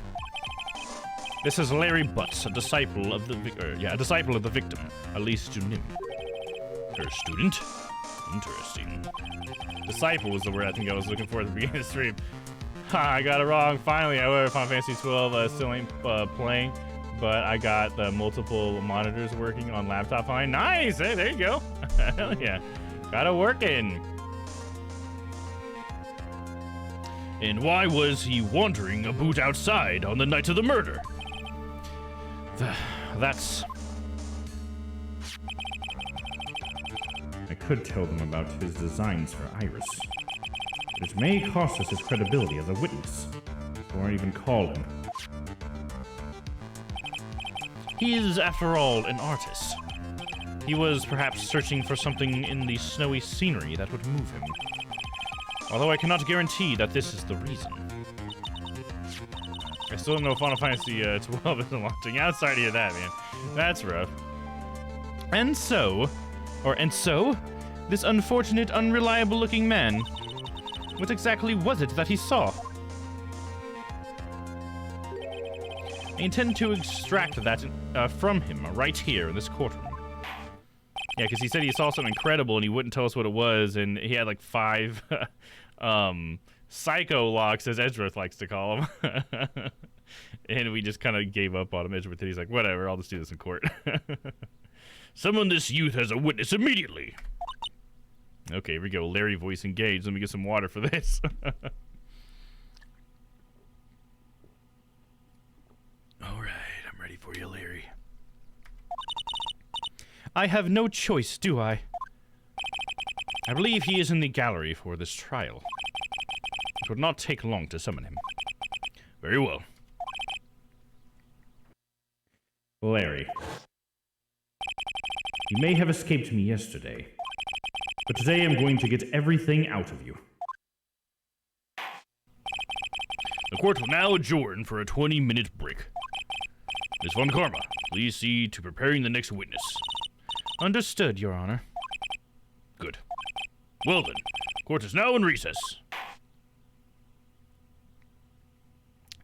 This is Larry Butts, a disciple of the victim, Elise Junim. Her student? Interesting. Disciple was the word I think I was looking for at the beginning of the stream. Ha, I got it wrong. Finally, I ordered Final Fantasy 12. Still ain't playing, but I got the multiple monitors working on laptop fine. Nice! Hey, there you go. Hell yeah. Got it working. And why was he wandering about outside on the night of the murder? That's... I could tell them about his designs for Iris. But it may cost us his credibility as a witness. Or even call him. He is, after all, an artist. He was perhaps searching for something in the snowy scenery that would move him. Although I cannot guarantee that this is the reason. I still don't know if Final Fantasy 12 is launching. Outside of that, man. That's rough. And so, this unfortunate, unreliable-looking man. What exactly was it that he saw? I intend to extract that from him right here in this courtroom. Yeah, because he said he saw something incredible and he wouldn't tell us what it was, and he had like 5 psycho locks, as Edgeworth likes to call them. And we just kind of gave up on him. Edgeworth, he's like, whatever, I'll just do this in court. Summon this youth as a witness immediately. Okay, here we go. Larry voice engaged. Let me get some water for this. All right, I'm ready for you, Larry. I have no choice, do I? I believe he is in the gallery for this trial. It would not take long to summon him. Very well. Larry. You may have escaped me yesterday, but today I'm going to get everything out of you. The court will now adjourn for a 20-minute break. Miss Von Karma, please see to preparing the next witness. Understood, Your Honor. Good. Well then, court is now in recess.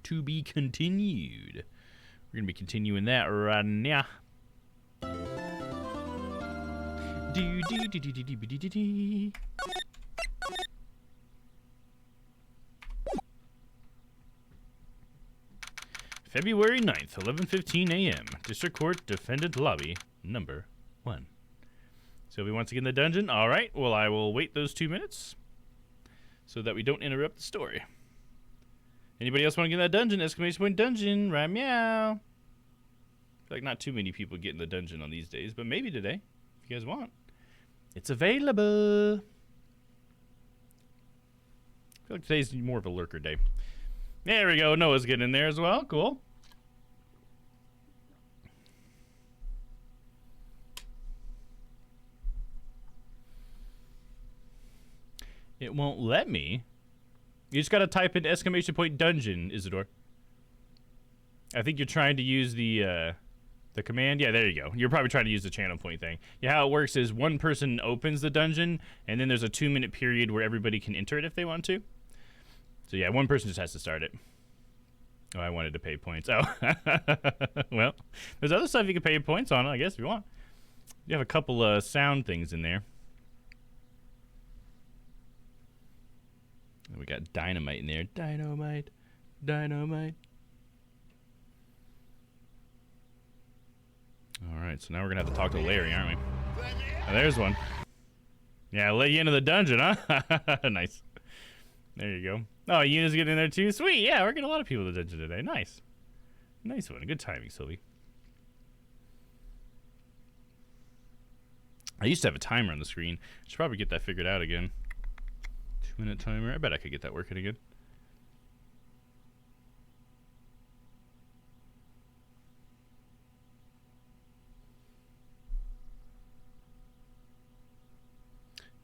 To be continued. We're gonna be continuing that right now. February 9th, 11:15 a.m. District Court Defendant Lobby, number 1. So we want to get in the dungeon? Alright, well I will wait those 2 minutes so that we don't interrupt the story. Anybody else want to get in that dungeon? Exclamation point dungeon, right meow. I feel like not too many people get in the dungeon on these days, but maybe today, if you guys want. It's available. I feel like today's more of a lurker day. There we go. Noah's getting in there as well. Cool. It won't let me. You just gotta type in exclamation point dungeon, Isidore. I think you're trying to use the command. Yeah, there you go. You're probably trying to use the channel point thing. Yeah, how it works is one person opens the dungeon, and then there's a 2-minute period where everybody can enter it if they want to. So yeah, one person just has to start it. Oh, I wanted to pay points. Oh, well, there's other stuff you can pay points on, I guess, if you want. You have a couple sound things in there. We got Dynamite in there. Dynamite, Dynamite. All right, so now we're gonna have to talk to Larry, aren't we? Oh, there's one. Yeah, I'll let you into the dungeon, huh? Nice. There you go. Oh, Yuna's getting in there too. Sweet. Yeah, we're getting a lot of people in the dungeon today. Nice. Nice one. Good timing, Sylvie. I used to have a timer on the screen. Should probably get that figured out again. 2-minute timer. I bet I could get that working again.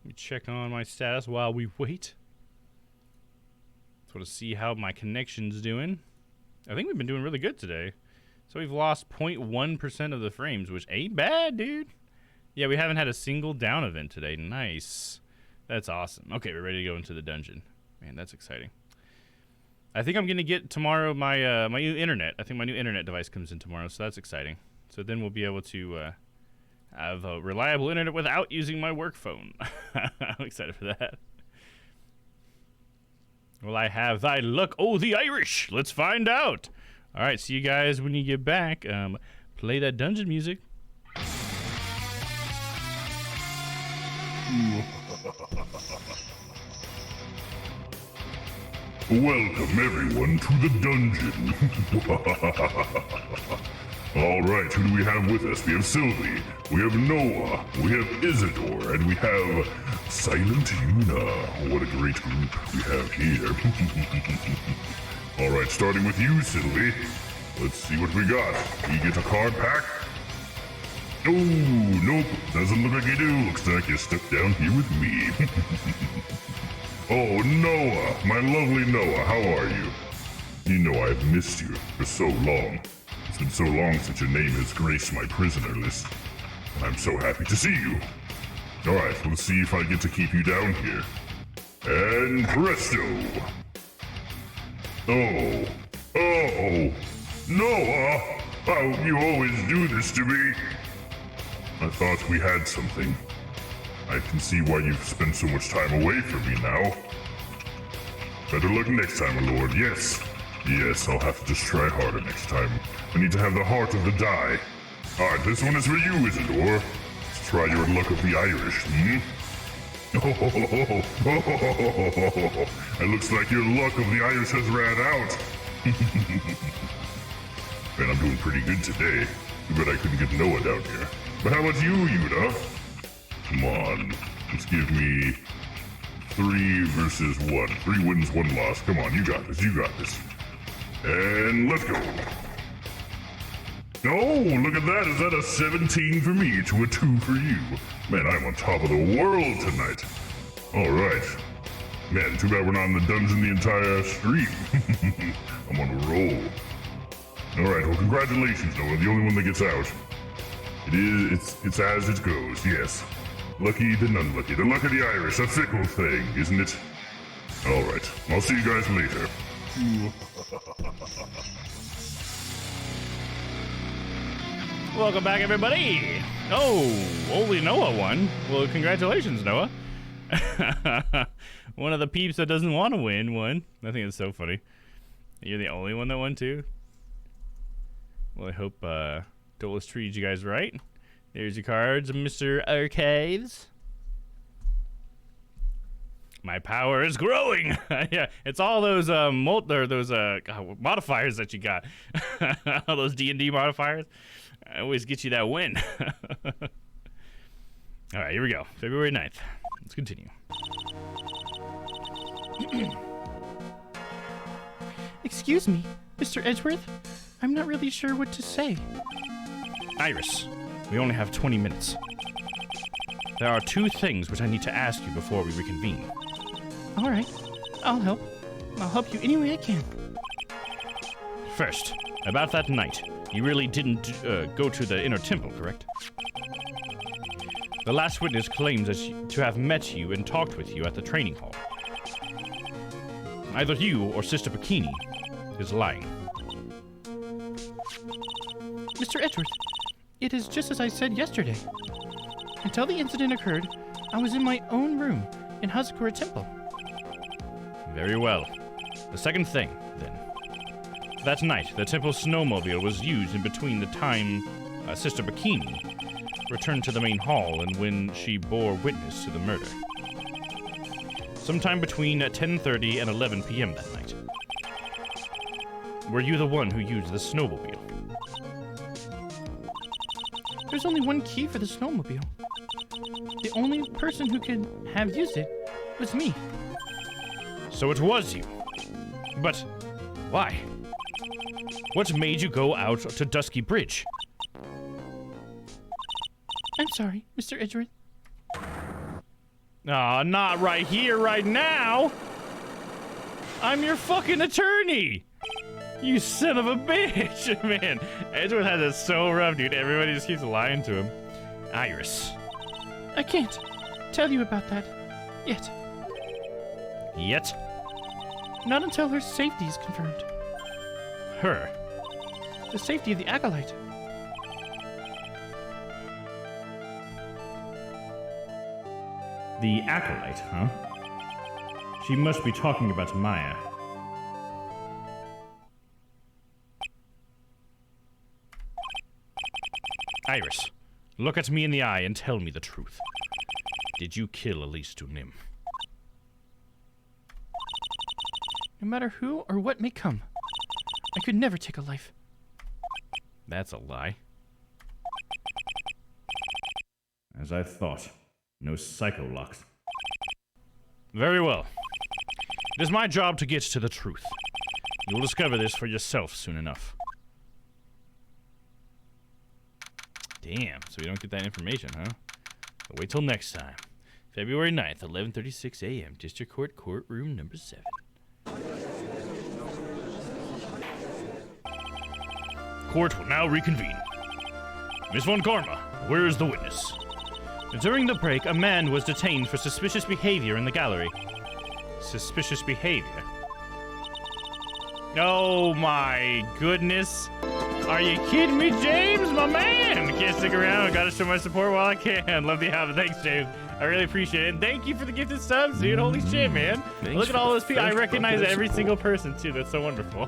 Let me check on my status while we wait. Just want to see how my connection's doing. I think we've been doing really good today. So we've lost 0.1% of the frames, which ain't bad, dude. Yeah, we haven't had a single down event today. Nice. That's awesome. Okay, we're ready to go into the dungeon. Man, that's exciting. I think I'm going to get tomorrow my my new internet. I think my new internet device comes in tomorrow, so that's exciting. So then we'll be able to have a reliable internet without using my work phone. I'm excited for that. Will I have thy luck? Oh, the Irish! Let's find out! Alright, see you guys when you get back. Play that dungeon music. Welcome everyone to the dungeon. Alright, who do we have with us? We have Sylvie, we have Noah, we have Isidore, and we have Silent Yuna. What a great group we have here. Alright, starting with you, Sylvie. Let's see what we got. You get a card pack? Oh, nope. Doesn't look like you do. Looks like you're stuck down here with me. Oh, Noah. My lovely Noah. How are you? You know I've missed you for so long. It's been so long since your name has graced my prisoner list. And I'm so happy to see you. Alright, let's see if I get to keep you down here. And presto. Oh. Oh. Noah. How you always do this to me? I thought we had something. I can see why you've spent so much time away from me now. Better luck next time, my lord. Yes. Yes, I'll have to just try harder next time. I need to have the heart of the die. Alright, this one is for you, Isidore. Let's try your luck of the Irish, It looks like your luck of the Irish has ran out. Man, I'm doing pretty good today. Too bad I couldn't get Noah down here. But how about you, Yuna? Come on. Let's give me 3 versus 1. 3 wins, 1 loss. Come on, you got this. You got this. And let's go. Oh, look at that. Is that a 17 for me to a 2 for you? Man, I'm on top of the world tonight. All right. Man, too bad we're not in the dungeon the entire stream. I'm on a roll. All right, well, congratulations, Noah. The only one that gets out. It's as it goes, yes. Lucky than unlucky. The luck of the Irish, a fickle thing, isn't it? Alright, I'll see you guys later. Welcome back, everybody. Oh, only Noah won. Well, congratulations, Noah. One of the peeps that doesn't want to win won. I think it's so funny. You're the only one that won, too. Well, I hope Dolus treated you guys right. There's your cards, Mr. Arcades. My power is growing. Yeah, it's all those modifiers that you got. All those D&D modifiers. I always get you that win. All right, here we go. February 9th. Let's continue. Excuse me, Mr. Edgeworth. I'm not really sure what to say. Iris, we only have 20 minutes. There are 2 things which I need to ask you before we reconvene. All right, I'll help. I'll help you any way I can. First, about that night, you really didn't go to the inner temple, correct? The last witness claims to have met you and talked with you at the training hall. Either you or Sister Bikini is lying. Mr. Edgeworth, it is just as I said yesterday. Until the incident occurred, I was in my own room in Hazakura Temple. Very well. The second thing, then. That night, the temple snowmobile was used in between the time Sister Bikini returned to the main hall and when she bore witness to the murder. Sometime between 10:30 and 11 p.m. that night. Were you the one who used the snowmobile? There's only one key for the snowmobile. The only person who could have used it was me. So it was you. But why? What made you go out to Dusky Bridge? I'm sorry, Mr. Edgeworth. Aw, not right here, right now! I'm your fucking attorney! You son of a bitch! Man, Edgeworth has it so rough, dude. Everybody just keeps lying to him. Iris. I can't tell you about that yet. Yet? Not until her safety is confirmed. Her? The safety of the acolyte. The acolyte, huh? She must be talking about Maya. Iris, look at me in the eye and tell me the truth. Did you kill Elise Dunim? No matter who or what may come, I could never take a life. That's a lie. As I thought. No psycho locks. Very well. It is my job to get to the truth. You will discover this for yourself soon enough. Damn, so we don't get that information, huh? But wait till next time. February 9th, 11:36 a.m. District Court, courtroom number 7. Court will now reconvene. Miss Von Karma, where is the witness? During the break, a man was detained for suspicious behavior in the gallery. Suspicious behavior? Oh my goodness. Are you kidding me, James? My man! Can't stick around. I gotta show my support while I can. Love the habit. Thanks, James. I really appreciate it. And thank you for the gifted subs, dude. Holy shit, man. Look at all those people. I recognize every single person, too. That's so wonderful.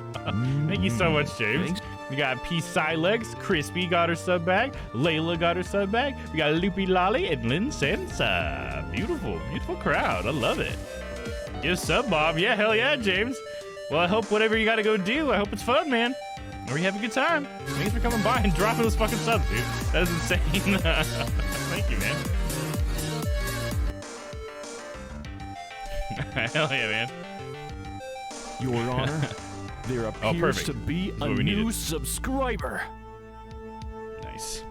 Thank you so much, James. We got P. Silex, Crispy got her sub back, Layla got her sub back, we got Loopy Lolly and Lynn Sensa. Beautiful, beautiful crowd. I love it. Give sub, Bob. Yeah, hell yeah, James. Well, I hope whatever you gotta go do, I hope it's fun, man. Or you have a good time. Thanks for coming by and dropping those fucking subs, dude. That is insane. Thank you, man. Hell yeah, man. Your Honor, there appears to be a new subscriber. Nice.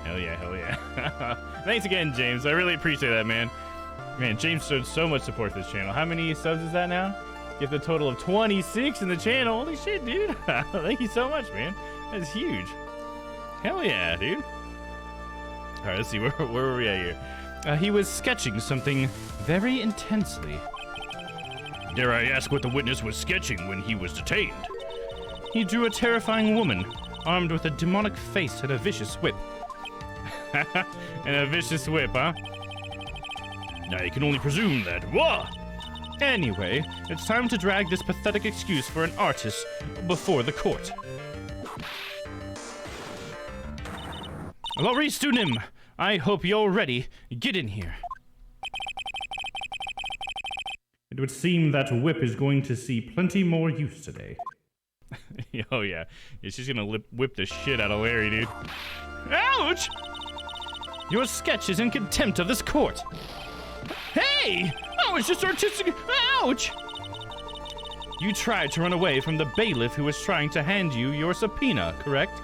Hell yeah, hell yeah. Thanks again, James. I really appreciate that, man. Man, James showed so much support for this channel. How many subs is that now? Get the total of 26 in the channel. Holy shit, dude. Thank you so much, man. That's huge. Hell yeah, dude. All right, let's see. Where were we at here? He was sketching something very intensely. Dare I ask what the witness was sketching when he was detained? He drew a terrifying woman, armed with a demonic face and a vicious whip. And a vicious whip, huh? Now you can only presume that. Whoa! Anyway, it's time to drag this pathetic excuse for an artist before the court. Laurice Dunim, I hope you're ready. Get in here. It would seem that whip is going to see plenty more use today. Oh yeah, she's gonna whip the shit out of Larry, dude. Ouch! Your sketch is in contempt of this court. Hey! I was just artistic. Ouch! You tried to run away from the bailiff who was trying to hand you your subpoena, correct?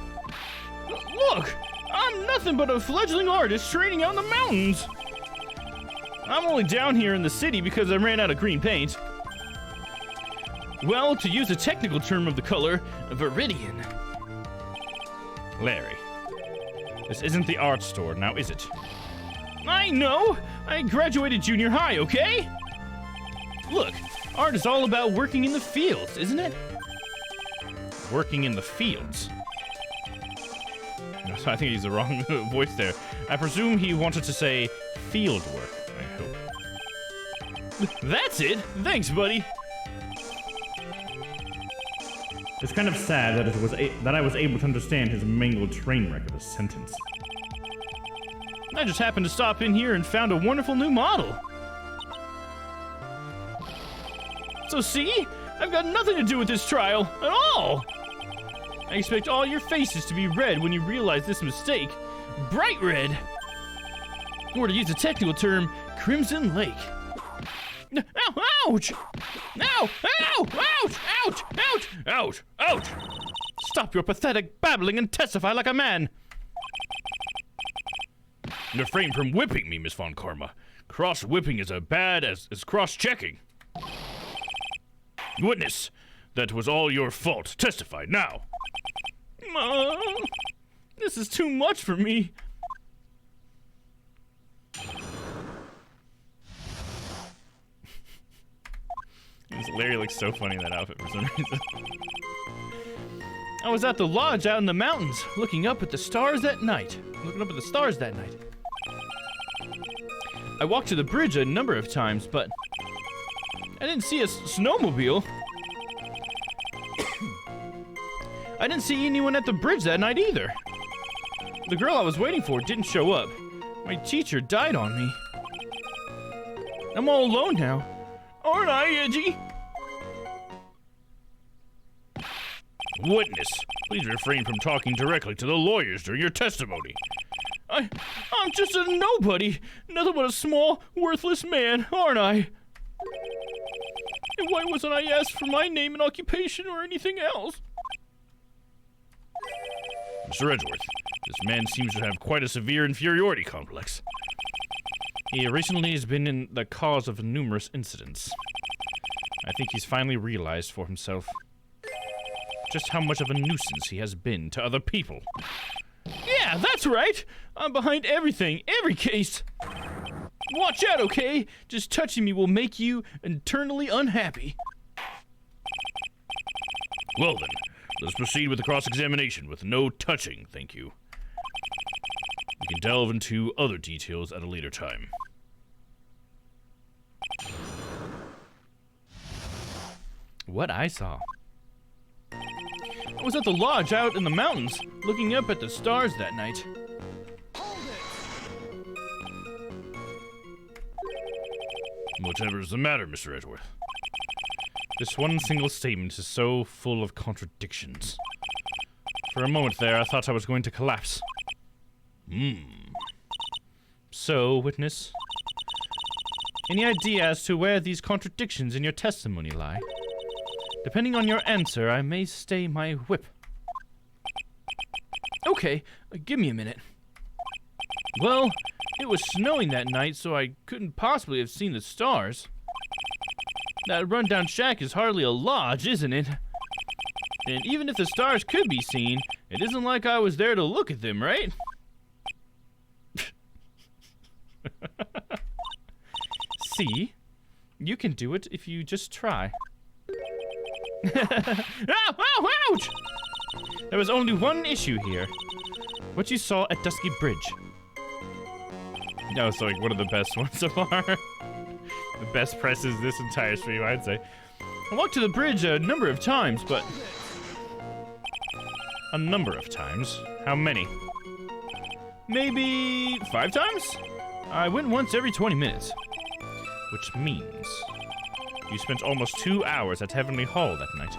Look! I'm nothing but a fledgling artist training out in the mountains. I'm only down here in the city because I ran out of green paint. Well, to use a technical term of the color, viridian. Larry, this isn't the art store, now is it? I know! I graduated junior high, okay? Look, art is all about working in the fields, isn't it? Working in the fields? No, I think he's the wrong voice there. I presume he wanted to say field work, I hope. That's it! Thanks, buddy! It's kind of sad that I was able to understand his mangled train wreck of a sentence. I just happened to stop in here and found a wonderful new model. So see? I've got nothing to do with this trial at all! I expect all your faces to be red when you realize this mistake. Bright red! Or to use a technical term, Crimson Lake. Ow! Ouch! Ow! Ow! Ouch! Ouch! Ouch! Ouch! Ouch! Stop your pathetic babbling and testify like a man! Refrain from whipping me, Miss Von Karma. Cross-whipping is as bad as cross-checking. Witness, that was all your fault. Testify now. Mom, this is too much for me. Larry looks so funny in that outfit for some reason. I was at the lodge out in the mountains, looking up at the stars at night. I walked to the bridge a number of times, but I didn't see a snowmobile. I didn't see anyone at the bridge that night either. The girl I was waiting for didn't show up. My teacher died on me. I'm all alone now. Aren't I, Edgy? Witness, please refrain from talking directly to the lawyers during your testimony. I'm just a nobody. Nothing but a small, worthless man, aren't I? And why wasn't I asked for my name and occupation or anything else? Mr. Edgeworth, this man seems to have quite a severe inferiority complex. He recently has been in the cause of numerous incidents. I think he's finally realized for himself just how much of a nuisance he has been to other people. Yeah, that's right. I'm behind everything, every case. Watch out, okay? Just touching me will make you eternally unhappy. Well then, let's proceed with the cross-examination with no touching, thank you. We can delve into other details at a later time. What I saw. I was at the lodge out in the mountains, looking up at the stars that night. Whatever's the matter, Mr. Edgeworth? This one single statement is so full of contradictions. For a moment there, I thought I was going to collapse. So, witness, any idea as to where these contradictions in your testimony lie? Depending on your answer, I may stay my whip. Okay, give me a minute. Well, it was snowing that night, so I couldn't possibly have seen the stars. That rundown shack is hardly a lodge, isn't it? And even if the stars could be seen, it isn't like I was there to look at them, right? See? You can do it if you just try. Ow! Ow! Ouch! There was only one issue here. What you saw at Dusky Bridge. That was like one of the best ones so far. The best presses this entire stream, I'd say. I walked to the bridge a number of times, but... A number of times? How many? Maybe 5 times? I went once every 20 minutes. Which means you spent almost 2 hours at Heavenly Hall that night.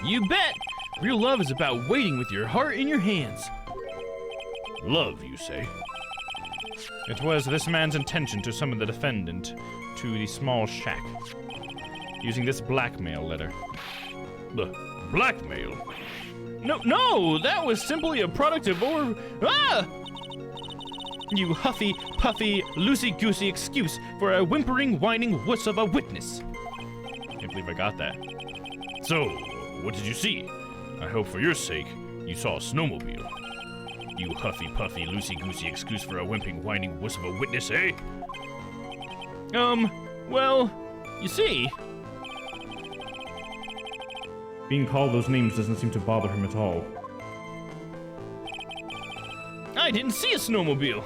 You bet! Real love is about waiting with your heart in your hands. Love, you say? It was this man's intention to summon the defendant to the small shack, using this blackmail letter. Blackmail? No, that was simply a product of You huffy, puffy, loosey-goosey excuse for a whimpering, whining wuss of a witness. Can't believe I got that. So, what did you see? I hope for your sake, you saw a snowmobile. You huffy, puffy, loosey-goosey excuse for a whimpering, whining wuss of a witness, eh? Well, you see... Being called those names doesn't seem to bother him at all. I didn't see a snowmobile.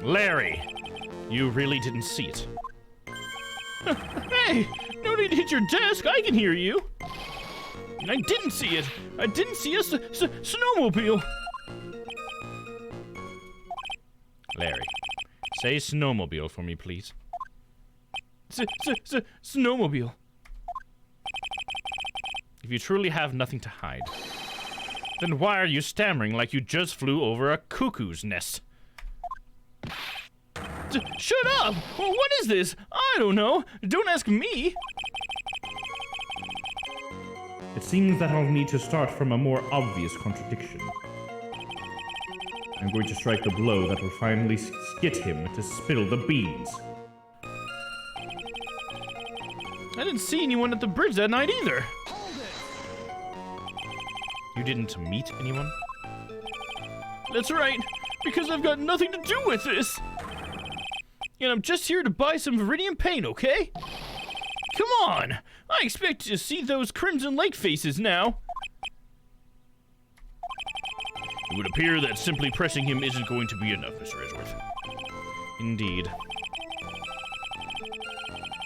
Larry, you really didn't see it. Hey, no need to hit your desk. I can hear you. I didn't see it. I didn't see a snowmobile. Larry, say snowmobile for me, please. Snowmobile. If you truly have nothing to hide, then why are you stammering like you just flew over a cuckoo's nest? Shut up! Well, what is this? I don't know. Don't ask me. It seems that I'll need to start from a more obvious contradiction. I'm going to strike the blow that will finally get him to spill the beans. I didn't see anyone at the bridge that night either. You didn't meet anyone? That's right, because I've got nothing to do with this. And I'm just here to buy some Viridian paint, okay? Come on! I expect to see those Crimson Lake faces now. It would appear that simply pressing him isn't going to be enough, Mr. Edgeworth. Indeed.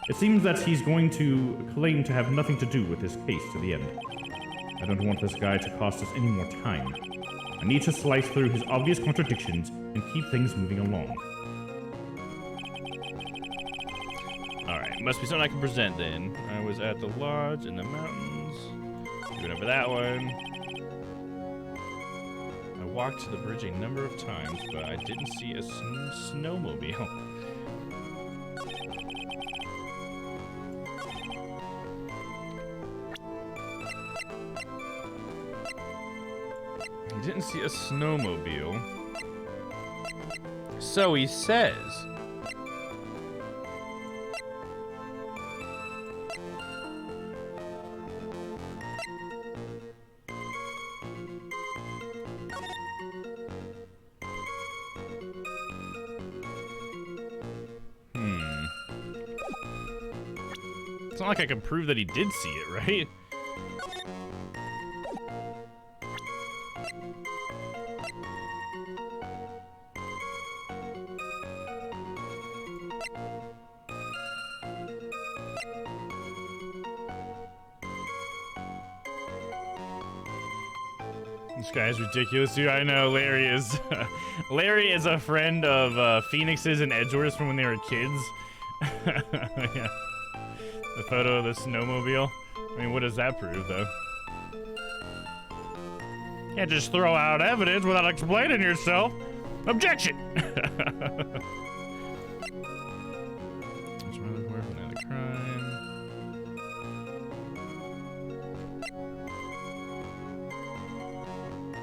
It seems that he's going to claim to have nothing to do with this case to the end. I don't want this guy to cost us any more time. I need to slice through his obvious contradictions and keep things moving along. Alright, must be something I can present then. I was at the lodge in the mountains. Doing over that one. I walked to the bridge a number of times, but I didn't see a snowmobile. I didn't see a snowmobile. So he says. It's not like I can prove that he did see it, right? This guy's ridiculous, dude. I know Larry is. Larry is a friend of Phoenix's and Edgeworth's from when they were kids. Yeah. The photo of the snowmobile. I mean, what does that prove, though? Can't just throw out evidence without explaining yourself. Objection! That's rather more of another crime.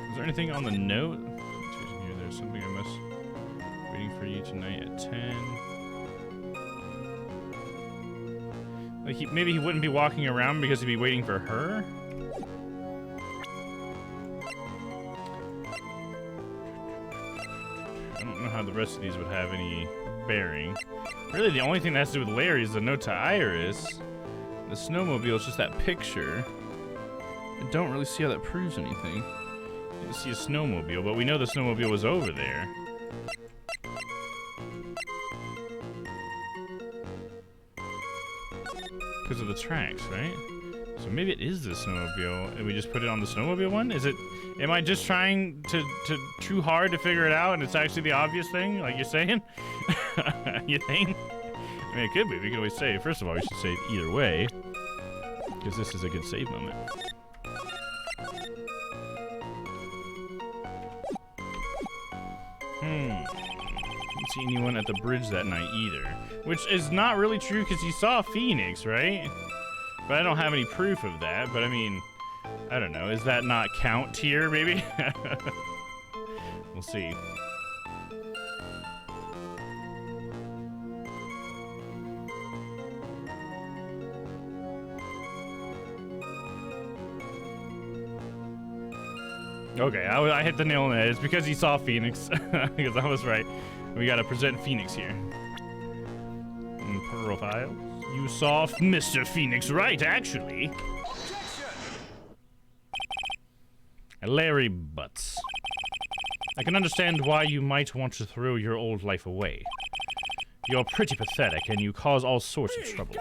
Is there anything on the note? Here, there's something I must. Waiting for you tonight at 10. Like, maybe he wouldn't be walking around because he'd be waiting for her? I don't know how the rest of these would have any bearing. Really, the only thing that has to do with Larry is the note to Iris. The snowmobile is just that picture. I don't really see how that proves anything. You see a snowmobile, but we know the snowmobile was over there. Because of the tracks, right? So maybe it is the snowmobile, and we just put it on the snowmobile one? Is it? Am I just trying to too hard to figure it out, and it's actually the obvious thing, like you're saying? You think? I mean, it could be. We could always say. First of all, we should save either way, because this is a good save moment. Didn't see anyone at the bridge that night either. Which is not really true because he saw Phoenix, right? But I don't have any proof of that. But I mean, I don't know. Is that not count tier, maybe? We'll see. Okay, I hit the nail on the head. It's because he saw Phoenix. Because I was right. We gotta present Phoenix here. Profile. You saw Mr. Phoenix right, actually. Larry Butts. I can understand why you might want to throw your old life away. You're pretty pathetic, and you cause all sorts of trouble.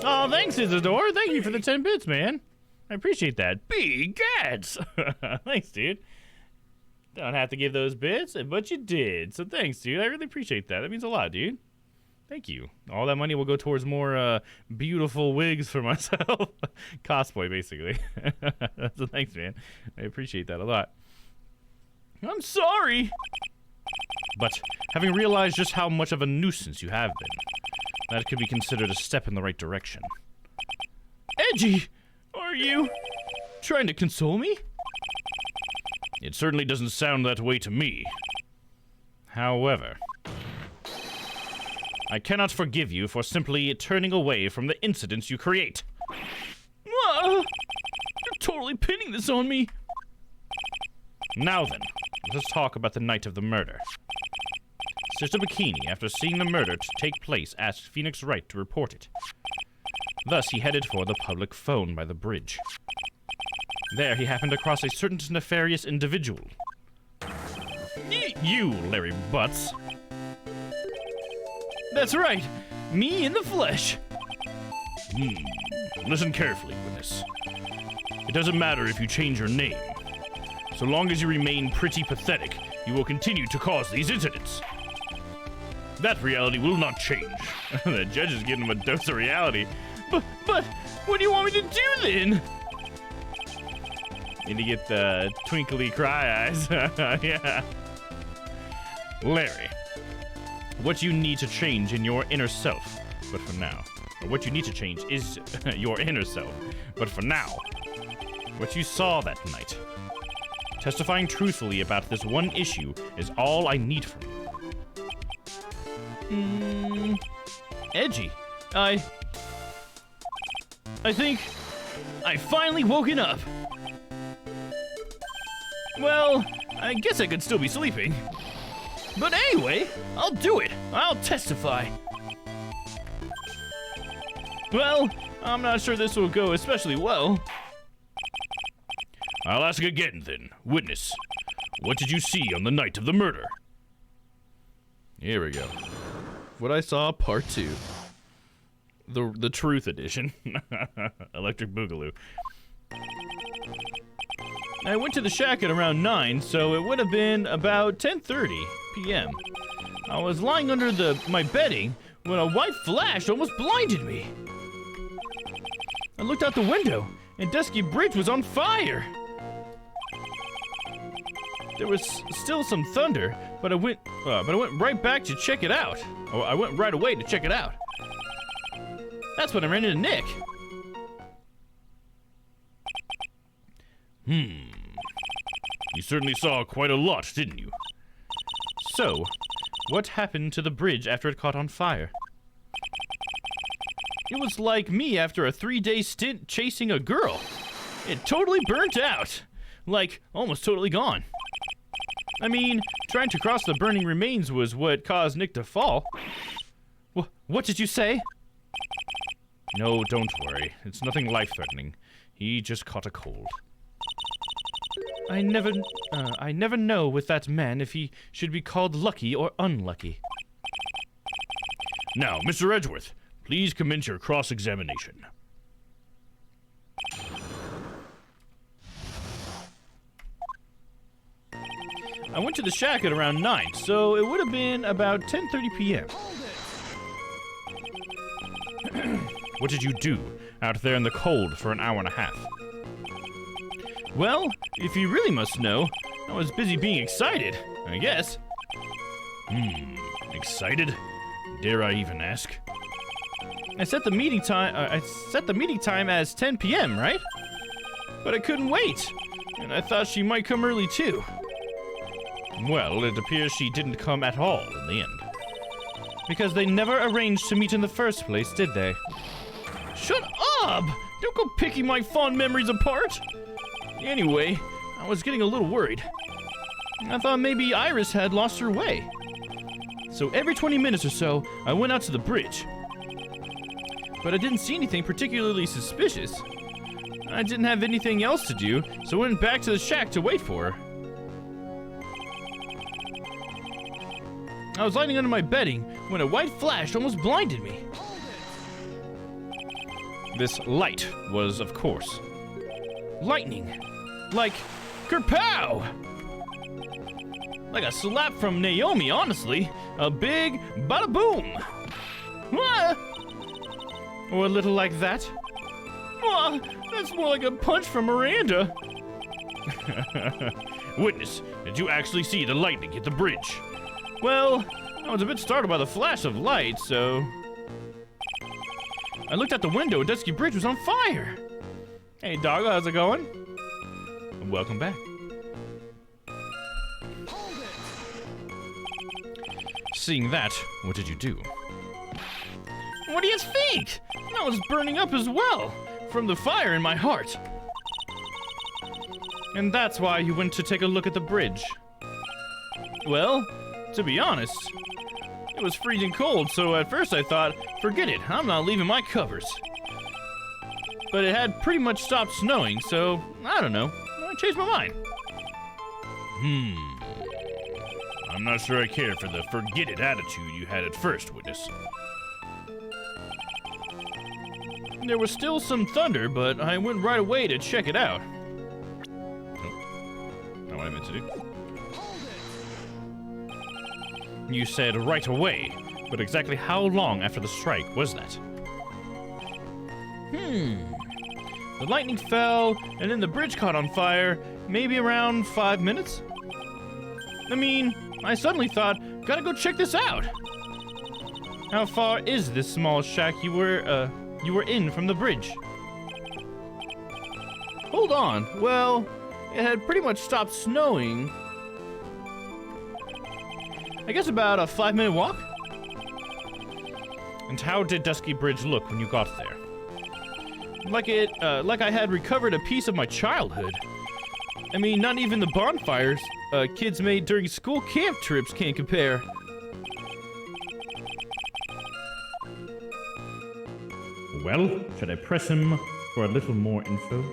Oh, thanks, Isidore. Thank you for the 10 bits, man. I appreciate that. Big gads! Thanks, dude. Don't have to give those bits, but you did. So thanks, dude. I really appreciate that. That means a lot, dude. Thank you. All that money will go towards more beautiful wigs for myself. Cosplay, basically. So thanks, man. I appreciate that a lot. I'm sorry. But having realized just how much of a nuisance you have been, that could be considered a step in the right direction. Edgy! Are you trying to console me? It certainly doesn't sound that way to me. However, I cannot forgive you for simply turning away from the incidents you create. You're totally pinning this on me. Now then, let's talk about the night of the murder. Sister Bikini, after seeing the murder take place, asked Phoenix Wright to report it. Thus, he headed for the public phone by the bridge. There, he happened across a certain nefarious individual. You, Larry Butts. That's right. Me in the flesh. Listen carefully, witness. It doesn't matter if you change your name. So long as you remain pretty pathetic, you will continue to cause these incidents. That reality will not change. The judge is giving him a dose of reality. But, what do you want me to do then? Need to get the twinkly cry eyes. Yeah. Larry, what you need to change in your inner self, but for now. Or what you need to change is your inner self, but for now. What you saw that night. Testifying truthfully about this one issue is all I need from you. Edgy. I think I finally woken up. Well, I guess I could still be sleeping. But anyway, I'll do it. I'll testify. Well, I'm not sure this will go especially well. I'll ask again then. Witness, what did you see on the night of the murder? Here we go. What I saw, part 2. The truth edition. Electric Boogaloo. I went to the shack at around 9, so it would have been about 10:30 p.m. I was lying under my bedding when a white flash almost blinded me. I looked out the window, and Dusky Bridge was on fire. There was still some thunder, but I went right back to check it out. Oh, I went right away to check it out. That's when I ran into Nick. You certainly saw quite a lot, didn't you? So, what happened to the bridge after it caught on fire? It was like me after a 3-day stint chasing a girl. It totally burnt out. Like, almost totally gone. I mean, trying to cross the burning remains was what caused Nick to fall. What did you say? No, don't worry. It's nothing life-threatening. He just caught a cold. I never know with that man if he should be called lucky or unlucky. Now, Mr. Edgeworth, please commence your cross-examination. I went to the shack at around 9, so it would have been about 10:30 p.m. What did you do out there in the cold for an hour and a half? Well, if you really must know, I was busy being excited, I guess. Excited? Dare I even ask? I set the meeting time as 10 p.m., right? But I couldn't wait, and I thought she might come early too. Well, it appears she didn't come at all in the end. Because they never arranged to meet in the first place, did they? Shut up! Don't go picking my fond memories apart! Anyway, I was getting a little worried. I thought maybe Iris had lost her way. So every 20 minutes or so, I went out to the bridge. But I didn't see anything particularly suspicious. I didn't have anything else to do, so I went back to the shack to wait for her. I was lying under my bedding when a white flash almost blinded me. This light was, of course, lightning. Like, kerpow! Like a slap from Naomi, honestly. A big bada boom. Ah! Or a little like that. Ah, that's more like a punch from Miranda. Witness, did you actually see the lightning hit the bridge? Well, I was a bit startled by the flash of light, so... I looked out the window and Dusky Bridge was on fire. Hey, doggo, how's it going? Welcome back. Seeing that, what did you do? What do you think? I was burning up as well, from the fire in my heart. And that's why you went to take a look at the bridge. Well, to be honest, it was freezing cold, so at first I thought, forget it, I'm not leaving my covers. But it had pretty much stopped snowing, so I don't know, I changed my mind. I'm not sure I care for the forget it attitude you had at first, Witness. There was still some thunder, but I went right away to check it out. Not what I meant to do. You said right away, but exactly how long after the strike was that? The lightning fell, and then the bridge caught on fire, maybe around 5 minutes? I mean, I suddenly thought, gotta go check this out. How far is this small shack you were in from the bridge? Hold on, well, it had pretty much stopped snowing. I guess about a 5-minute walk? And how did Dusky Bridge look when you got there? Like I had recovered a piece of my childhood. I mean, not even the bonfires kids made during school camp trips can't compare. Well, should I press him for a little more info?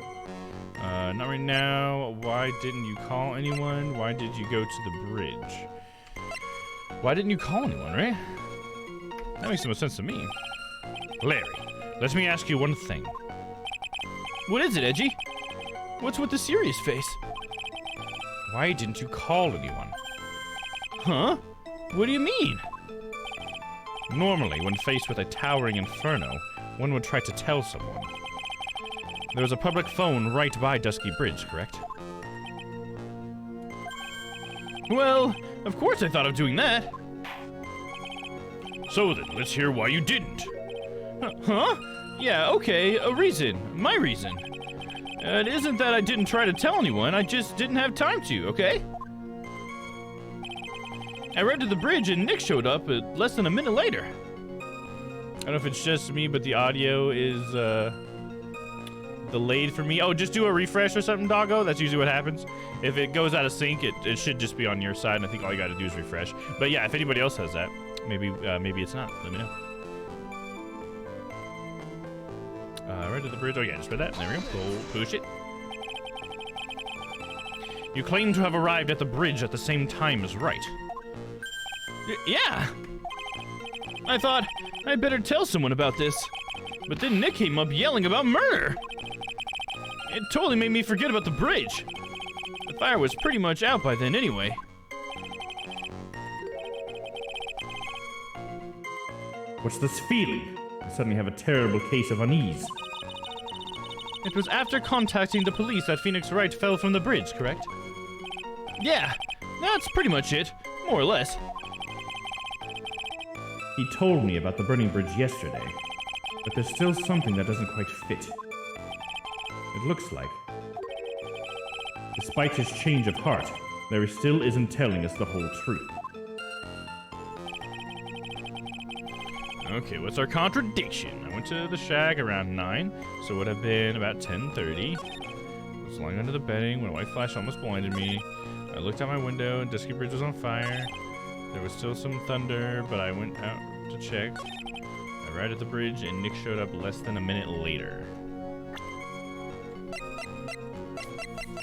Not right now. Why didn't you call anyone? Why did you go to the bridge? Why didn't you call anyone, right? That makes the most sense to me. Larry, let me ask you one thing. What is it, Edgy? What's with the serious face? Why didn't you call anyone? Huh? What do you mean? Normally, when faced with a towering inferno, one would try to tell someone. There was a public phone right by Dusky Bridge, correct? Well, of course I thought of doing that. So then, let's hear why you didn't. Huh? Yeah, okay, a reason. My reason. It isn't that I didn't try to tell anyone, I just didn't have time to, okay? I ran to the bridge and Nick showed up less than a minute later. I don't know if it's just me, but the audio is, delayed for me. Oh, just do a refresh or something, doggo. That's usually what happens. If it goes out of sync, it should just be on your side, and I think all you gotta do is refresh. But yeah, if anybody else has that, maybe it's not. Let me know. Right to the bridge. Oh yeah, just for that. There we go. Go push it. You claim to have arrived at the bridge at the same time as Wright. Yeah! I thought I'd better tell someone about this. But then Nick came up yelling about murder! It totally made me forget about the bridge. The fire was pretty much out by then anyway. What's this feeling? I suddenly have a terrible case of unease. It was after contacting the police that Phoenix Wright fell from the bridge, correct? Yeah, that's pretty much it, more or less. He told me about the burning bridge yesterday, but there's still something that doesn't quite fit. It looks like, despite his change of heart, Larry still isn't telling us the whole truth. Okay, what's our contradiction? I went to the shack around 9, so it would have been about 10:30. I was lying under the bedding when a white flash almost blinded me. I looked out my window and Dusky Bridge was on fire. There was still some thunder, but I went out to check. I arrived at the bridge and Nick showed up less than a minute later.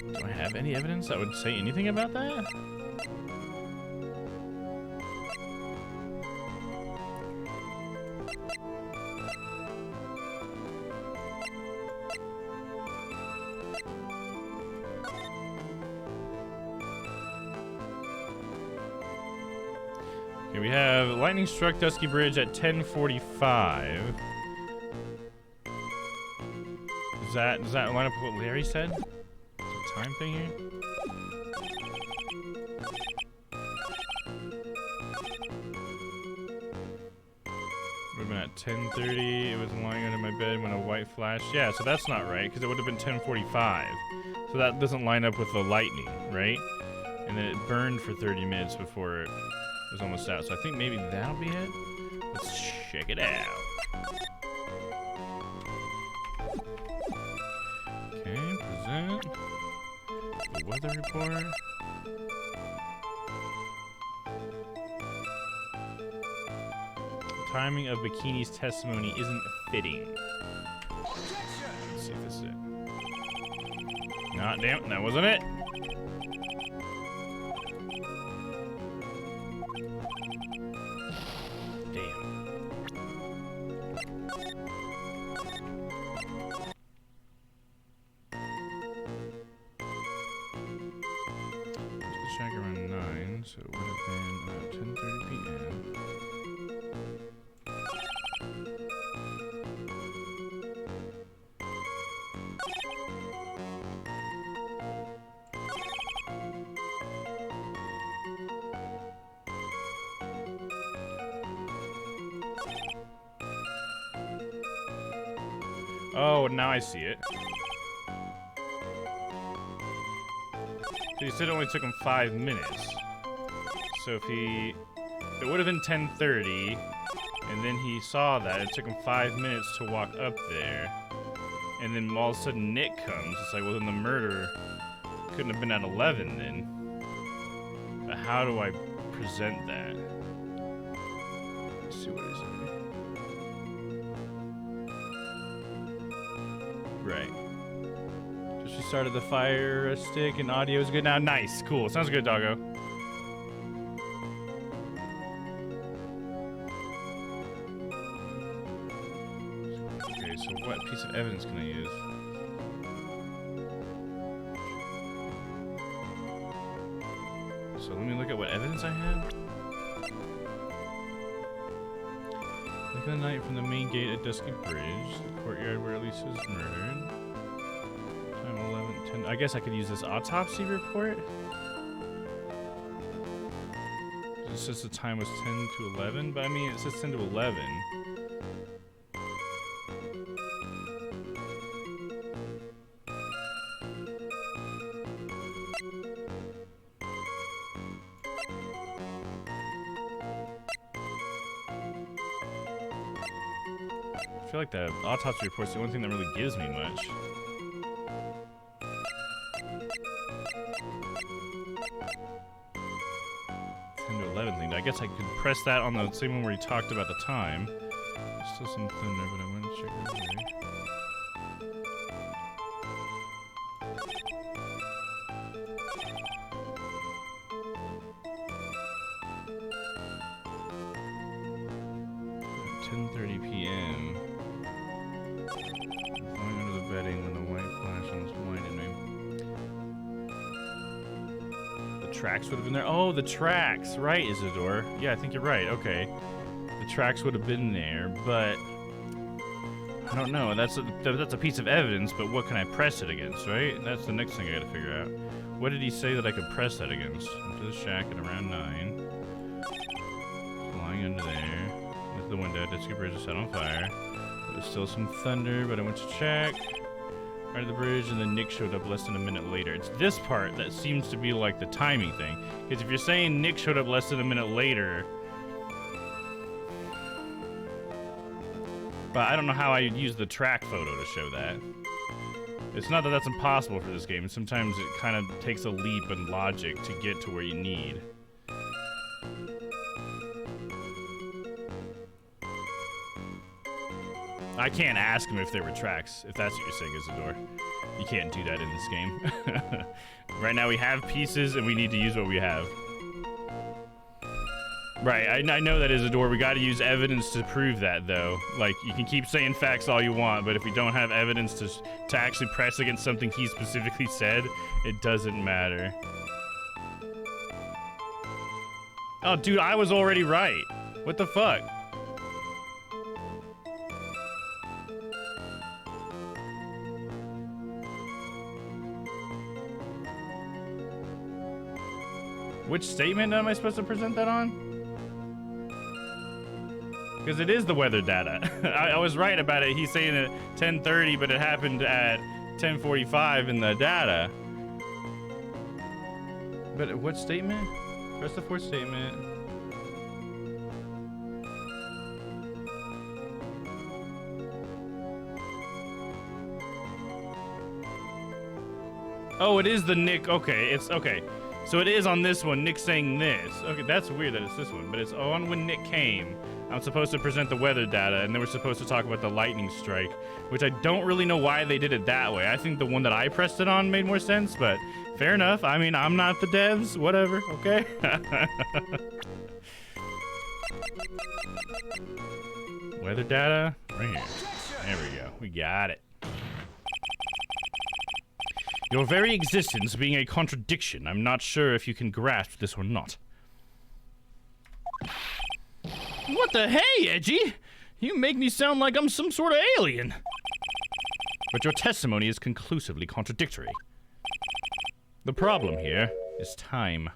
Do I have any evidence that would say anything about that? Okay, we have lightning struck Dusky Bridge at 10:45. Does that line up with what Larry said? Is it a time thing here? Would have been at 10:30. It was lying under my bed when a white flash. Yeah, so that's not right because it would have been 10:45. So that doesn't line up with the lightning, right? And then it burned for 30 minutes before it was almost out. So I think maybe that'll be it. Let's check it out. Okay, present. The weather report. The timing of Bikini's testimony isn't fitting. Let's see if this is it. Not damn, that wasn't it. Shack around 9, so it would have been about 10:30 p.m. Oh, now I see it. He said it only took him 5 minutes. So if it would have been 10:30, and then he saw that. It took him 5 minutes to walk up there. And then all of a sudden Nick comes. It's like, well, then the murder couldn't have been at 11 then. But how do I present that? Let's see what I say. Right. She started the fire stick and audio is good now. Nice, cool. Sounds good, doggo. Okay, so what piece of evidence can I use? So let me look at what evidence I have. Look at the night from the main gate at Dusky Bridge, the courtyard where Elisa was murdered. I guess I could use this autopsy report. It says the time was 10 to 11, but I mean, it says 10 to 11. I feel like the autopsy report's the only thing that really gives me much. I guess I could press that on the same one where he talked about the time. There's still some thunder, but I want to check over here. At 10:30 p.m. I'm flying under the bedding when the white flash almost blinded me. Tracks would have been there. Oh, the tracks, right, Isidore? Yeah, I think you're right. Okay, the tracks would have been there, but I don't know. That's a piece of evidence, but what can I press it against, right? That's the next thing I got to figure out. What did he say that I could press that against? Into the shack at around 9. Flying under there. The window. Dusky Bridge is set on fire. There was still some thunder, but I went to check. Right at the bridge, and then Nick showed up less than a minute later. It's this part that seems to be like the timing thing. Because if you're saying Nick showed up less than a minute later, but I don't know how I'd use the track photo to show that. It's not that that's impossible for this game. Sometimes it kind of takes a leap in logic to get to where you need. I can't ask him if there were tracks, if that's what you're saying, Isidore. You can't do that in this game. Right now we have pieces and we need to use what we have. Right, I know that, Isidore. We gotta use evidence to prove that, though. Like, you can keep saying facts all you want, but if we don't have evidence to actually press against something he specifically said, it doesn't matter. Oh, dude, I was already right. What the fuck? Which statement am I supposed to present that on? Because it is the weather data. I was right about it. He's saying at 10:30, but it happened at 10:45 in the data. But what statement? Press the fourth statement. Oh, it is the Nick. Okay, it's okay. So it is on this one, Nick saying this. Okay, that's weird that it's this one, but it's on when Nick came. I'm supposed to present the weather data, and then we're supposed to talk about the lightning strike, which I don't really know why they did it that way. I think the one that I pressed it on made more sense, but fair enough. I mean, I'm not the devs, whatever, okay? Weather data, right here. There we go, we got it. Your very existence being a contradiction. I'm not sure if you can grasp this or not. What the hey, Edgy? You make me sound like I'm some sort of alien. But your testimony is conclusively contradictory. The problem here is time.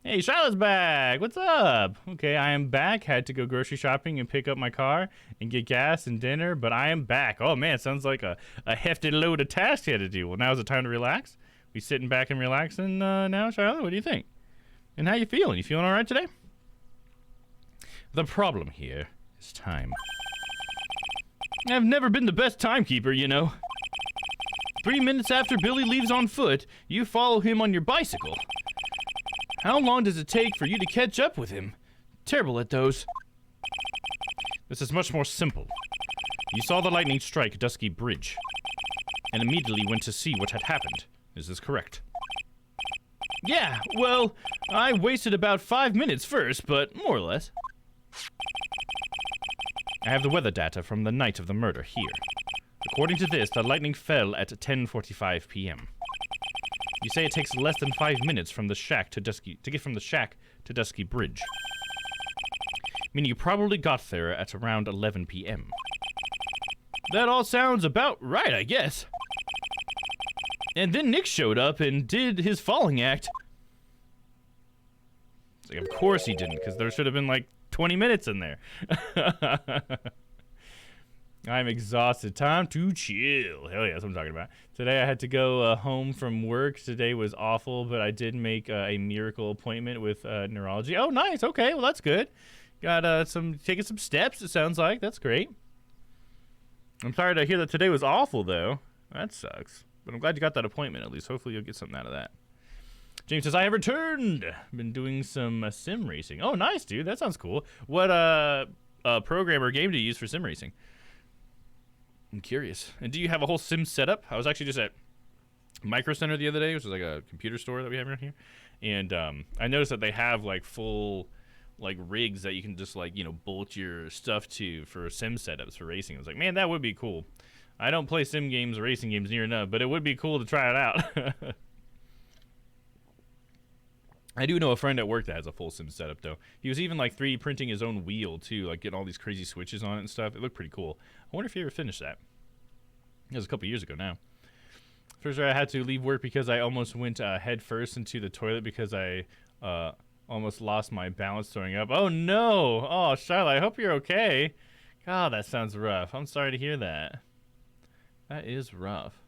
Hey, Shiloh's back. What's up? Okay, I am back. Had to go grocery shopping and pick up my car and get gas and dinner, but I am back. Oh man, sounds like a hefty load of tasks you had to do. Well, now's the time to relax. We sitting back and relaxing now, Shiloh? What do you think? And how you feeling? You feeling all right today? The problem here is time. I've never been the best timekeeper, you know. 3 minutes after Billy leaves on foot, you follow him on your bicycle. How long does it take for you to catch up with him? Terrible at those. This is much more simple. You saw the lightning strike Dusky Bridge, and immediately went to see what had happened. Is this correct? Yeah, well, I wasted about 5 minutes first, but more or less. I have the weather data from the night of the murder here. According to this, the lightning fell at 10:45 p.m. You say it takes less than 5 minutes from the shack to get from the shack to Dusky Bridge. Meaning you probably got there at around 11 p.m. That all sounds about right, I guess. And then Nick showed up and did his falling act. It's like, of course he didn't, because there should have been like 20 minutes in there. I'm exhausted. Time to chill. Hell yeah, that's what I'm talking about. Today I had to go home from work. Today was awful, but I did make a miracle appointment with neurology. Oh, nice. Okay, well, that's good. Got taking some steps, it sounds like. That's great. I'm sorry to hear that today was awful, though. That sucks. But I'm glad you got that appointment, at least. Hopefully you'll get something out of that. James says, I have returned. Been doing some sim racing. Oh, nice, dude. That sounds cool. What program or game do you use for sim racing? I'm curious. And do you have a whole sim setup? I was actually just at Micro Center the other day, which is like a computer store that we have around here. And I noticed that they have like full like rigs that you can just like, you know, bolt your stuff to for sim setups for racing. I was like, man, that would be cool. I don't play sim games or racing games near enough, but it would be cool to try it out. I do know a friend at work that has a full sim setup, though. He was even, like, 3D printing his own wheel, too, like, getting all these crazy switches on it and stuff. It looked pretty cool. I wonder if he ever finished that. It was a couple years ago now. First, I had to leave work because I almost went head first into the toilet because I almost lost my balance throwing up. Oh, no! Oh, Charlotte, I hope you're okay. God, that sounds rough. I'm sorry to hear that. That is rough.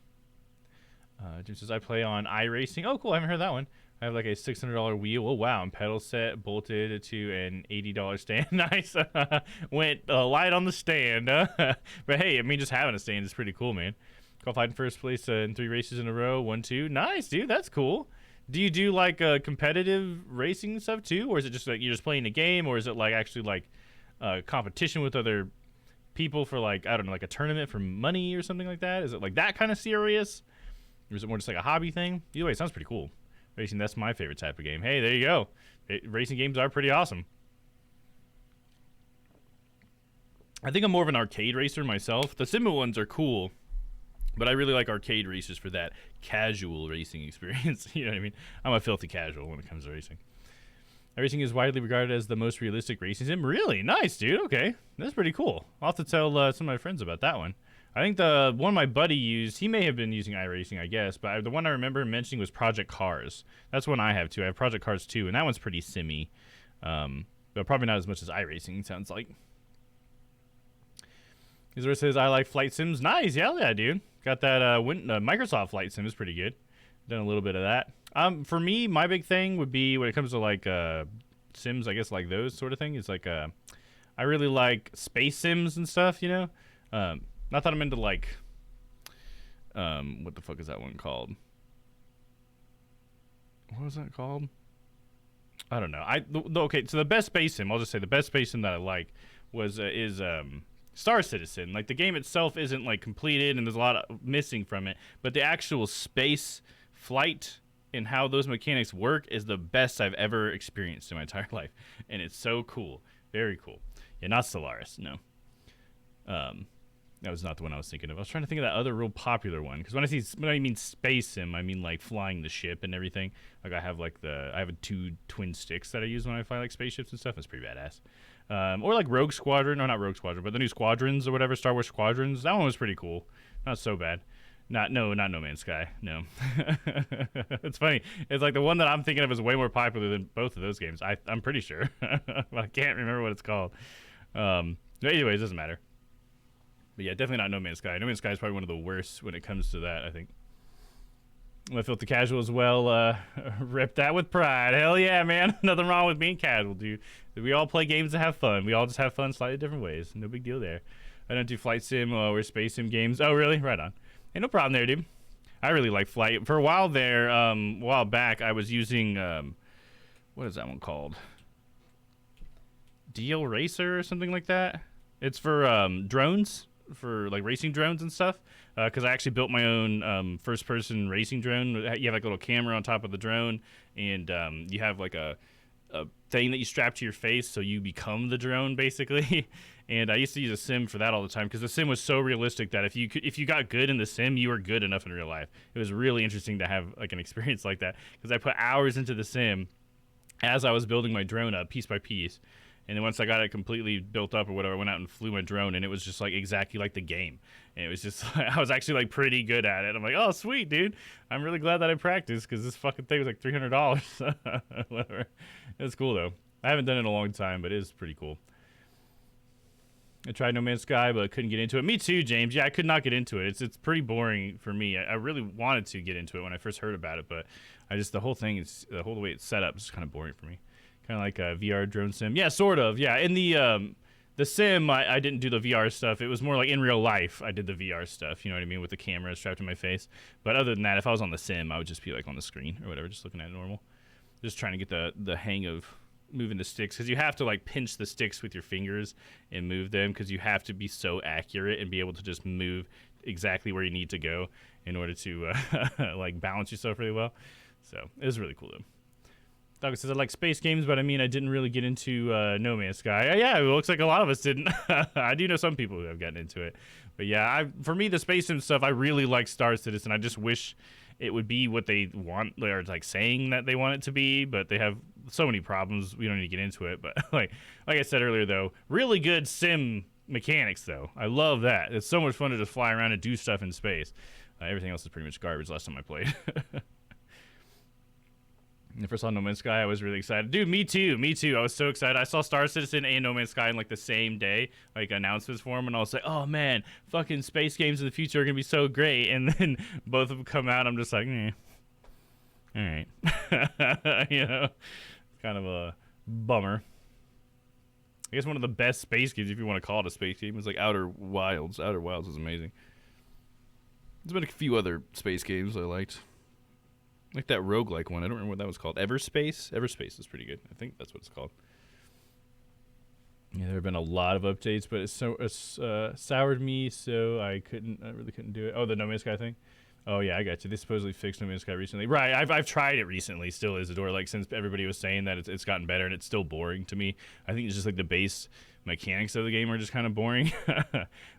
Jim says, I play on iRacing. Oh, cool. I haven't heard that one. I have like a $600 wheel. Oh, wow. And pedal set bolted to an $80 stand. Nice. Went light on the stand. But hey, I mean, just having a stand is pretty cool, man. Qualified in first place in 3 races in a row. 1, 2. Nice, dude. That's cool. Do you do like competitive racing stuff too? Or is it just like you're just playing a game? Or is it like actually like competition with other people for like, I don't know, like a tournament for money or something like that? Is it like that kind of serious? Or is it more just like a hobby thing? Either way, it sounds pretty cool. Racing, that's my favorite type of game. Hey, there you go. Racing games are pretty awesome. I think I'm more of an arcade racer myself. The Simba ones are cool, but I really like arcade races for that casual racing experience. You know what I mean? I'm a filthy casual when it comes to racing. Racing is widely regarded as the most realistic racing sim. Really? Nice, dude. Okay. That's pretty cool. I'll have to tell some of my friends about that one. I think the one my buddy used, he may have been using iRacing, I guess, but the one I remember mentioning was Project Cars. That's one I have, too. I have Project Cars 2, and that one's pretty simmy. But probably not as much as iRacing, sounds like. Israel says, I like flight sims. Nice. Yeah, dude. Got that Microsoft Flight Sim is pretty good. Done a little bit of that. For me, my big thing would be when it comes to like sims, I guess like those sort of thing. It's like I really like space sims and stuff, you know. Not that I'm into like what the fuck is that one called? What was that called? I don't know. Okay, so the best space sim, I'll just say the best space sim that I like is Star Citizen. Like the game itself isn't like completed and there's a lot of missing from it, but the actual space flight and how those mechanics work is the best I've ever experienced in my entire life. And it's so cool. Very cool. Yeah, not Stellaris, no. That was not the one I was thinking of. I was trying to think of that other real popular one. Because when I mean space sim, I mean like flying the ship and everything. Like I have 2 twin sticks that I use when I fly like spaceships and stuff. It's pretty badass. Or like Rogue Squadron. No, not Rogue Squadron, but the new Squadrons or whatever, Star Wars Squadrons. That one was pretty cool. Not so bad. Not No Man's Sky. No. It's funny. It's like the one that I'm thinking of is way more popular than both of those games. I'm pretty sure. I can't remember what it's called. Anyways, it doesn't matter. But yeah, definitely not No Man's Sky. No Man's Sky is probably one of the worst when it comes to that, I think. I felt the casual as well. Rip that with pride. Hell yeah, man. Nothing wrong with being casual, dude. We all play games to have fun. We all just have fun slightly different ways. No big deal there. I don't do flight sim or space sim games. Oh, really? Right on. Hey, no problem there, dude. I really like flight. For a while there, a while back, I was using, what is that one called? DL Racer or something like that. It's for drones. For like racing drones and stuff, because I actually built my own first-person racing drone. You have like a little camera on top of the drone, and you have like a thing that you strap to your face, so you become the drone basically. And I used to use a sim for that all the time because the sim was so realistic that if you got good in the sim, you were good enough in real life. It was really interesting to have like an experience like that because I put hours into the sim as I was building my drone up piece by piece. And then once I got it completely built up or whatever, I went out and flew my drone, and it was just like exactly like the game. And it was just, I was actually like pretty good at it. I'm like, oh, sweet, dude. I'm really glad that I practiced because this fucking thing was like $300. Whatever. It was cool, though. I haven't done it in a long time, but it is pretty cool. I tried No Man's Sky, but couldn't get into it. Me too, James. Yeah, I could not get into it. It's pretty boring for me. I really wanted to get into it when I first heard about it, but the whole way it's set up is kind of boring for me. Kind of like a VR drone sim. Yeah, sort of. Yeah, in the sim, I didn't do the VR stuff. It was more like in real life, I did the VR stuff. You know what I mean? With the camera strapped to my face. But other than that, if I was on the sim, I would just be like on the screen or whatever, just looking at it normal. Just trying to get the hang of moving the sticks. Because you have to like pinch the sticks with your fingers and move them. Because you have to be so accurate and be able to just move exactly where you need to go in order to like balance yourself really well. So it was really cool though. Doug says, I like space games, but I mean, I didn't really get into No Man's Sky. Yeah, it looks like a lot of us didn't. I do know some people who have gotten into it. But yeah, for me, the space sim stuff, I really like Star Citizen. I just wish it would be what they want. They're like saying that they want it to be, but they have so many problems. We don't need to get into it. But like I said earlier, though, really good sim mechanics, though. I love that. It's so much fun to just fly around and do stuff in space. Everything else is pretty much garbage last time I played. When I first saw No Man's Sky, I was really excited. Dude, me too. I was so excited. I saw Star Citizen and No Man's Sky in like the same day, like announcements for them, and I was like, oh man, fucking space games in the future are gonna be so great. And then both of them come out, I'm just like, all right. You know, kind of a bummer. I guess one of the best space games, if you want to call it a space game, was like Outer Wilds. Outer Wilds was amazing. There's been a few other space games I liked. Like that roguelike one. I don't remember what that was called. Everspace? Everspace is pretty good. I think that's what it's called. Yeah, there have been a lot of updates, but it's soured me, so I really couldn't do it. Oh, the No Man's Sky thing? Oh, yeah, I got you. They supposedly fixed No Man's Sky recently. Right, I've tried it recently, still, Isadora, like, since everybody was saying that it's gotten better, and it's still boring to me. I think it's just, like, the base mechanics of the game are just kind of boring.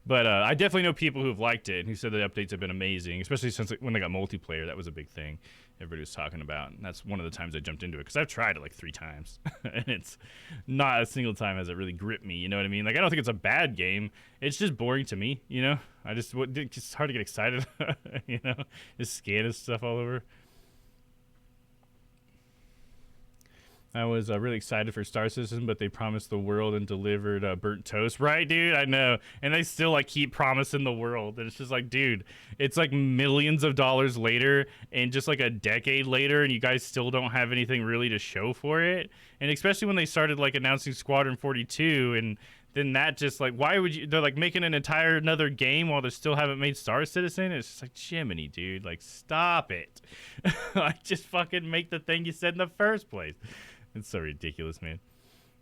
But I definitely know people who've liked it and who said the updates have been amazing, especially since when they got multiplayer. That was a big thing everybody was talking about, and that's one of the times I jumped into it, because I've tried it like 3 times, and it's not a single time has it really gripped me, you know what I mean? Like, I don't think it's a bad game, it's just boring to me, you know? It's just hard to get excited, you know? Just scanning stuff all over. I was really excited for Star Citizen, but they promised the world and delivered burnt toast. Right, dude? I know. And they still, like, keep promising the world. And it's just like, dude, it's like millions of dollars later and just like a decade later, and you guys still don't have anything really to show for it. And especially when they started, like, announcing Squadron 42, and then that just, like, why would you... They're, like, making an entire another game while they still haven't made Star Citizen? It's just like, Jiminy, dude. Like, stop it. Like, just fucking make the thing you said in the first place. It's so ridiculous, man.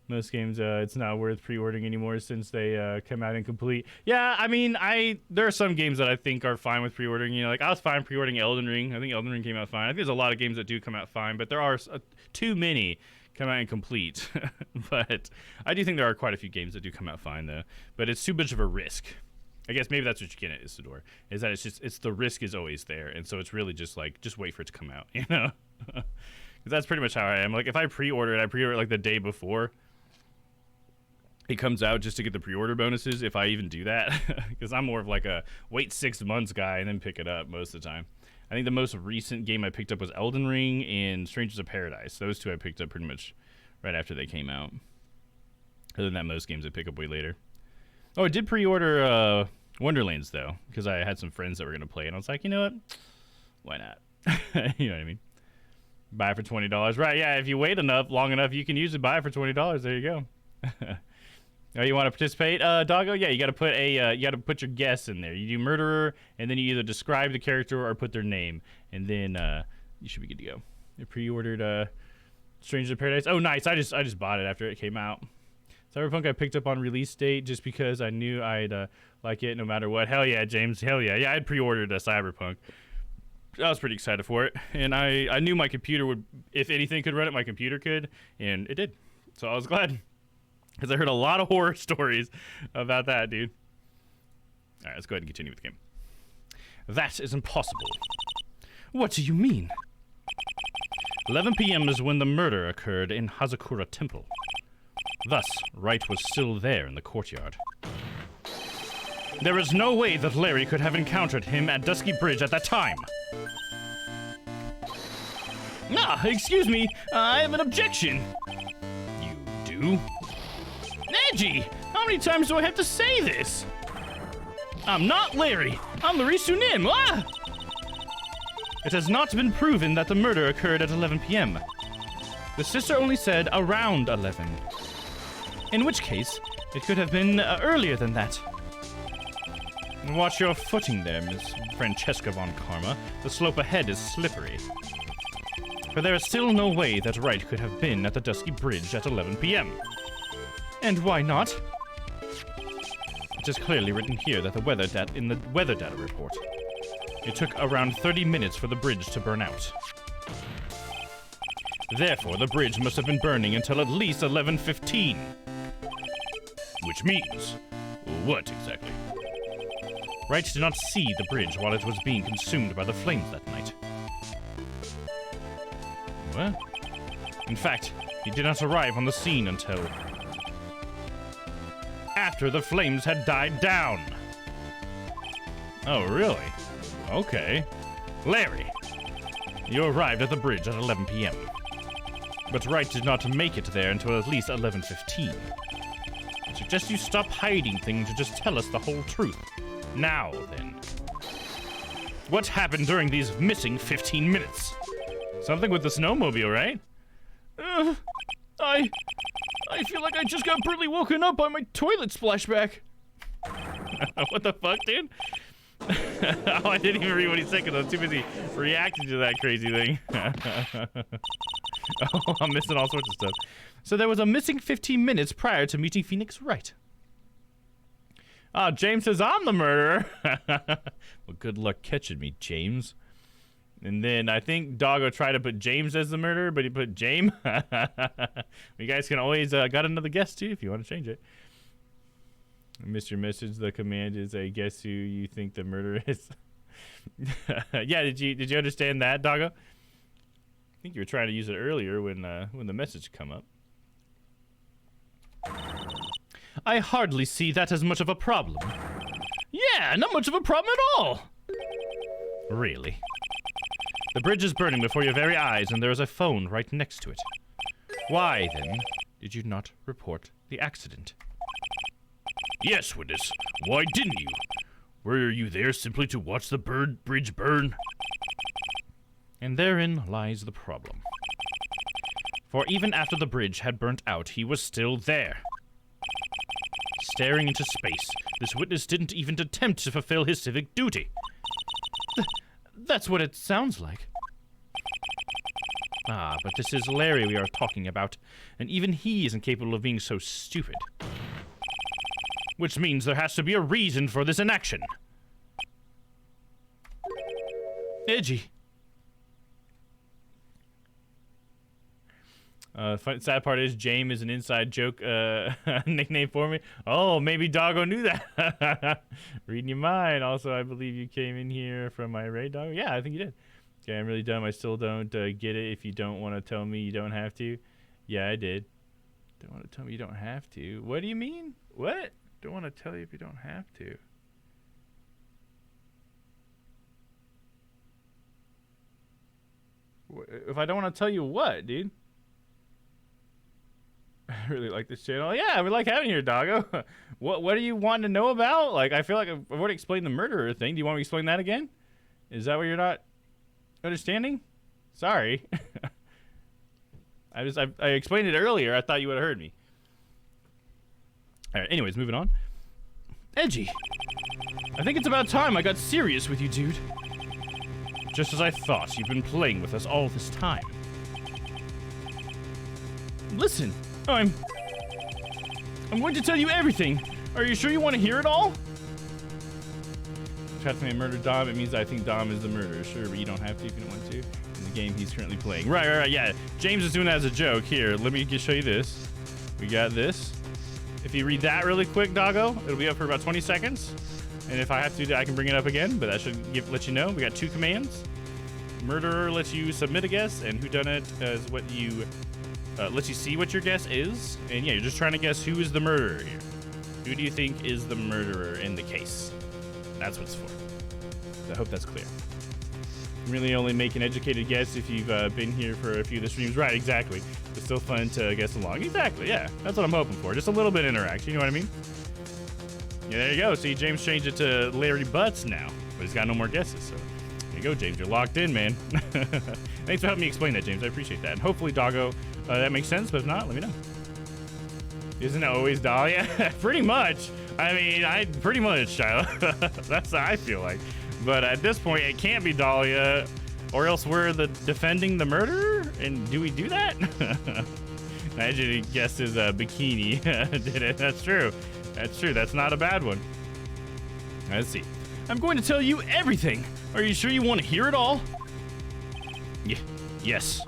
Most games, it's not worth pre-ordering anymore since they come out incomplete. Yeah, I mean, there are some games that I think are fine with pre-ordering. You know, like, I was fine pre-ordering Elden Ring. I think Elden Ring came out fine. I think there's a lot of games that do come out fine, but there are too many come out incomplete. But I do think there are quite a few games that do come out fine, though. But it's too much of a risk. I guess maybe that's what you get at Isidore, is that it's the risk is always there, and so it's really just like, just wait for it to come out, you know? That's pretty much how I am. Like, if I pre-order it like the day before it comes out, just to get the pre-order bonuses, if I even do that. Because I'm more of like a wait 6 months guy and then pick it up most of the time. I think the most recent game I picked up was Elden Ring and Strangers of Paradise. Those two I picked up pretty much right after they came out. Other than that, most games I pick up way later. Oh, I did pre-order Wonderlands, though, because I had some friends that were going to play, and I was like, you know what? Why not? You know what I mean? Buy it for $20. Right, yeah, if you wait long enough, you can usually buy it for $20. There you go. Oh, you want to participate, Doggo? Yeah, you got to put your guess in there. You do murderer, and then you either describe the character or put their name, and then you should be good to go. You pre-ordered Strangers of Paradise. Oh, nice. I just bought it after it came out. Cyberpunk I picked up on release date just because I knew I'd like it no matter what. Hell yeah, James. Hell yeah. Yeah, I'd pre-ordered Cyberpunk. I was pretty excited for it, and I knew my computer would, if anything could run it, my computer could, and it did. So I was glad, because I heard a lot of horror stories about that, dude. All right, let's go ahead and continue with the game. That is impossible. What do you mean? 11 p.m. is when the murder occurred in Hazakura Temple. Thus, Wright was still there in the courtyard. There is no way that Larry could have encountered him at Dusky Bridge at that time. Ah, excuse me, I have an objection. You do? Neji, how many times do I have to say this? I'm not Larry. I'm Larry Sunim. Ah! It has not been proven that the murder occurred at 11 p.m. The sister only said around 11. In which case, it could have been earlier than that. Watch your footing there, Miss Francesca von Karma. The slope ahead is slippery. But there is still no way that Wright could have been at the Dusky Bridge at 11 p.m. And why not? It is clearly written here that in the weather data report. It took around 30 minutes for the bridge to burn out. Therefore, the bridge must have been burning until at least 11:15. Which means... what exactly? Wright did not see the bridge while it was being consumed by the flames that night. What? In fact, he did not arrive on the scene until... after the flames had died down. Oh, really? Okay. Larry, you arrived at the bridge at 11 p.m. But Wright did not make it there until at least 11:15. I suggest you stop hiding things and just tell us the whole truth. Now, then. What happened during these missing 15 minutes? Something with the snowmobile, right? I feel like I just got brutally woken up by my toilet splashback. What the fuck, dude? Oh, I didn't even read what he said because I was too busy reacting to that crazy thing. Oh, I'm missing all sorts of stuff. So there was a missing 15 minutes prior to meeting Phoenix Wright. Oh, James says I'm the murderer. Well, good luck catching me, James. And then I think Doggo tried to put James as the murderer, but he put James. You guys can always got another guess too if you want to change it. I missed your message. The command is, I guess who you think the murderer is. Yeah, did you understand that, Doggo? I think you were trying to use it earlier when the message come up. I hardly see that as much of a problem. Yeah, not much of a problem at all. Really? The bridge is burning before your very eyes, and there is a phone right next to it. Why, then, did you not report the accident? Yes, witness. Why didn't you? Were you there simply to watch the bridge burn? And therein lies the problem. For even after the bridge had burnt out, he was still there. Staring into space, this witness didn't even attempt to fulfill his civic duty. That's what it sounds like. Ah, but this is Larry we are talking about, and even he isn't capable of being so stupid. Which means there has to be a reason for this inaction. Edgy. Sad part is James is an inside joke nickname for me. Oh, maybe Doggo knew that. Reading your mind. Also, I believe you came in here from my raid, Doggo. Yeah, I think you did. Okay, I'm really dumb. I still don't get it. If you don't want to tell me, you don't have to. Yeah, I did. Don't want to tell me you don't have to. What do you mean? What? Don't want to tell you if you don't have to. If I don't want to tell you what, dude? I really like this channel. Yeah, we like having you here, Doggo. What do you want to know about? Like, I feel like I've already explained the murderer thing. Do you want me to explain that again? Is that what you're not understanding? Sorry. I explained it earlier. I thought you would have heard me. All right, anyways, moving on. Edgy. I think it's about time I got serious with you, dude. Just as I thought, you've been playing with us all this time. Listen, I'm going to tell you everything. Are you sure you want to hear it all? Trust me, I murdered Domm. It means I think Domm is the murderer. Sure, but you don't have to if you don't want to. In the game he's currently playing. Right, yeah. James is doing that as a joke. Here, let me just show you this. We got this. If you read that really quick, Doggo, it'll be up for about 20 seconds. And if I have to, I can bring it up again, but that should let you know. We got two commands. Murderer lets you submit a guess, and whodunit is what you lets you see what your guess is. And yeah, you're just trying to guess who is the murderer here. Who do you think is the murderer in the case? That's what it's for. So I hope that's clear. Really only make an educated guess if you've been here for a few of the streams. Right, exactly. It's still fun to guess along. Exactly, yeah. That's what I'm hoping for. Just a little bit of interaction, you know what I mean? Yeah, there you go. See, James changed it to Larry Butts now, but he's got no more guesses, so there you go, James. You're locked in, man. Thanks for helping me explain that, James. I appreciate that. And hopefully, Doggo, that makes sense, but if not, let me know. Isn't it always Dahlia? Pretty much. I mean, pretty much, Shiloh. That's how I feel like. But at this point, it can't be Dahlia, or else we're defending the murderer? And do we do that? I actually guessed his bikini did it. That's true. That's true. That's not a bad one. Let's see. I'm going to tell you everything. Are you sure you want to hear it all? Yes.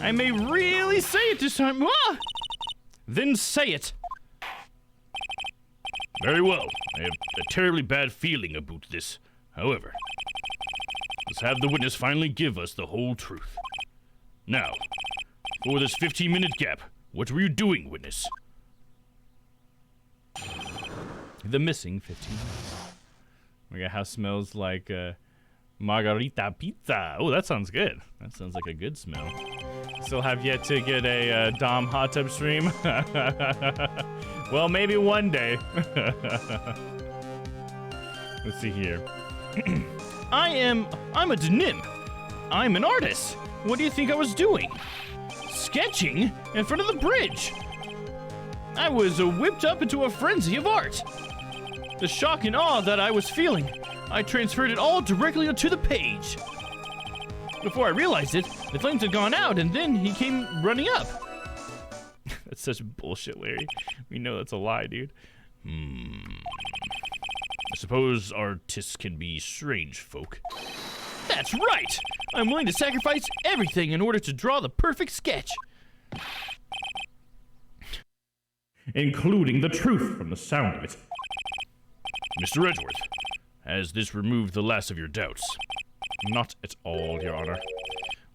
I may really say it this time. Ah! Then say it. Very well. I have a terribly bad feeling about this. However, let's have the witness finally give us the whole truth. Now, for this 15-minute gap, what were you doing, witness? The missing 15 minutes. My house smells like Margarita pizza. Oh, that sounds good. That sounds like a good smell. Still have yet to get a Domm hot tub stream. Well, maybe one day. Let's see here. I'm a Denim. I'm an artist. What do you think I was doing? Sketching in front of the bridge. I was whipped up into a frenzy of art. The shock and awe that I was feeling, I transferred it all directly onto the page. Before I realized it, the flames had gone out and then he came running up. That's such bullshit, Larry. We know that's a lie, dude. I suppose artists can be strange folk. That's right! I'm willing to sacrifice everything in order to draw the perfect sketch. Including the truth from the sound of it. Mr. Edgeworth, has this removed the last of your doubts? Not at all, Your Honor.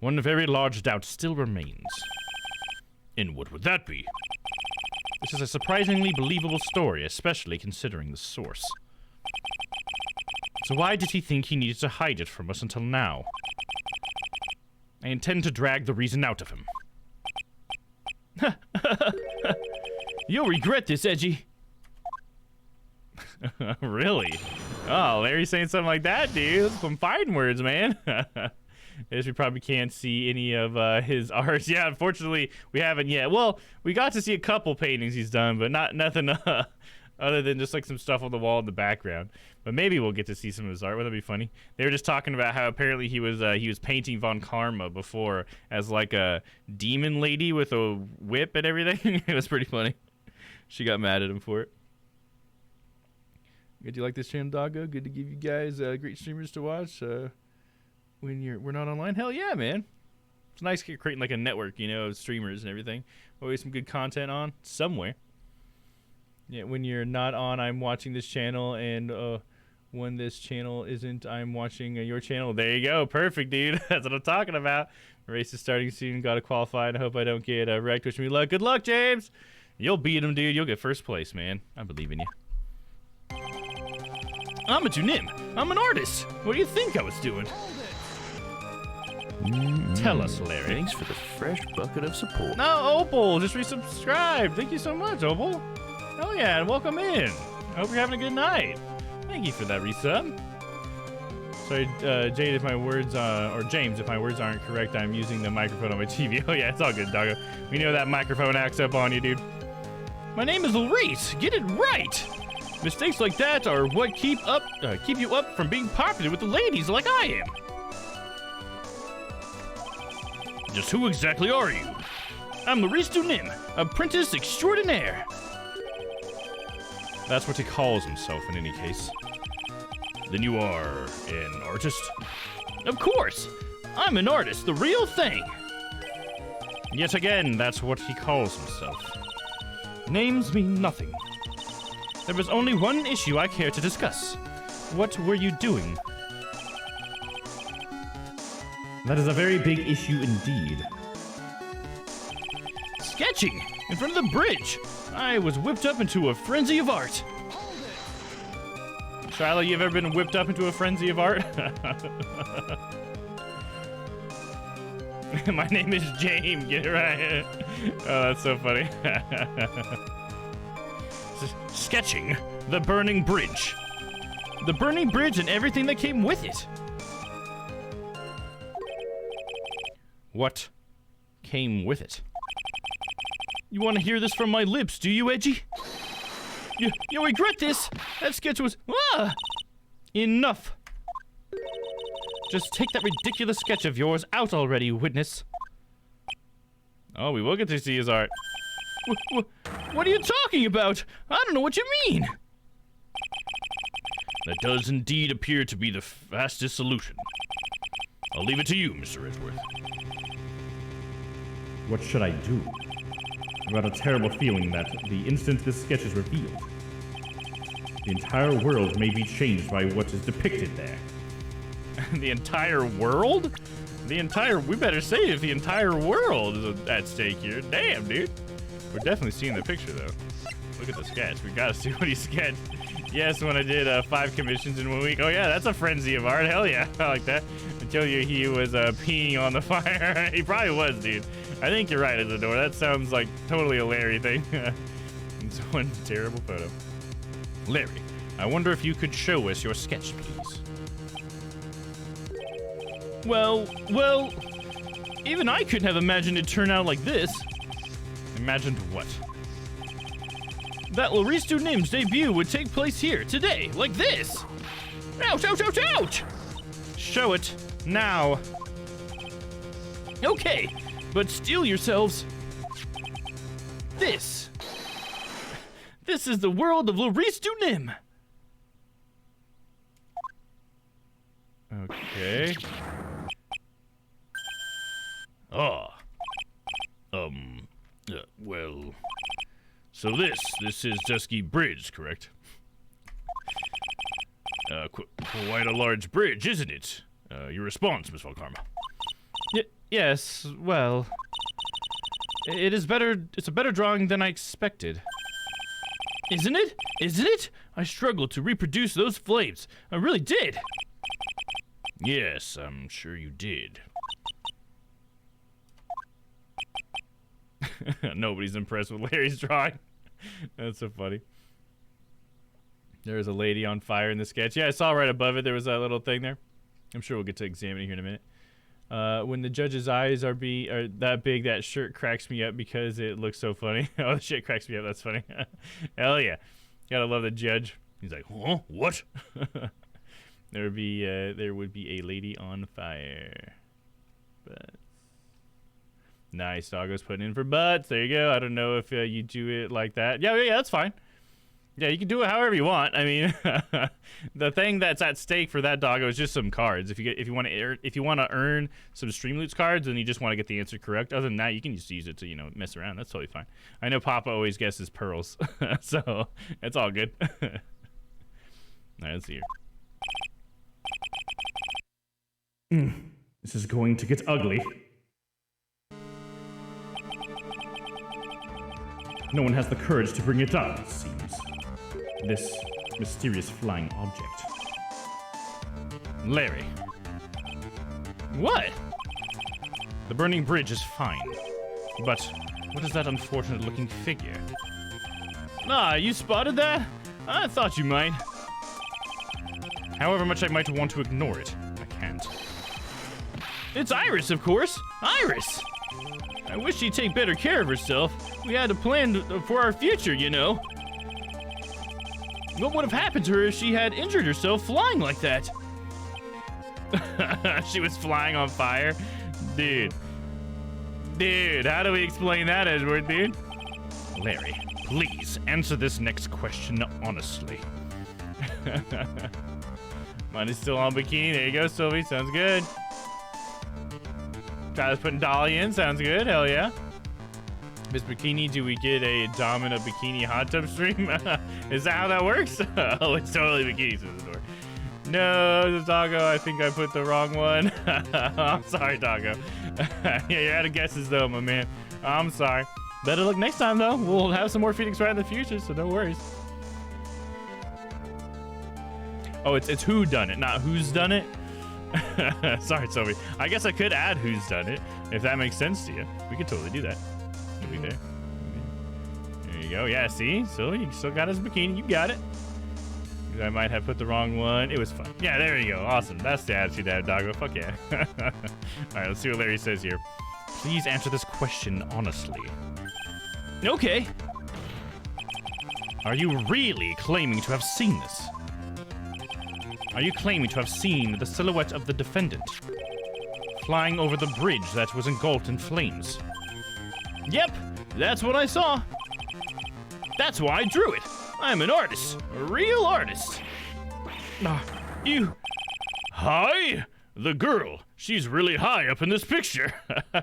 One very large doubt still remains. And what would that be? This is a surprisingly believable story, especially considering the source. So why did he think he needed to hide it from us until now? I intend to drag the reason out of him. You'll regret this, Edgy. Really? Oh, Larry's saying something like that, dude. Those are some fighting words, man. I guess we probably can't see any of his art. Yeah, unfortunately, we haven't yet. Well, we got to see a couple paintings he's done, but nothing other than just like some stuff on the wall in the background. But maybe we'll get to see some of his art. Wouldn't that be funny? They were just talking about how apparently he was painting Von Karma before as like a demon lady with a whip and everything. It was pretty funny. She got mad at him for it. Good, you like this channel, Doggo? Good to give you guys great streamers to watch when we're not online. Hell yeah, man! It's nice creating like a network, you know, of streamers and everything. Always some good content on somewhere. Yeah, when you're not on, I'm watching this channel, and when this channel isn't, I'm watching your channel. There you go, perfect, dude. That's what I'm talking about. Race is starting soon. Got to qualify, and I hope I don't get wrecked. Wish me luck. Good luck, James. You'll beat him, dude. You'll get first place, man. I believe in you. I'm a Junim. I'm an artist. What do you think I was doing? Tell us, Larry. Thanks for the fresh bucket of support. No, Opal, just resubscribe. Thank you so much, Opal. Hell yeah, and welcome in. I hope you're having a good night. Thank you for that resub. Sorry, Jade, if my words, or James, if my words aren't correct, I'm using the microphone on my TV. Oh yeah, it's all good, doggo. We know that microphone acts up on you, dude. My name is Larice. Get it right. Mistakes like that are what keep you up from being popular with the ladies like I am. Just who exactly are you? I'm Larice Dunim, apprentice extraordinaire. That's what he calls himself in any case. Then you are an artist? Of course! I'm an artist, the real thing! Yet again, that's what he calls himself. Names mean nothing. There was only one issue I care to discuss. What were you doing? That is a very big issue indeed. Sketching! In front of the bridge! I was whipped up into a frenzy of art. Shiloh, you ever been whipped up into a frenzy of art? My name is James, get it right. Oh, that's so funny. Sketching the burning bridge. The burning bridge and everything that came with it. What came with it? You want to hear this from my lips, do you, Edgy? You'll regret this. That sketch was... Enough. Just take that ridiculous sketch of yours out already, witness. Oh, we will get to see his art. What are you talking about? I don't know what you mean. That does indeed appear to be the fastest solution. I'll leave it to you, Mr. Edgeworth. What should I do? I've got a terrible feeling that the instant this sketch is revealed, the entire world may be changed by what is depicted there. The entire world? We better say if the entire world is at stake here. Damn, dude. We're definitely seeing the picture, though. Look at the sketch. We gotta see what he sketched. Yes, when I did 5 commissions in 1 week. Oh yeah, that's a frenzy of art. Hell yeah, I like that. Until he was peeing on the fire. He probably was, dude. I think you're right, Isadora. That sounds like totally a Larry thing. It's one terrible photo. Larry, I wonder if you could show us your sketch, please. Well, even I couldn't have imagined it'd turn out like this. Imagined what? That Laristu Nim's debut would take place here, today, like this! Ouch, ouch, ouch, ouch! Show it, now. Okay, but steel yourselves. This is the world of Laristu Nim. Okay. Well. So this is Dusky Bridge, correct? Quite a large bridge, isn't it? Your response, Miss Valkarma. Yes, well, it's a better drawing than I expected. Isn't it? Isn't it? I struggled to reproduce those flames. I really did. Yes, I'm sure you did. Nobody's impressed with Larry's drawing. That's so funny. There's a lady on fire in the sketch. Yeah, I saw right above it. There was that little thing there. I'm sure we'll get to examine it here in a minute. When the judge's eyes are that big, that shirt cracks me up because it looks so funny. Oh, the shit cracks me up. That's funny. Hell yeah. Gotta love the judge. He's like, huh? What? There would be a lady on fire. But nice. Doggo's putting in for butts. There you go. I don't know if you do it like that. Yeah, that's fine. Yeah, you can do it however you want. I mean, the thing that's at stake for that doggo is just some cards. If you want to earn some Streamloots cards, then you just want to get the answer correct. Other than that, you can just use it to mess around. That's totally fine. I know Papa always guesses pearls, so it's all good. All right, let's see here. This is going to get ugly. No one has the courage to bring it up, it seems. This mysterious flying object. Larry. What? The burning bridge is fine. But what is that unfortunate looking figure? You spotted that? I thought you might. However much I might want to ignore it, I can't. It's Iris, of course! Iris! I wish she'd take better care of herself. We had a plan for our future, you know. What would have happened to her if she had injured herself flying like that? She was flying on fire? Dude, how do we explain that, Edgeworth, dude? Larry, please answer this next question honestly. Mine is still on bikini. There you go, Sylvie. Sounds good. Tyler's putting Dolly in. Sounds good. Hell yeah. Miss Bikini, do we get a Domm in a bikini hot tub stream? Is that how that works? Oh, it's totally bikini through the door. No, the doggo. I think I put the wrong one. I'm sorry, doggo. Yeah, you're out of guesses, though, my man. I'm sorry. Better luck next time, though. We'll have some more Phoenix Wright in the future, so no worries. Oh, it's who done it, not who's done it. Sorry, Sophie. I guess I could add who's done it, if that makes sense to you. We could totally do that. We'll be there. There you go. Yeah, see? So you still got his bikini. You got it. I might have put the wrong one. It was fun. Yeah, there you go. Awesome. That's the attitude there, doggo. Fuck yeah. All right, let's see what Larry says here. Please answer this question honestly. Okay. Are you really claiming to have seen this? Are you claiming to have seen the silhouette of the defendant flying over the bridge that was engulfed in flames? Yep, that's what I saw. That's why I drew it. I'm an artist, a real artist. You... Hi? The girl. She's really high up in this picture. Oh,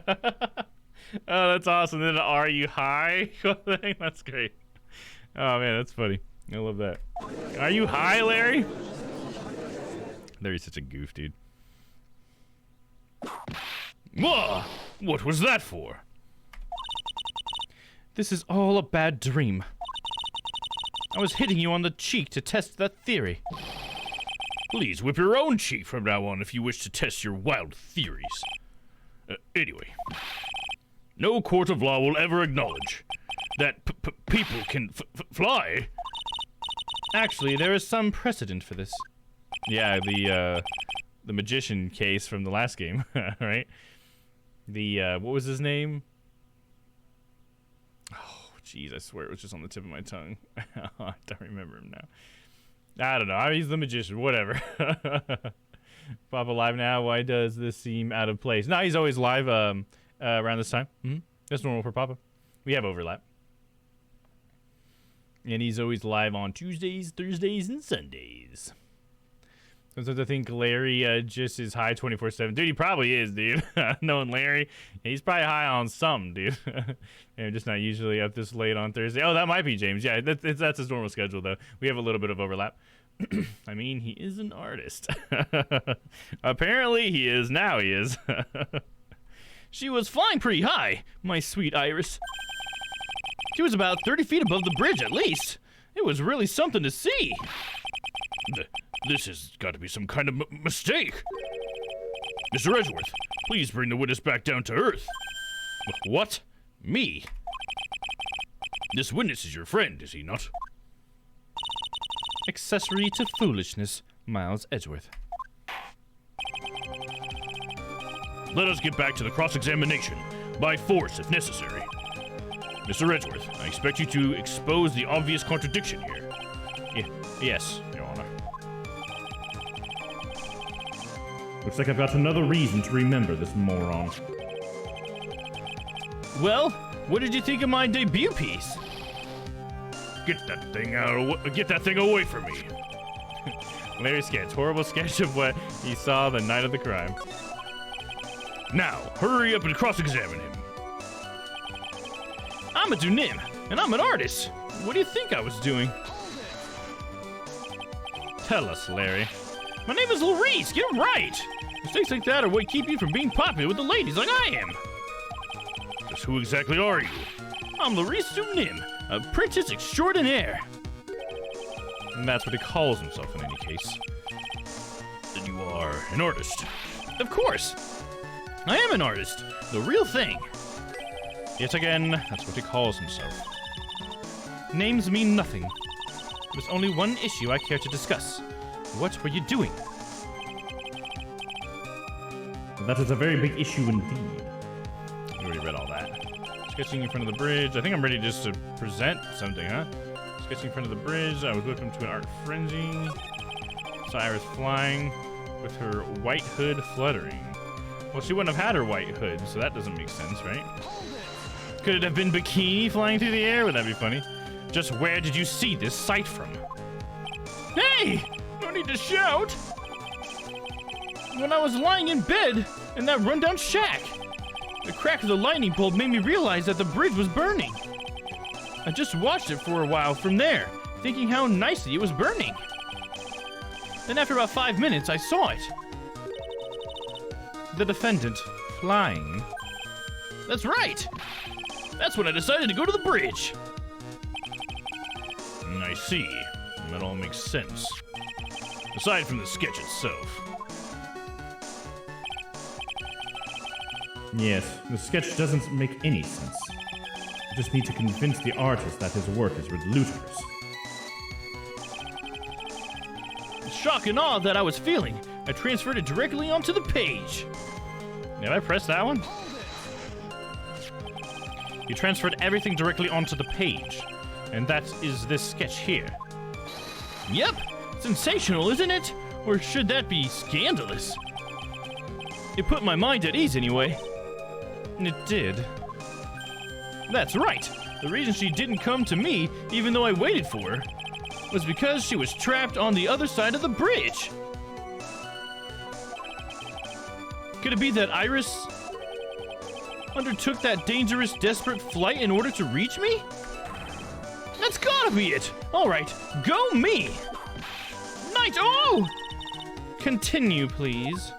that's awesome. Then are you high? That's great. Oh, man, that's funny. I love that. Are you high, Larry? Larry's such a goof, dude. Whoa! What was that for? This is all a bad dream. I was hitting you on the cheek to test that theory. Please whip your own cheek from now on if you wish to test your wild theories. Anyway, no court of law will ever acknowledge that people can fly. Actually, there is some precedent for this. Yeah, the magician case from the last game, right? The, what was his name? Oh, jeez, I swear it was just on the tip of my tongue. I don't remember him now. I don't know. He's the magician, whatever. Papa live now. Why does this seem out of place? No, he's always live around this time. That's normal for Papa. We have overlap. And he's always live on Tuesdays, Thursdays, and Sundays. Sometimes I think Larry just is high 24/7. Dude, he probably is, dude. Knowing Larry, he's probably high on something, dude. And just not usually up this late on Thursday. Oh, that might be James. Yeah, that's his normal schedule, though. We have a little bit of overlap. I mean, he is an artist. Apparently he is. Now he is. She was flying pretty high, my sweet Iris. She was about 30 feet above the bridge, at least. It was really something to see. This has got to be some kind of mistake. Mr. Edgeworth, please bring the witness back down to earth. What? Me? This witness is your friend, is he not? Accessory to foolishness, Miles Edgeworth. Let us get back to the cross-examination, by force if necessary. Mr. Edgeworth, I expect you to expose the obvious contradiction here. Yes, Your Honor. Looks like I've got another reason to remember this moron. Well, what did you think of my debut piece? Get that thing away from me. Larry sketch, horrible sketch of what he saw the night of the crime. Now, hurry up and cross-examine him. I'm a Domm, and I'm an artist. What do you think I was doing? Tell us, Larry. My name is Larice, get it right! Mistakes like that are what keep you from being popular with the ladies like I am. Just who exactly are you? I'm Larice Domm, apprentice extraordinaire. And that's what he calls himself in any case. Then you are an artist. Of course. I am an artist. The real thing. Yet again, that's what he calls himself. Names mean nothing. There's only one issue I care to discuss. What were you doing? That is a very big issue indeed. We already read all that. Sketching in front of the bridge. I think I'm ready just to present something, huh? Sketching in front of the bridge. I was whipped into an art frenzy. Saw Iris flying with her white hood fluttering. Well, she wouldn't have had her white hood, so that doesn't make sense, right? Could it have been Bikini flying through the air? Would that be funny? Just where did you see this sight from? Hey! No need to shout! When I was lying in bed in that rundown shack, the crack of the lightning bolt made me realize that the bridge was burning. I just watched it for a while from there, thinking how nicely it was burning. Then after about 5 minutes, I saw it. The defendant flying. That's right! That's when I decided to go to the bridge. I see. That all makes sense. Aside from the sketch itself. Yes, the sketch doesn't make any sense. I just need to convince the artist that his work is ludicrous. The shock and awe that I was feeling, I transferred it directly onto the page. Did I press that one? You transferred everything directly onto the page. And that is this sketch here. Yep! Sensational, isn't it? Or should that be scandalous? It put my mind at ease anyway. It did. That's right. The reason she didn't come to me, even though I waited for her, was because she was trapped on the other side of the bridge. Could it be that Iris undertook that dangerous, desperate flight in order to reach me? That's gotta be it! Alright, go me! Night, oh! Continue, please.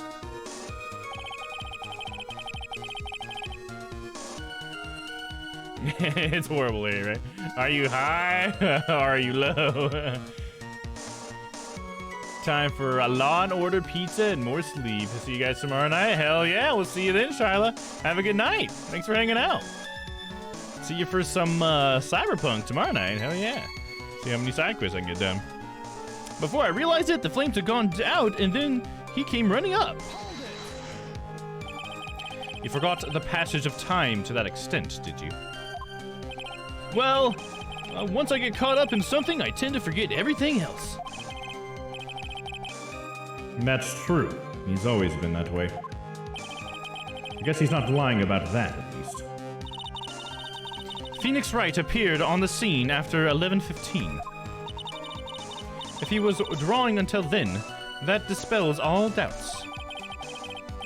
It's horrible, Larry, right? Are you high or are you low? Time for a Law and Order pizza and more sleep. See you guys tomorrow night. Hell yeah, we'll see you then, Shyla. Have a good night. Thanks for hanging out. See you for some Cyberpunk tomorrow night. Hell yeah. See how many side quests I can get done. Before I realized it, the flames had gone out, and then he came running up. You forgot the passage of time to that extent, did you? Well, once I get caught up in something, I tend to forget everything else. That's true. He's always been that way. I guess he's not lying about that, at least. Phoenix Wright appeared on the scene after 11:15. If he was drawing until then, that dispels all doubts.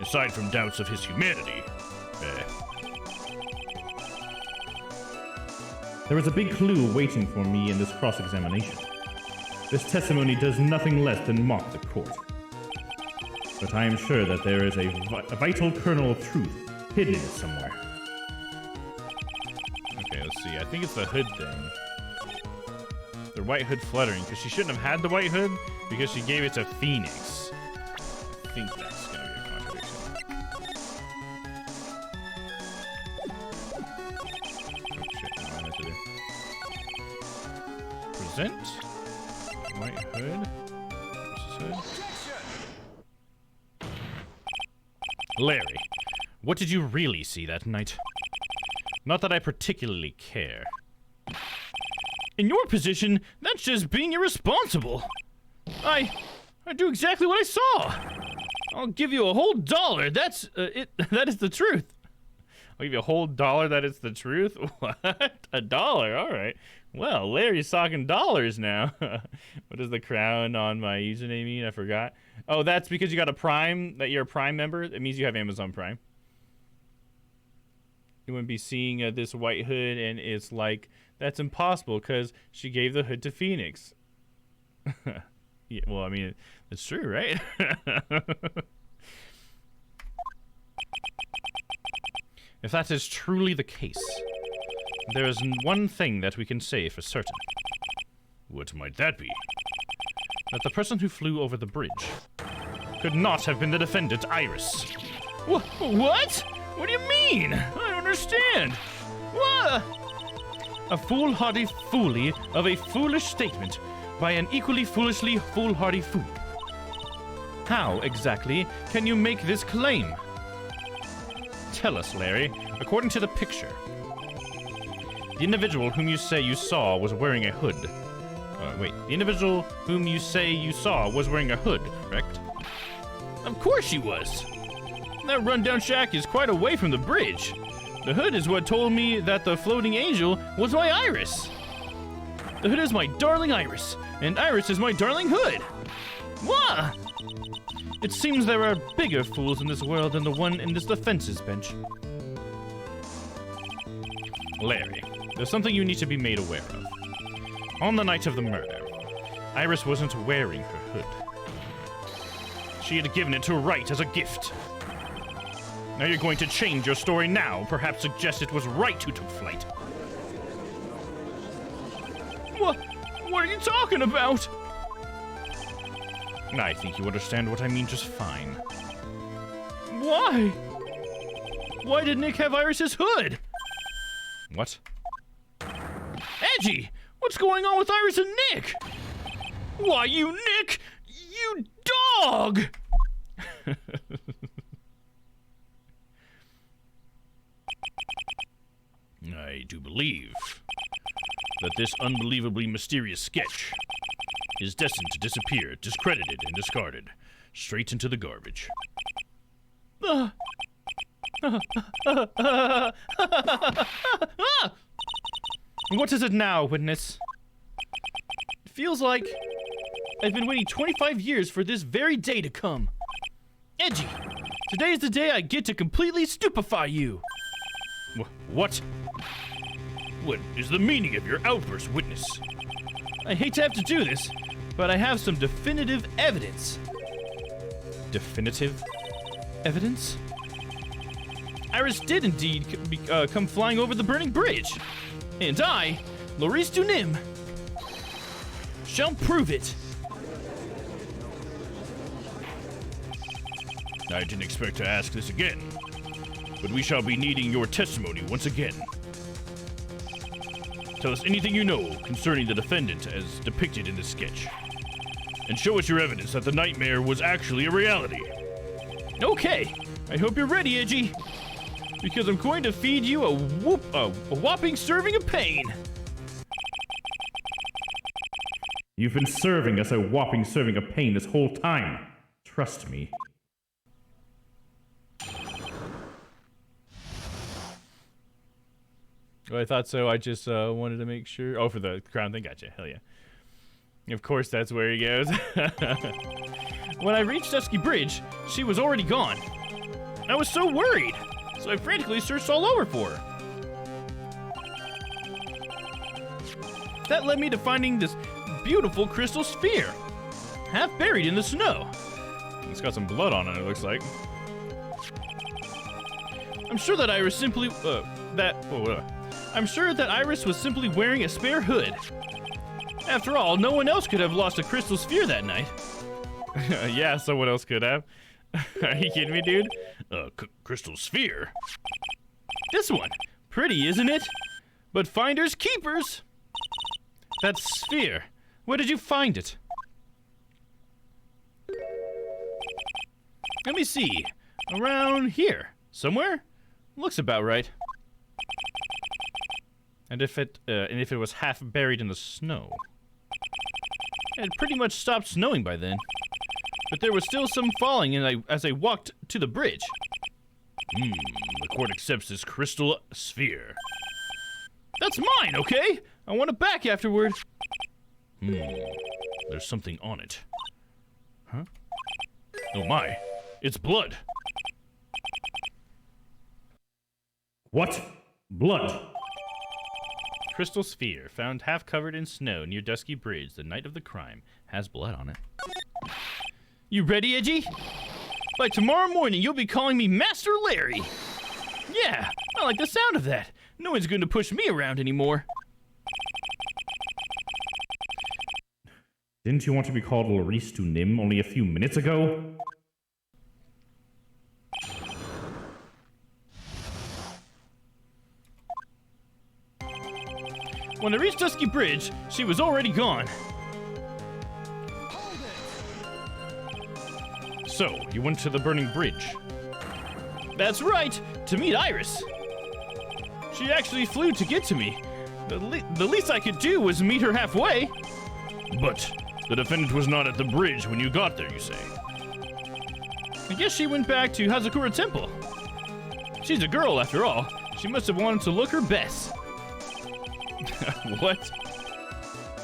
Aside from doubts of his humanity. There was a big clue waiting for me in this cross-examination. This testimony does nothing less than mock the court. But I am sure that there is a vital kernel of truth hidden in it somewhere. Okay, let's see. I think it's the hood thing. The white hood fluttering, because she shouldn't have had the white hood because she gave it to Phoenix. I think that's going to be a contradiction. Oh shit, what am I meant to do? Present. White hood. What's this hood? Larry, what did you really see that night? Not that I particularly care. In your position, that's just being irresponsible. I do exactly what I saw. I'll give you a whole $1. That's it. That is the truth. I'll give you a whole $1 that it's the truth? What? $1? All right. Well, Larry's talking dollars now. What does the crown on my username mean? I forgot. Oh, that's because you got a Prime, that you're a Prime member. It means you have Amazon Prime. You wouldn't be seeing this white hood, and it's like, that's impossible because she gave the hood to Phoenix. Yeah, well, I mean, it's true, right? If that is truly the case, there is one thing that we can say for certain. What might that be? That the person who flew over the bridge could not have been the defendant, Iris. What? What do you mean? I don't understand. What? A foolhardy foolie of a foolish statement by an equally foolishly foolhardy fool. How exactly can you make this claim? Tell us, Larry, according to the picture. The individual whom you say you saw was wearing a hood. The individual whom you say you saw was wearing a hood, correct? Of course she was. That rundown shack is quite away from the bridge. The hood is what told me that the floating angel was my Iris. The hood is my darling Iris, and Iris is my darling hood. What? It seems there are bigger fools in this world than the one in this defense's bench. Larry, there's something you need to be made aware of. On the night of the murder, Iris wasn't wearing her hood. She had given it to Wright as a gift. Now you're going to change your story now, perhaps suggest it was Wright who took flight. What are you talking about? I think you understand what I mean just fine. Why? Why did Nick have Iris's hood? What? Edgy! What's going on with Iris and Nick? Why, you Nick! You dog! I do believe that this unbelievably mysterious sketch is destined to disappear, discredited and discarded, straight into the garbage. What is it now, witness? It feels like I've been waiting 25 years for this very day to come. Edgy, today is the day I get to completely stupefy you. What? What is the meaning of your outburst, witness? I hate to have to do this, but I have some definitive evidence. Definitive evidence? Iris did indeed come flying over the burning bridge. And I, Maurice Dunim, shall prove it. I didn't expect to ask this again, but we shall be needing your testimony once again. Tell us anything you know concerning the defendant as depicted in this sketch, and show us your evidence that the nightmare was actually a reality. Okay, I hope you're ready, Edgy, because I'm going to feed you a whopping serving of pain. You've been serving us a whopping serving of pain this whole time. Trust me. Well, I thought so. I just wanted to make sure. Oh, for the crown thing? Gotcha. Hell yeah. Of course, that's where he goes. When I reached Dusky Bridge, she was already gone. I was so worried, so I frantically searched all over for her. That led me to finding this beautiful crystal sphere, half buried in the snow. It's got some blood on it, it looks like. I'm sure that Iris simply, I'm sure that Iris was simply wearing a spare hood. After all, no one else could have lost a crystal sphere that night. Yeah, someone else could have. Are you kidding me, dude? Crystal sphere? This one. Pretty, isn't it? But finders keepers. That sphere. Where did you find it? Let me see. Around here. Somewhere? Looks about right. And if it was half buried in the snow. It had pretty much stopped snowing by then. But there was still some falling as I walked to the bridge. The court accepts this crystal sphere. That's mine, okay? I want it back afterward. There's something on it. Huh? Oh my, it's blood. What? Blood? Crystal sphere, found half covered in snow near Dusky Bridge the night of the crime, has blood on it. You ready, Edgy? By tomorrow morning, you'll be calling me Master Larry. Yeah, I like the sound of that. No one's going to push me around anymore. Didn't you want to be called Laurice to Nim only a few minutes ago? When I reached Dusky Bridge, she was already gone. So, you went to the burning bridge? That's right, to meet Iris. She actually flew to get to me. The least I could do was meet her halfway. But the defendant was not at the bridge when you got there, you say? I guess she went back to Hazakura Temple. She's a girl, after all. She must have wanted to look her best. What?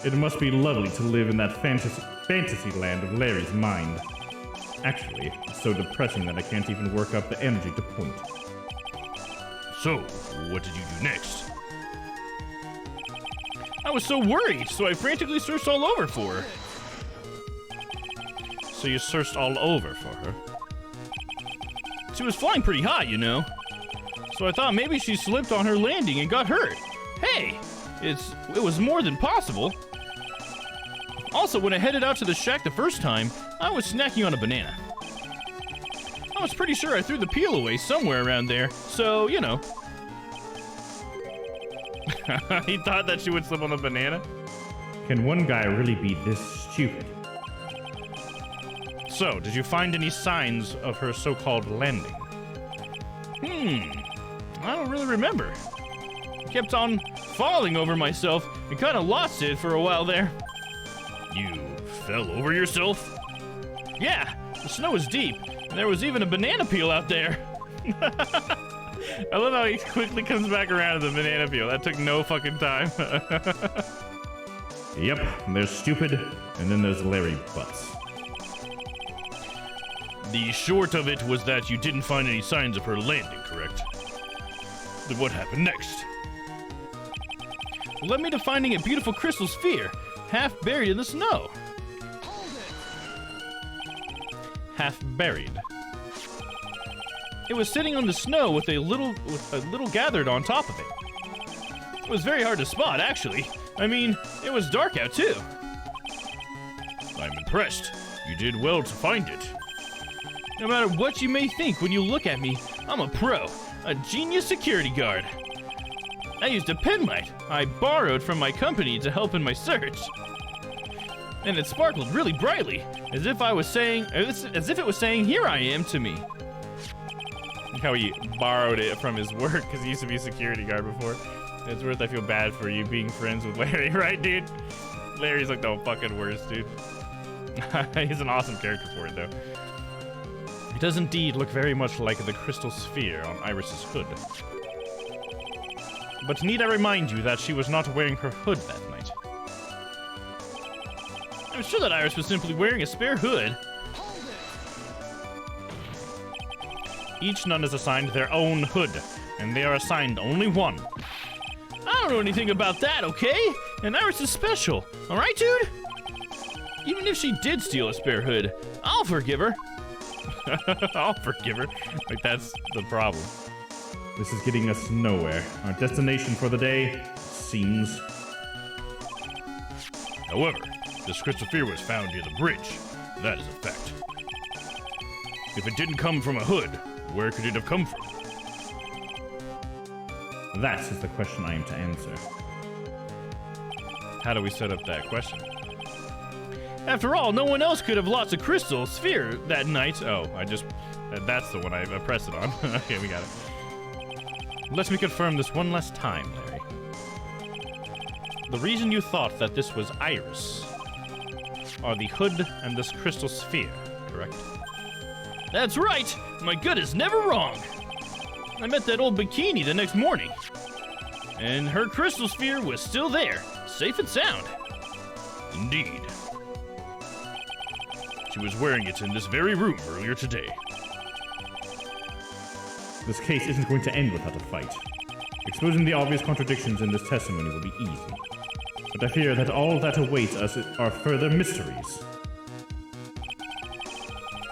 It must be lovely to live in that fantasy land of Larry's mind. Actually, it's so depressing that I can't even work up the energy to point. So, what did you do next? I was so worried, so I frantically searched all over for her. So you searched all over for her? She was flying pretty high, you know. So I thought maybe she slipped on her landing and got hurt. Hey, it was more than possible. Also, when I headed out to the shack the first time, I was snacking on a banana. I was pretty sure I threw the peel away somewhere around there, so, you know. He thought that she would slip on a banana? Can one guy really be this stupid? So, did you find any signs of her so-called landing? I don't really remember. I kept on falling over myself and kind of lost it for a while there. You fell over yourself? Yeah, the snow was deep, and there was even a banana peel out there. I love how he quickly comes back around to the banana peel. That took no fucking time. Yep, there's stupid, and then there's Larry Butts. The short of it was that you didn't find any signs of her landing, correct? Then what happened next? Led me to finding a beautiful crystal sphere, half buried in the snow. Half buried. It was sitting on the snow with a little gathered on top of it. It was very hard to spot, actually. I mean, it was dark out, too. I'm impressed. You did well to find it. No matter what you may think when you look at me, I'm a pro, a genius security guard. I used a pen light I borrowed from my company to help in my search. And it sparkled really brightly, as if it was saying, "Here I am" to me. Look how he borrowed it from his work, because he used to be a security guard before. Edgeworth, I feel bad for you being friends with Larry, right, dude? Larry's like the fucking worst, dude. He's an awesome character for it, though. It does indeed look very much like the crystal sphere on Iris's hood. But need I remind you that she was not wearing her hood that night? I'm sure that Iris was simply wearing a spare hood. Each nun is assigned their own hood, and they are assigned only one. I don't know anything about that, okay? And Iris is special, alright, dude? Even if she did steal a spare hood, I'll forgive her. I'll forgive her. Like, that's the problem. This is getting us nowhere. Our destination for the day seems... However, this crystal sphere was found near the bridge. That is a fact. If it didn't come from a hood, where could it have come from? That is the question I am to answer. How do we set up that question? After all, no one else could have lost a crystal sphere that night. Oh, that's the one I pressed it on. Okay, we got it. Let me confirm this one last time, Larry. The reason you thought that this was Iris are the hood and this crystal sphere, correct? That's right! My gut is never wrong! I met that old bikini the next morning, and her crystal sphere was still there, safe and sound. Indeed. She was wearing it in this very room earlier today. This case isn't going to end without a fight. Exposing the obvious contradictions in this testimony will be easy. But I fear that all that awaits us are further mysteries.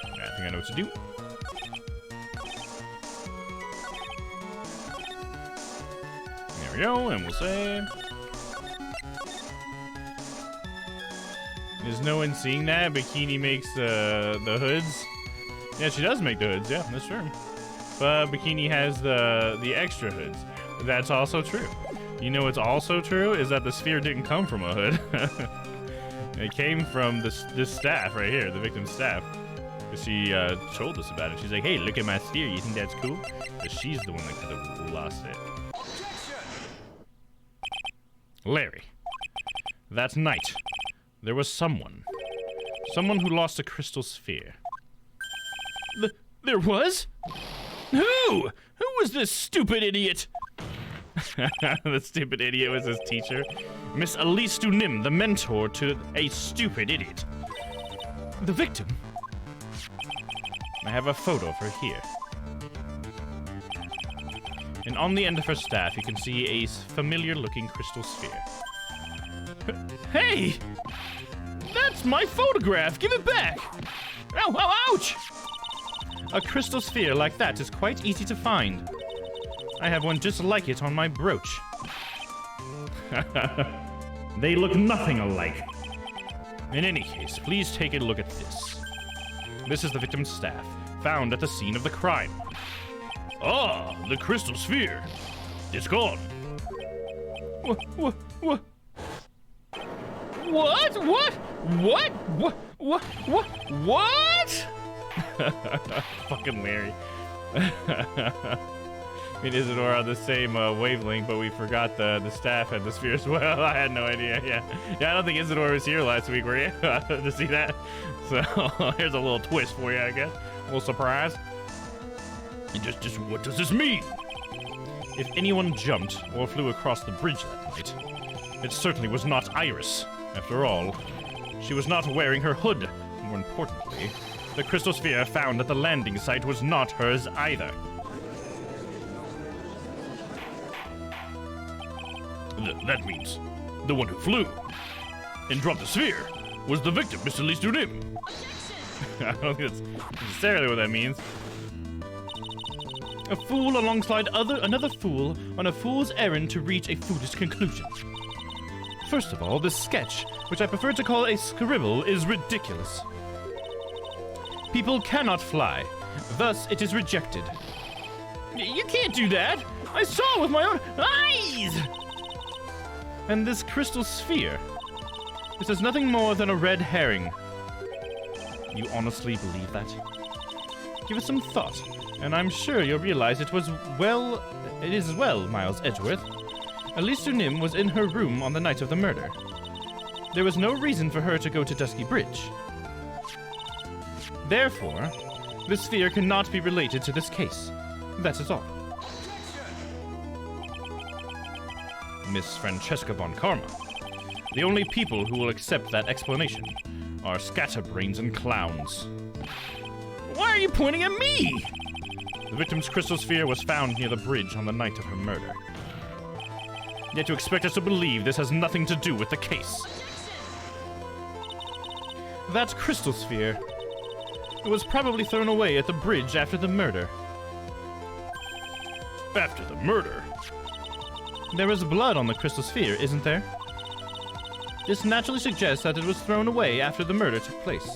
I think I know what to do. There we go, and we'll say... Is no one seeing that? Bikini makes the hoods? Yeah, she does make the hoods, yeah, that's true. But Bikini has the extra hoods. That's also true. You know what's also true is that the sphere didn't come from a hood. It came from this staff right here, the victim's staff. She told us about it. She's like, hey, look at my sphere. You think that's cool? But she's the one that could have lost it. Larry, that night, there was someone who lost a crystal sphere. There was? Who? Who was this stupid idiot? The stupid idiot was his teacher. Miss Elise Dunim, the mentor to a stupid idiot. The victim? I have a photo of her here. And on the end of her staff, you can see a familiar-looking crystal sphere. Hey! That's my photograph! Give it back! Ow, ow, ouch! A crystal sphere like that is quite easy to find. I have one just like it on my brooch. They look nothing alike. In any case, please take a look at this. This is the victim's staff, found at the scene of the crime. Ah, the crystal sphere. It's gone. What? Fucking Larry. Me and Isidore are on the same wavelength, but we forgot the staff and the sphere as well. I had no idea. Yeah, I don't think Isidore was here last week, were you? To see that? So here's a little twist for you, I guess. A little surprise. Just what does this mean? If anyone jumped or flew across the bridge that night, it certainly was not Iris. After all, she was not wearing her hood. More importantly, the crystal sphere found at the landing site was not hers either. That means the one who flew and dropped the sphere was the victim, Mr. Elise Dunim. I don't think that's necessarily what that means. A fool alongside another fool on a fool's errand to reach a foolish conclusion. First of all, this sketch, which I prefer to call a scribble, is ridiculous. People cannot fly, thus it is rejected. You can't do that! I saw with my own eyes! And this crystal sphere. This is nothing more than a red herring. You honestly believe that? Give it some thought, and I'm sure you'll realize it is well, Miles Edgeworth. Elise Nim was in her room on the night of the murder. There was no reason for her to go to Dusky Bridge. Therefore, the sphere cannot be related to this case. That is all. Miss Francesca von Karma. The only people who will accept that explanation are scatterbrains and clowns. Why are you pointing at me? The victim's crystal sphere was found near the bridge on the night of her murder. Yet you expect us to believe this has nothing to do with the case. That crystal sphere. It was probably thrown away at the bridge after the murder. After the murder? There is blood on the crystal sphere, isn't there? This naturally suggests that it was thrown away after the murder took place.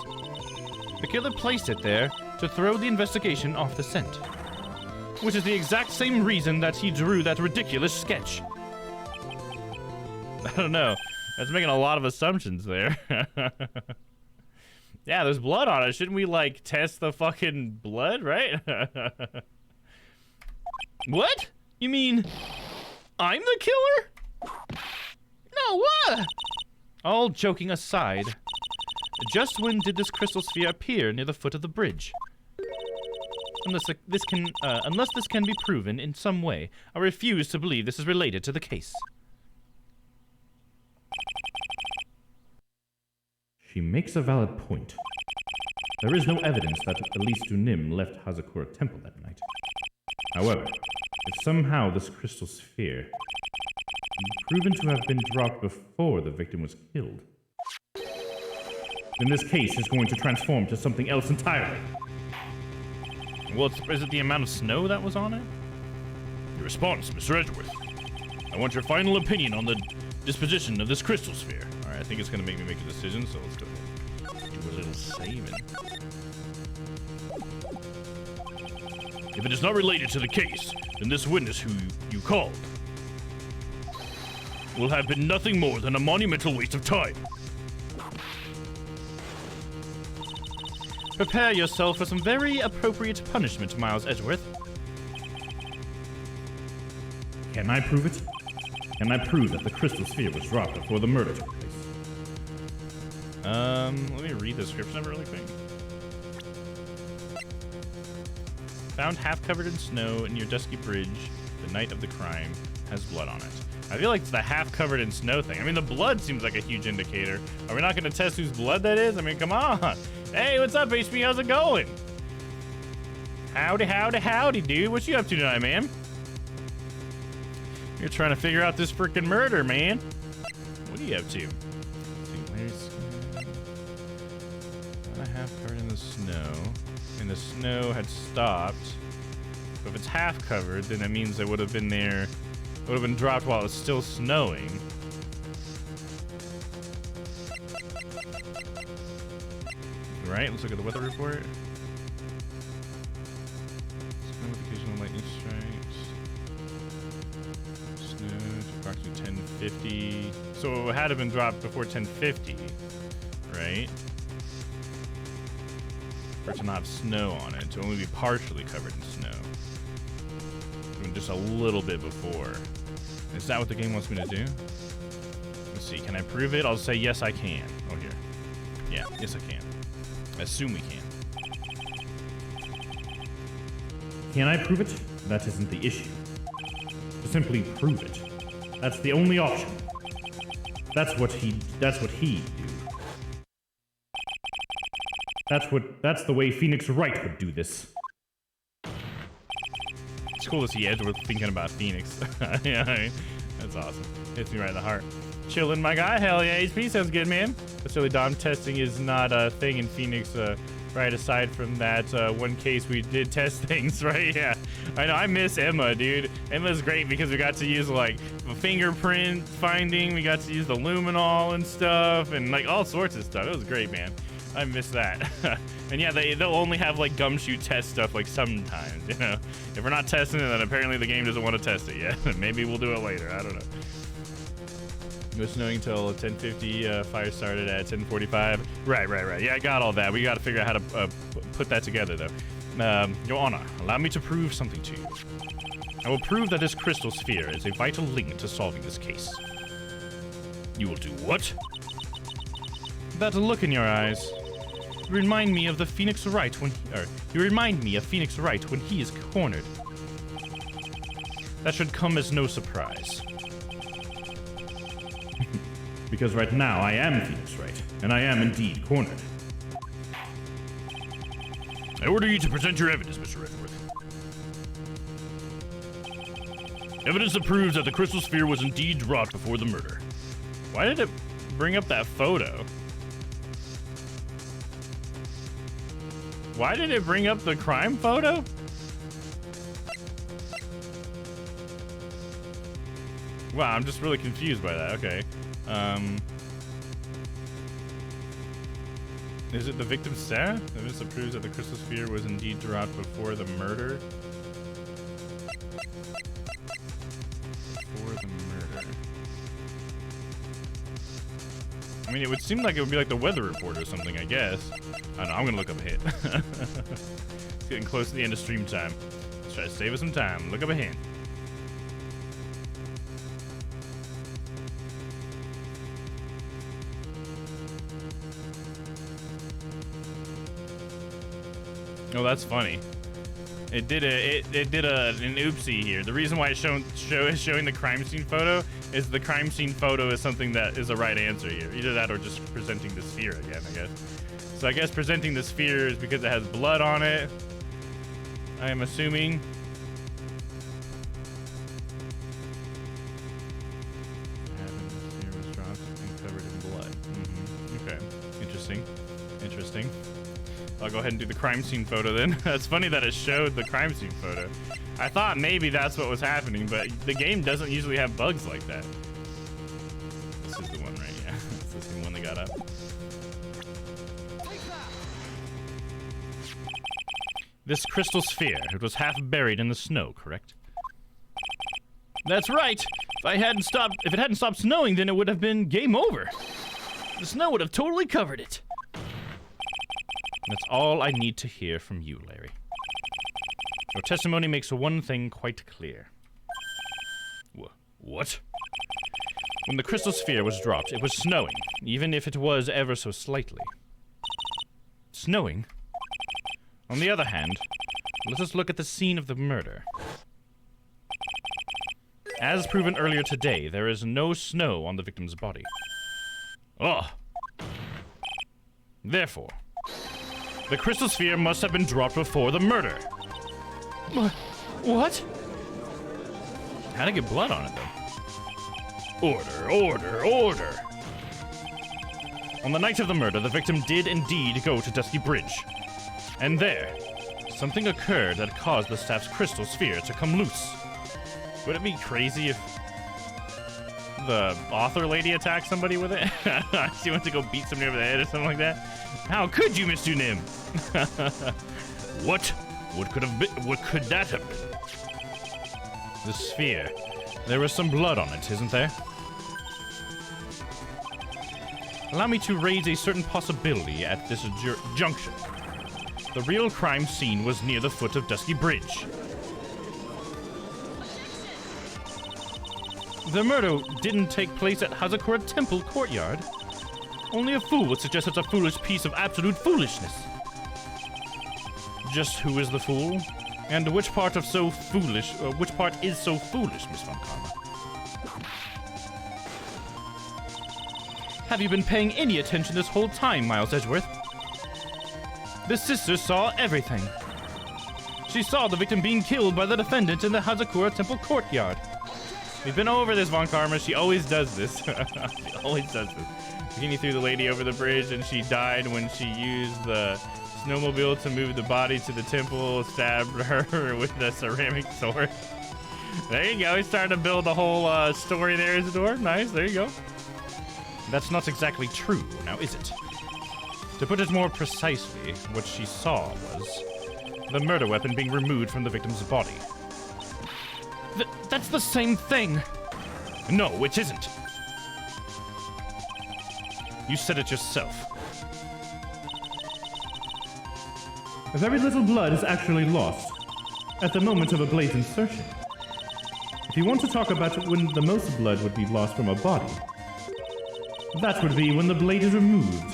The killer placed it there to throw the investigation off the scent. Which is the exact same reason that he drew that ridiculous sketch. I don't know. That's making a lot of assumptions there. Yeah, there's blood on it. Shouldn't we, like, test the fucking blood, right? What? You mean I'm the killer? No, what? All joking aside, just when did this crystal sphere appear near the foot of the bridge? Unless this can be proven in some way, I refuse to believe this is related to the case. She makes a valid point. There is no evidence that Elise Nim left Hazakura Temple that night. However, if somehow this crystal sphere is proven to have been dropped before the victim was killed, then this case is going to transform to something else entirely. Well, is it the amount of snow that was on it? Your response, Mr. Edgeworth. I want your final opinion on the disposition of this crystal sphere. Alright, I think it's going to make me make a decision, so let's go ahead. Do a little saving. If it is not related to the case, then this witness who you called will have been nothing more than a monumental waste of time. Prepare yourself for some very appropriate punishment, Miles Edgeworth. Can I prove it? Can I prove that the crystal sphere was dropped before the murder took place? Let me read the description of it really quick. Found half covered in snow near Dusky Bridge the night of the crime. Has blood on it. I feel like it's the half covered in snow thing. I mean, the blood seems like a huge indicator. Are we not going to test whose blood that is? I mean, come on. Hey, what's up, HP? How's it going? Howdy, howdy, howdy, dude. What you up to tonight, man? You're trying to figure out this freaking murder, man. What are you up to? Let's see, where's... About a half covered in the snow. And the snow had stopped. So if it's half covered, then that means it would have been there. It would have been dropped while it's still snowing. Right, let's look at the weather report. Snow with occasional lightning strikes. Snow to approximately 1050. So it had to have been dropped before 1050, right? For it to not have snow on it, to only be partially covered in snow. I mean, just a little bit before. Is that what the game wants me to do? Let's see, can I prove it? I'll say yes I can. Oh, here. Yeah, yes I can. Assume we can. Can I prove it? That isn't the issue. To simply prove it. That's the only option. That's what he'd do. That's the way Phoenix Wright would do this. It's cool to see Edgeworth thinking about Phoenix. Yeah, I mean, that's awesome. Hits me right in the heart. Chillin', my guy. Hell yeah, HP sounds good, man. Facility Domm testing is not a thing in Phoenix Right, aside from that one case we did test things, right? Yeah. I know, I miss Emma, dude. Emma's great because we got to use, like, fingerprint finding. We got to use the luminol and stuff and, like, all sorts of stuff. It was great, man. I miss that. And yeah, they'll only have, like, gumshoe test stuff, like, sometimes, you know? If we're not testing it, then apparently the game doesn't want to test it yet. Maybe we'll do it later. I don't know. It was snowing until 10:50. Fire started at 10:45. Right. Yeah, I got all that. We got to figure out how to put that together, though. Your Honor, allow me to prove something to you. I will prove that this crystal sphere is a vital link to solving this case. You will do what? That look in your eyes. You remind me of the Phoenix Wright when he is cornered. That should come as no surprise. Because right now I am Phoenix Wright, and I am indeed cornered. I order you to present your evidence, Mr. Edgeworth. Evidence that proves that the crystal sphere was indeed dropped before the murder. Why did it bring up that photo? Why did it bring up the crime photo? Wow, I'm just really confused by that. Okay. Is it the victim's staff? Evidence that proves that the crystal sphere was indeed dropped before the murder? Before the murder. I mean, it would seem like it would be like the weather report or something, I guess. I don't know, I'm gonna look up a hint. It's getting close to the end of stream time. Let's try to save us some time. Look up a hint. Oh, that's funny. It did an oopsie here. The reason why it's showing the crime scene photo is the crime scene photo is something that is the right answer here. Either that or just presenting the sphere again, I guess. So I guess presenting the sphere is because it has blood on it. I am assuming. The sphere was dropped and covered in blood. Okay, interesting. I'll go ahead and do the crime scene photo then. It's funny that it showed the crime scene photo. I thought maybe that's what was happening, but the game doesn't usually have bugs like that. This is the one, right? Yeah, this is the one they got up. This crystal sphere, it was half buried in the snow, correct? That's right. If it hadn't stopped snowing, then it would have been game over. The snow would have totally covered it. That's all I need to hear from you, Larry. Your testimony makes one thing quite clear. What? When the crystal sphere was dropped, it was snowing, even if it was ever so slightly. Snowing? On the other hand, let us look at the scene of the murder. As proven earlier today, there is no snow on the victim's body. Oh. Therefore, the crystal sphere must have been dropped before the murder. What? How'd it get blood on it, though? Order. On the night of the murder, the victim did indeed go to Dusky Bridge. And there, something occurred that caused the staff's crystal sphere to come loose. Would it be crazy if the author lady attacked somebody with it? She went to go beat somebody over the head or something like that? How could you, Mr. Nim? What? What could that have been? The sphere. There was some blood on it, isn't there? Allow me to raise a certain possibility at this junction. The real crime scene was near the foot of Dusky Bridge. The murder didn't take place at Hazakura Temple Courtyard. Only a fool would suggest such a foolish piece of absolute foolishness. Just who is the fool? And which part is so foolish, Miss Von Karma? Have you been paying any attention this whole time, Miles Edgeworth? The sister saw everything. She saw the victim being killed by the defendant in the Hazakura Temple Courtyard. We've been over this, Von Karma. She always does this. She always does this. Beginning through the lady over the bridge, and she died when she used the snowmobile to move the body to the temple, stabbed her with the ceramic sword. There you go. He's starting to build the whole story there, Isidore. Nice. There you go. That's not exactly true, now is it? To put it more precisely, what she saw was the murder weapon being removed from the victim's body. That's the same thing! No, it isn't. You said it yourself. Very little blood is actually lost at the moment of a blade's insertion. If you want to talk about when the most blood would be lost from a body, that would be when the blade is removed.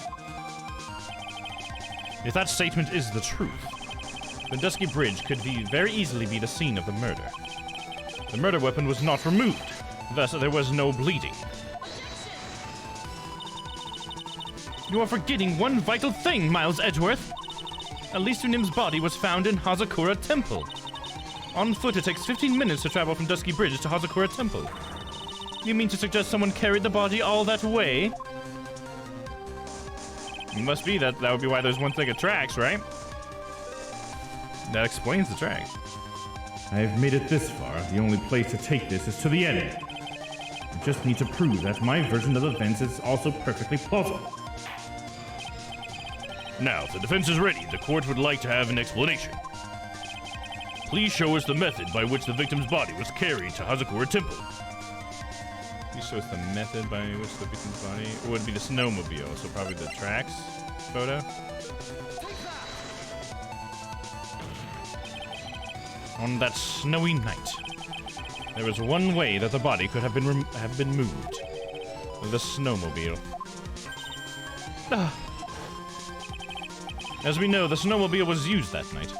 If that statement is the truth, then Dusky Bridge could very easily be the scene of the murder. The murder weapon was not removed, thus there was no bleeding. You are forgetting one vital thing, Miles Edgeworth. At least Unim's body was found in Hazakura Temple. On foot, it takes 15 minutes to travel from Dusky Bridge to Hazakura Temple. You mean to suggest someone carried the body all that way? It must be that would be why there's one thing of tracks, right? That explains the tracks. I have made it this far. The only place to take this is to the end. I just need to prove that my version of events is also perfectly plausible. Now, if the defense is ready, the court would like to have an explanation. Please show us the method by which the victim's body was carried to Hazakura Temple. Please show us the method by which the victim's body... It would be the snowmobile, so probably the tracks photo. On that snowy night, there was one way that the body could have been moved. The snowmobile. As we know, the snowmobile was used that night.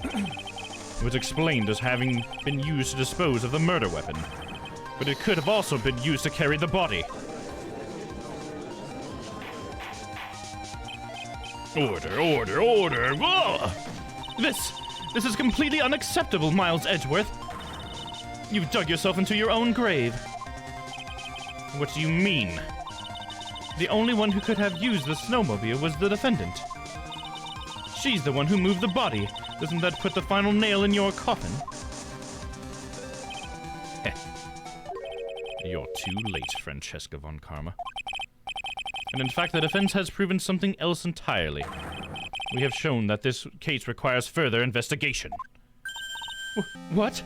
It was explained as having been used to dispose of the murder weapon, but it could have also been used to carry the body. Order, order, order! Whoa! This is completely unacceptable, Miles Edgeworth. You've dug yourself into your own grave. What do you mean? The only one who could have used the snowmobile was the defendant. She's the one who moved the body. Doesn't that put the final nail in your coffin? You're too late, Francesca von Karma. And in fact, the defense has proven something else entirely. We have shown that this case requires further investigation. What?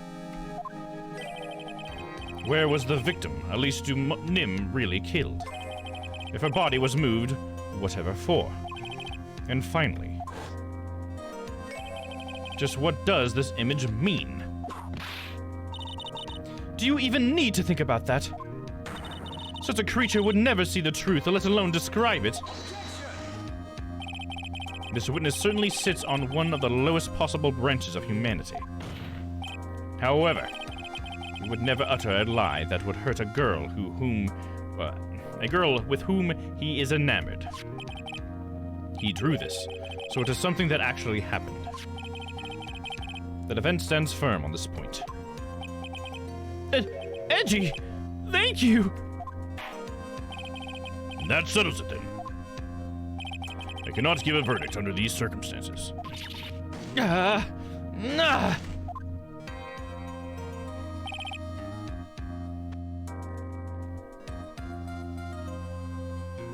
Where was the victim, Alistu Nim, really killed? If her body was moved, whatever for? And finally, just what does this image mean? Do you even need to think about that? Such a creature would never see the truth, let alone describe it. This witness certainly sits on one of the lowest possible branches of humanity. However, he would never utter a lie that would hurt a girl with whom he is enamored. He drew this, so it is something that actually happened. The defense stands firm on this point. Edgy! Thank you! That settles it then. I cannot give a verdict under these circumstances.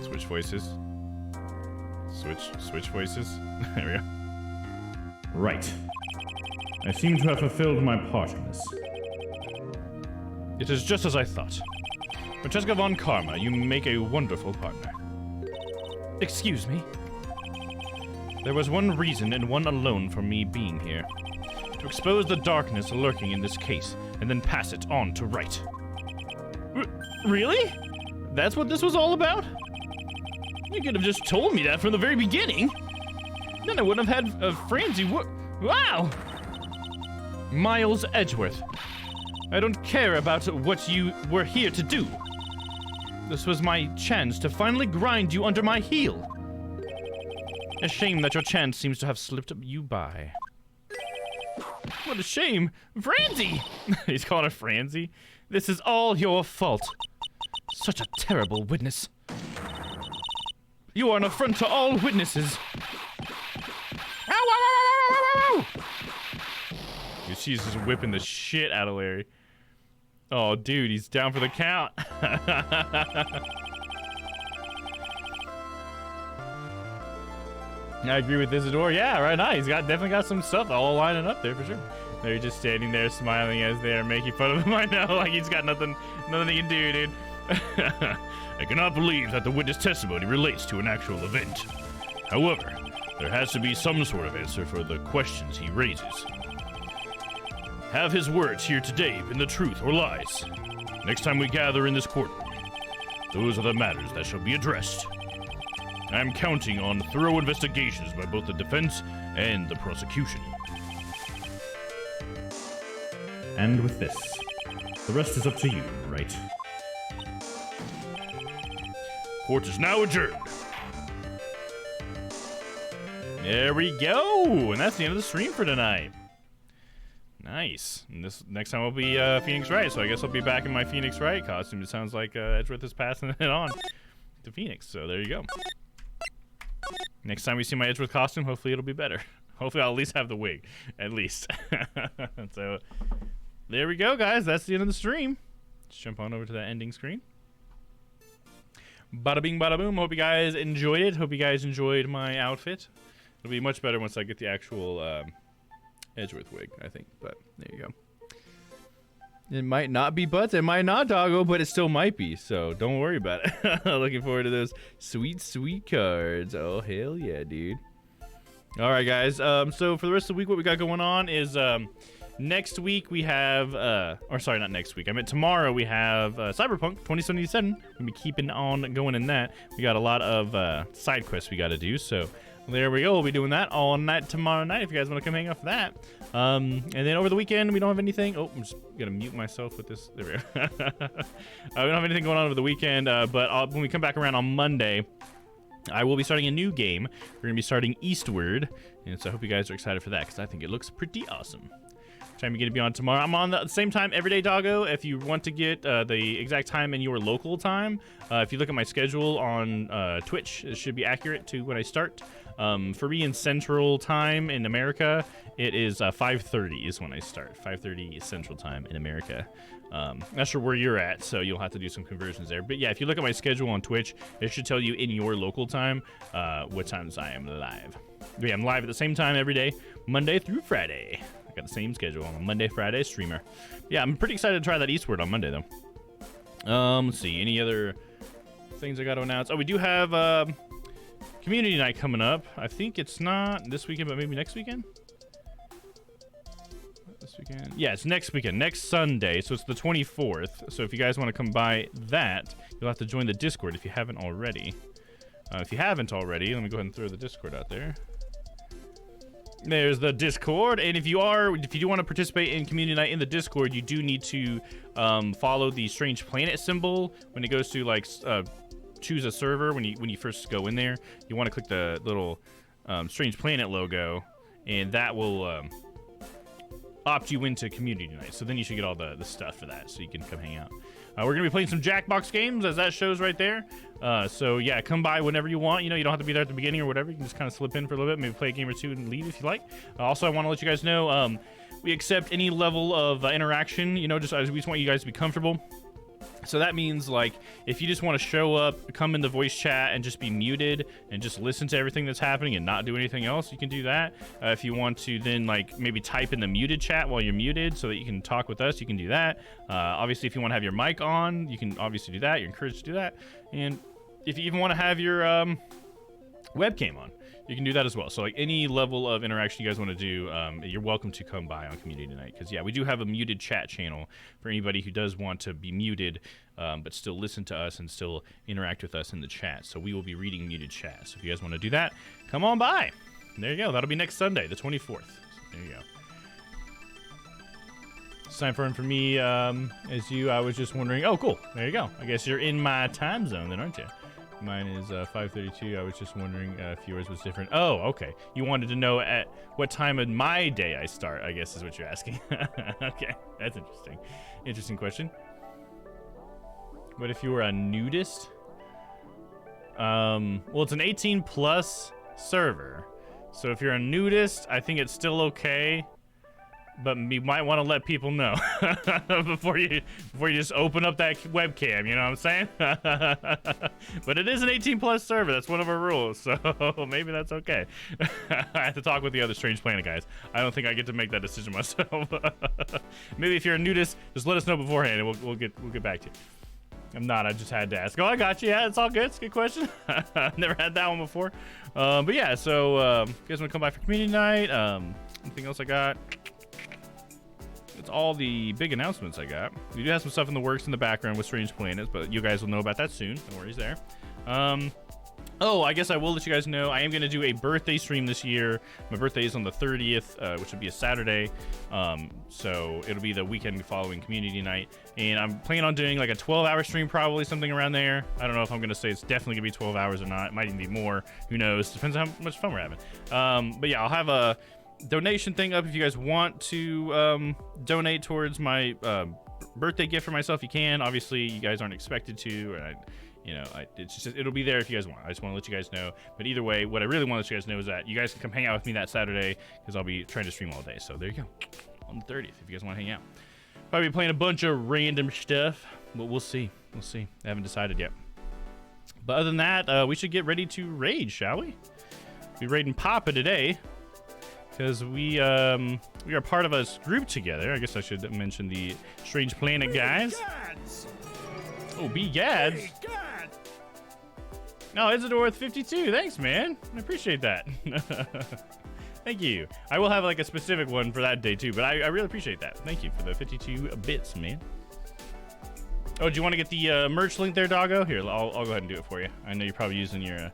Switch voices. Switch voices. There we go. Right. I seem to have fulfilled my part in this. It is just as I thought. Francesca von Karma, you make a wonderful partner. Excuse me? There was one reason and one alone for me being here. To expose the darkness lurking in this case, and then pass it on to right. Really? That's what this was all about? You could have just told me that from the very beginning. Then I wouldn't have had a frenzy. Wow! Miles Edgeworth. I don't care about what you were here to do. This was my chance to finally grind you under my heel. A shame that your chance seems to have slipped you by. What a shame. Franzi! He's calling her Franzi? This is all your fault. Such a terrible witness. You are an affront to all witnesses. She's just whipping the shit out of Larry. Oh, dude, he's down for the count. I agree with Isidore. Yeah, right now he's definitely got some stuff all lining up there for sure. They're just standing there smiling as they're making fun of him. I know, like he's got nothing he can do, dude. I cannot believe that the witness testimony relates to an actual event. However, there has to be some sort of answer for the questions he raises. Have his words here today been the truth or lies? Next time we gather in this courtroom, those are the matters that shall be addressed. I am counting on thorough investigations by both the defense and the prosecution. And with this, the rest is up to you, right? Court is now adjourned. There we go, and that's the end of the stream for tonight. Nice. And this next time will be Phoenix Wright, so I guess I'll be back in my Phoenix Wright costume. It sounds like Edgeworth is passing it on to Phoenix, so there you go. Next time we see my Edgeworth costume, hopefully it'll be better. Hopefully I'll at least have the wig, at least. So there we go, guys. That's the end of the stream. Let's jump on over to that ending screen. Bada bing, bada boom. Hope you guys enjoyed it. Hope you guys enjoyed my outfit. It'll be much better once I get the actual Edgeworth wig, I think. But there you go. It might not be butts. It might not, doggo, but it still might be. So don't worry about it. Looking forward to those sweet, sweet cards. Oh, hell yeah, dude. All right, guys. So for the rest of the week, what we got going on is next week we have, or sorry, not next week. I meant tomorrow we have Cyberpunk 2077. We're going to be keeping on going in that. We got a lot of side quests we got to do. So there we go. We'll be doing that all night tomorrow night if you guys want to come hang out for that. And then over the weekend, we don't have anything. Oh, I'm just going to mute myself with this. There we go. We don't have anything going on over the weekend, but when we come back around on Monday, I will be starting a new game. We're going to be starting Eastward, and so I hope you guys are excited for that because I think it looks pretty awesome. Time you get to be on tomorrow. I'm on the same time every day, doggo. If you want to get the exact time in your local time, if you look at my schedule on Twitch, it should be accurate to when I start. For me in Central Time in America, it is 5:30 is when I start. 5:30 Central Time in America. Not sure where you're at, so you'll have to do some conversions there. But yeah, if you look at my schedule on Twitch, it should tell you in your local time what times I am live. But yeah, I'm live at the same time every day, Monday through Friday. I got the same schedule. I'm a Monday, Friday streamer. Yeah, I'm pretty excited to try that Eastward on Monday, though. Let's see. Any other things I got to announce? Oh, we do have Community Night coming up. I think it's not this weekend, but maybe next weekend? This weekend? Yeah, it's next weekend. Next Sunday. So it's the 24th. So if you guys want to come by that, you'll have to join the Discord if you haven't already. If you haven't already, let me go ahead and throw the Discord out there. There's the Discord, and if you do want to participate in Community Night in the Discord, you do need to follow the Strange Planet symbol when it goes to like choose a server. When you first go in there, you want to click the little Strange Planet logo, and that will opt you into Community Night. So then you should get all the stuff for that, so you can come hang out. We're gonna be playing some Jackbox games, as that shows right there. So yeah, come by whenever you want. You know, you don't have to be there at the beginning or whatever. You can just kind of slip in for a little bit, maybe play a game or two and leave if you like. Also, I want to let you guys know we accept any level of interaction. You know, we just want you guys to be comfortable. So that means, like, if you just want to show up, come in the voice chat and just be muted and just listen to everything that's happening and not do anything else, you can do that. If you want to then, like, maybe type in the muted chat while you're muted so that you can talk with us, you can do that. Obviously, if you want to have your mic on, you can obviously do that. You're encouraged to do that. And if you even want to have your webcam on, you can do that as well. So like any level of interaction you guys want to do, you're welcome to come by on Community Night. Because yeah, we do have a muted chat channel for anybody who does want to be muted, but still listen to us and still interact with us in the chat. So we will be reading muted chat. So if you guys want to do that, come on by. There you go. That'll be next Sunday, the 24th. So there you go. It's time for me, as you, I was just wondering. Oh, cool. There you go. I guess you're in my time zone then, aren't you? Mine is 5:32. I was just wondering if yours was different. Oh, okay. You wanted to know at what time of my day I start, I guess is what you're asking. Okay, that's interesting. Interesting question. What if you were a nudist? Well, it's an 18+ server. So if you're a nudist, I think it's still okay. But you might want to let people know before you just open up that webcam, you know what I'm saying? But it is an 18+ server. That's one of our rules, so maybe that's okay. I have to talk with the other Strange Planet guys. I don't think I get to make that decision myself. Maybe if you're a nudist, just let us know beforehand, and we'll get back to you. I'm not. I just had to ask. Oh, I got you. Yeah, it's all good. It's a good question. Never had that one before. But yeah, so you guys want to come by for community night? Anything else I got? That's all the big announcements I got. We do have some stuff in the works in the background with Strange Planets, but you guys will know about that soon. No worries there. Oh, I guess I will let you guys know I am going to do a birthday stream this year. My birthday is on the 30th, which would be a Saturday. So it'll be the weekend following community night. And I'm planning on doing like a 12-hour stream, probably something around there. I don't know if I'm going to say it's definitely going to be 12 hours or not. It might even be more. Who knows? Depends on how much fun we're having. But yeah, I'll have a donation thing up if you guys want to donate towards my birthday gift for myself. You can. Obviously, you guys aren't expected to. It'll be there if you guys want. I just want to let you guys know. But either way, what I really want to let you guys know is that you guys can come hang out with me that Saturday because I'll be trying to stream all day. So there you go. On the 30th, if you guys want to hang out. Probably playing a bunch of random stuff, but we'll see. We'll see. I haven't decided yet. But other than that, we should get ready to raid, shall we? We're raiding Papa today. Because we are part of a group together. I guess I should mention the Strange Planet guys. Oh, B-Gads. No, Edgeworth 52. Thanks, man. I appreciate that. Thank you. I will have like a specific one for that day too, but I really appreciate that. Thank you for the 52 bits, man. Oh, do you want to get the merch link there, doggo? Here, I'll go ahead and do it for you. I know you're probably using your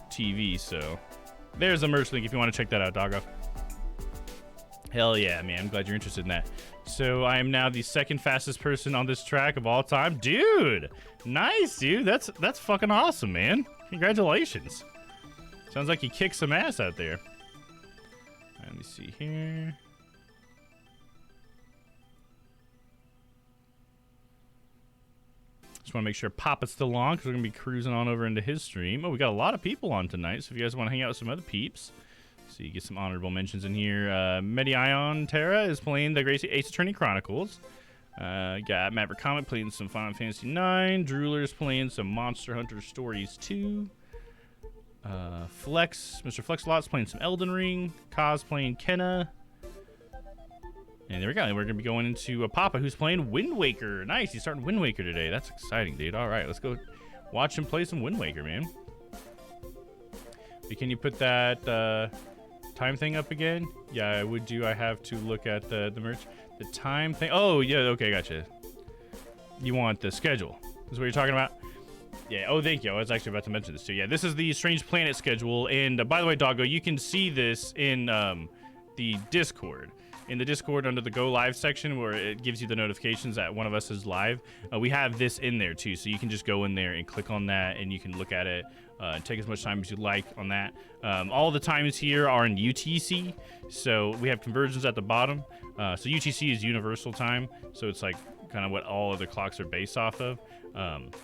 TV, so there's the merch link if you want to check that out, doggo. Hell yeah, man. I'm glad you're interested in that. So I am now the second fastest person on this track of all time. Dude, nice, dude. That's fucking awesome, man. Congratulations. Sounds like you kicked some ass out there. Let me see here. Just want to make sure Papa's still on because we're going to be cruising on over into his stream. Oh, we got a lot of people on tonight, so if you guys want to hang out with some other peeps. So you get some honorable mentions in here. Medion Terra is playing the Gracie Ace Attorney Chronicles. Got Maverick Comet playing some Final Fantasy 9. Drooler's playing some Monster Hunter Stories 2. Mr. Flexlot's playing some Elden Ring. Kaz playing Kenna. And there we go. And we're going to be going into Papa, who's playing Wind Waker. Nice. He's starting Wind Waker today. That's exciting, dude. All right, let's go watch him play some Wind Waker, man. Can you put that time thing up again? Yeah, I would do. I have to look at the merch. The time thing. Oh, yeah. Okay, gotcha. You want the schedule. Is what you're talking about? Yeah. Oh, thank you. I was actually about to mention this too. Yeah, this is the Strange Planet schedule. And by the way, Doggo, you can see this in the Discord. In the Discord under the Go Live section where it gives you the notifications that one of us is live. We have this in there too. So you can just go in there and click on that and you can look at it. Take as much time as you like on that. All the times here are in UTC. So we have conversions at the bottom. So UTC is universal time. So it's like kind of what all other clocks are based off of.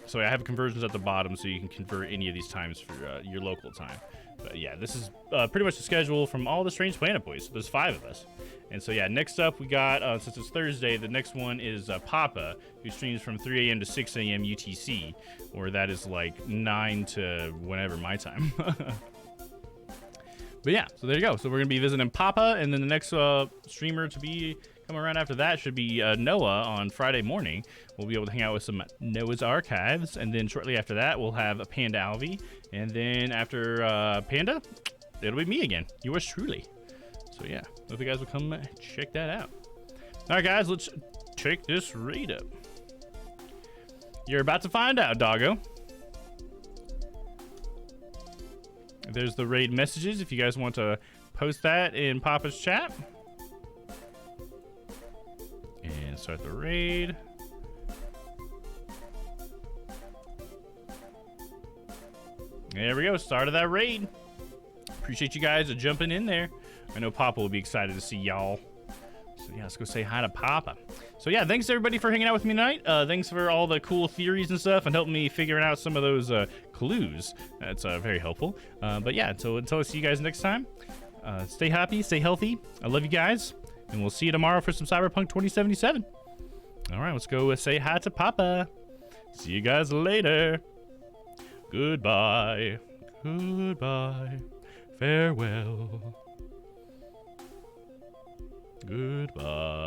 So I have conversions at the bottom so you can convert any of these times for your local time. But yeah, this is pretty much the schedule from all the Strange Planet boys. So there's 5 of us. And so yeah, next up we got, since it's Thursday, the next one is Papa, who streams from 3 a.m. to 6 a.m. UTC, or that is like 9 to whenever my time. But yeah, so there you go. So we're going to be visiting Papa, and then the next streamer to be coming around after that should be Noah on Friday morning. We'll be able to hang out with some Noah's Archives, and then shortly after that, we'll have a Panda Alvy, and then after Panda, it'll be me again, yours truly. So yeah, hope you guys will come check that out. All right, guys, let's check this raid up. You're about to find out, doggo. There's the raid messages if you guys want to post that in Papa's chat. And start the raid. There we go, start of that raid. Appreciate you guys jumping in there. I know Papa will be excited to see y'all. So yeah, let's go say hi to Papa. So yeah, thanks everybody for hanging out with me tonight. Thanks for all the cool theories and stuff and helping me figuring out some of those clues. That's very helpful. But yeah, until I see you guys next time, stay happy, stay healthy. I love you guys, and we'll see you tomorrow for some Cyberpunk 2077. All right, let's go say hi to Papa. See you guys later. Goodbye. Goodbye. Farewell. Goodbye.